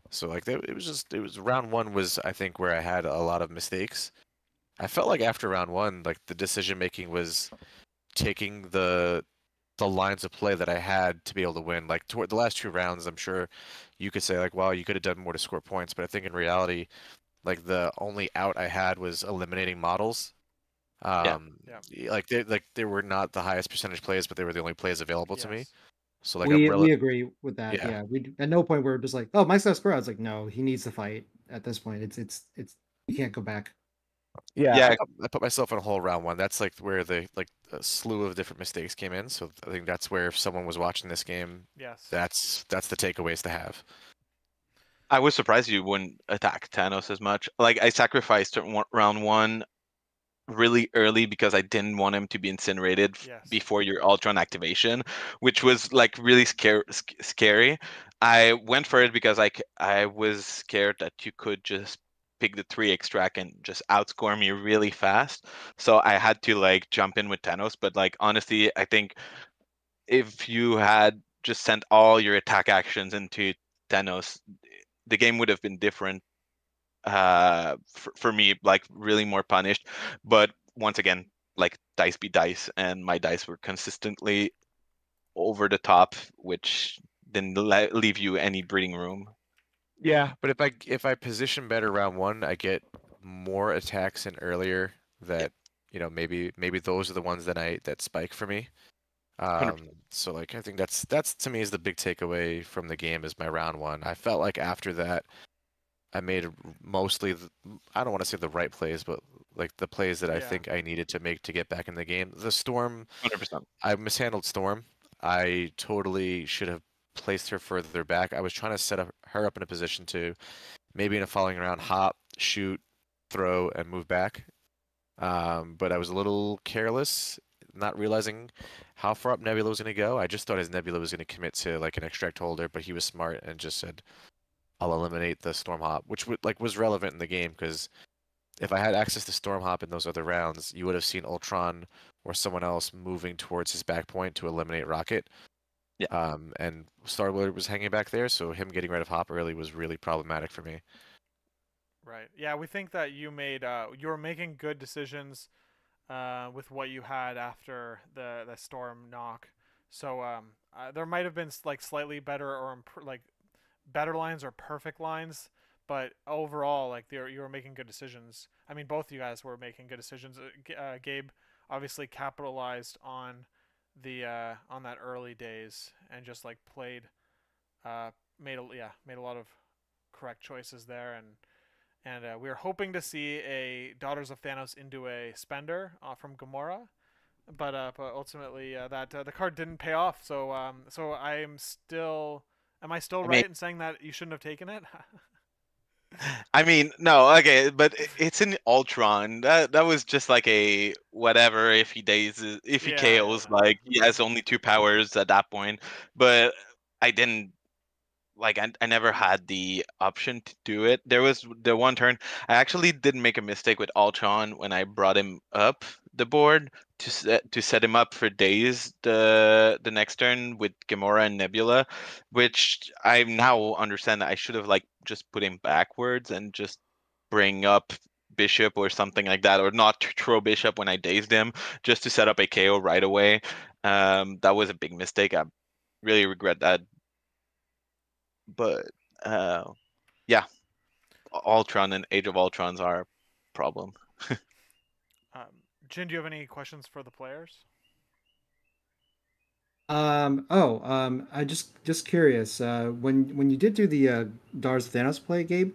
So like it was round one was I think where I had a lot of mistakes. I felt like after round one, like the decision making was taking the lines of play that I had to be able to win. Like toward the last 2 rounds, I'm sure you could say like, wow, you could have done more to score points. But I think in reality, like the only out I had was eliminating models. Yeah. Like they were not the highest percentage plays, but they were the only plays available to me. Yes. So like We agree with that. Yeah. Yeah. We at no point we're just like, oh, Mike's got score. I was like, no, he needs to fight at this point. It's you can't go back. Yeah, Yeah. I put myself in a hole round one. That's like where the like a slew of different mistakes came in. So I think that's where if someone was watching this game, Yes. that's the takeaways to have. I was surprised you wouldn't attack Thanos as much. Like I sacrificed round one really early because I didn't want him to be incinerated Yes. before your Ultron activation, which was like really scary. I went for it because I was scared that you could just pick the 3 extract and just outscore me really fast. So I had to like jump in with Thanos. But like honestly, I think if you had just sent all your attack actions into Thanos, the game would have been different for me, like really more punished. But once again, like dice be dice, and my dice were consistently over the top, which didn't leave you any breathing room. Yeah, but if I position better round one, I get more attacks in earlier that maybe those are the ones that spike for me. 100%. So like I think that's to me is the big takeaway from the game is my round one. I felt like after that I made mostly I don't want to say the right plays, but like the plays that I Yeah. think I needed to make to get back in the game. The Storm, 100%. I mishandled Storm. I totally should have placed her further back. I was trying to her up in a position to maybe in a following round hop, shoot, throw, and move back. But I was a little careless, not realizing how far up Nebula was going to go. I just thought his Nebula was going to commit to like an extract holder, but he was smart and just said, "I'll eliminate the Storm Hop," which was relevant in the game because if I had access to Storm Hop in those other rounds, you would have seen Ultron or someone else moving towards his back point to eliminate Rocket. Yeah. And Star-Lord was hanging back there, so him getting rid of Hop early was really problematic for me. Right. Yeah, we think that you were making good decisions with what you had after the storm knock. So there might have been like slightly better or like better lines or perfect lines, but overall, like you were making good decisions. I mean, both you guys were making good decisions. Gabe obviously capitalized on on that early days and just like played, made a lot of correct choices there, and we were hoping to see a Daughters of Thanos into a spender from Gamora, but ultimately that the card didn't pay off. So am I still right in saying that you shouldn't have taken it? I mean, no, okay, but it's in Ultron. That was just like a whatever. If he if he Yeah, KOs, like he has only 2 powers at that point. But I didn't like. I never had the option to do it. There was the one turn I actually did make a mistake with Ultron when I brought him up the board to set him up for days the next turn with Gamora and Nebula, which I now understand that I should have like just put him backwards and just bring up Bishop or something like that, or not throw Bishop when I dazed him, just to set up a KO right away. That was a big mistake. I really regret that. But yeah, Ultron and Age of Ultrons are a problem. Jin, do you have any questions for the players? I just curious. When you did do the Dar's Thanos play, Gabe,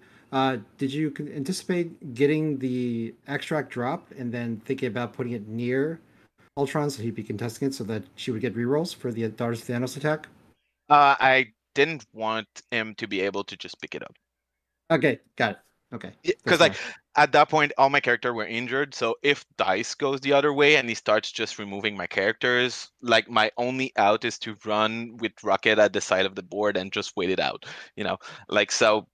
did you anticipate getting the extract drop and then thinking about putting it near Ultron so he'd be contesting it so that she would get rerolls for the Dar's Thanos attack? I didn't want him to be able to just pick it up. Okay, got it. Okay, that's Because like fine. at that point all my characters were injured, so if dice goes the other way and he starts just removing my characters, like my only out is to run with Rocket at the side of the board and just wait it out, you know, like, so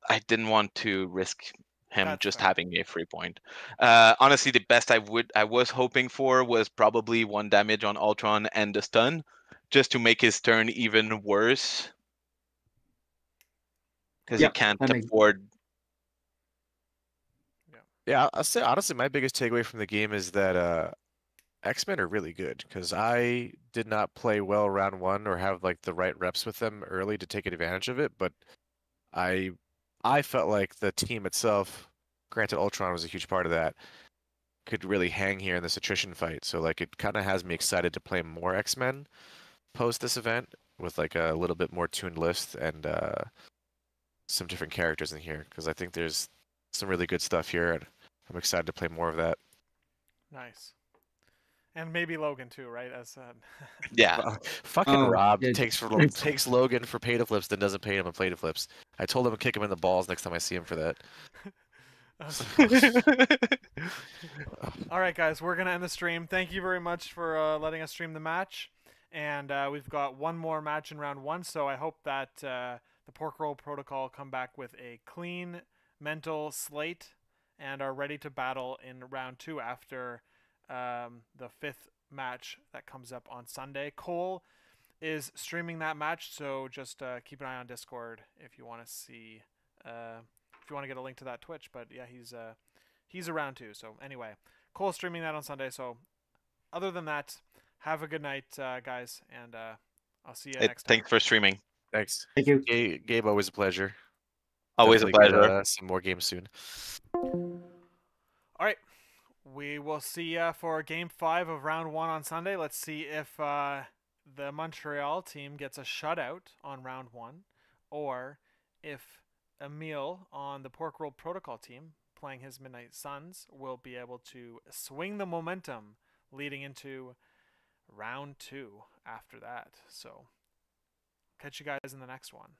I didn't want to risk him That's just fair. having a free point. Honestly, the best I was hoping for was probably 1 damage on Ultron and the stun, just to make his turn even worse, because you Yep, can't that makes afford. Yeah, I'll say honestly, my biggest takeaway from the game is that X-Men are really good because I did not play well round one or have like the right reps with them early to take advantage of it, but I I felt like the team itself, granted Ultron was a huge part of that, could really hang here in this attrition fight. So like it kind of has me excited to play more X-Men post this event with like a little bit more tuned list and some different characters in here because I think there's some really good stuff here and I'm excited to play more of that. Nice. And maybe Logan too, right? As Yeah. Fucking Oh, Rob yeah, takes Logan for pay to flips, then doesn't pay him on play to flips. I told him to kick him in the balls next time I see him for that. All right, guys, we're gonna end the stream. Thank you very much for letting us stream the match, and we've got one more match in round one. So I hope that the Pork Roll Protocol come back with a clean mental slate and are ready to battle in round two after the fifth match that comes up on Sunday. Cole is streaming that match, so just keep an eye on Discord if you want to see, if you want to get a link to that Twitch. But yeah, he's around too. So anyway, Cole's streaming that on Sunday. So other than that, have a good night, guys, and I'll see you next time. Thanks for streaming. Thanks. thank you. Gabe, always a pleasure. Always a Definitely pleasure. get, some more games soon. All right. We will see you for Game 5 of Round 1 on Sunday. Let's see if the Montreal team gets a shutout on Round 1, or if Emil on the Pork Roll Protocol team, playing his Midnight Suns, will be able to swing the momentum leading into Round 2 after that. So, catch you guys in the next one.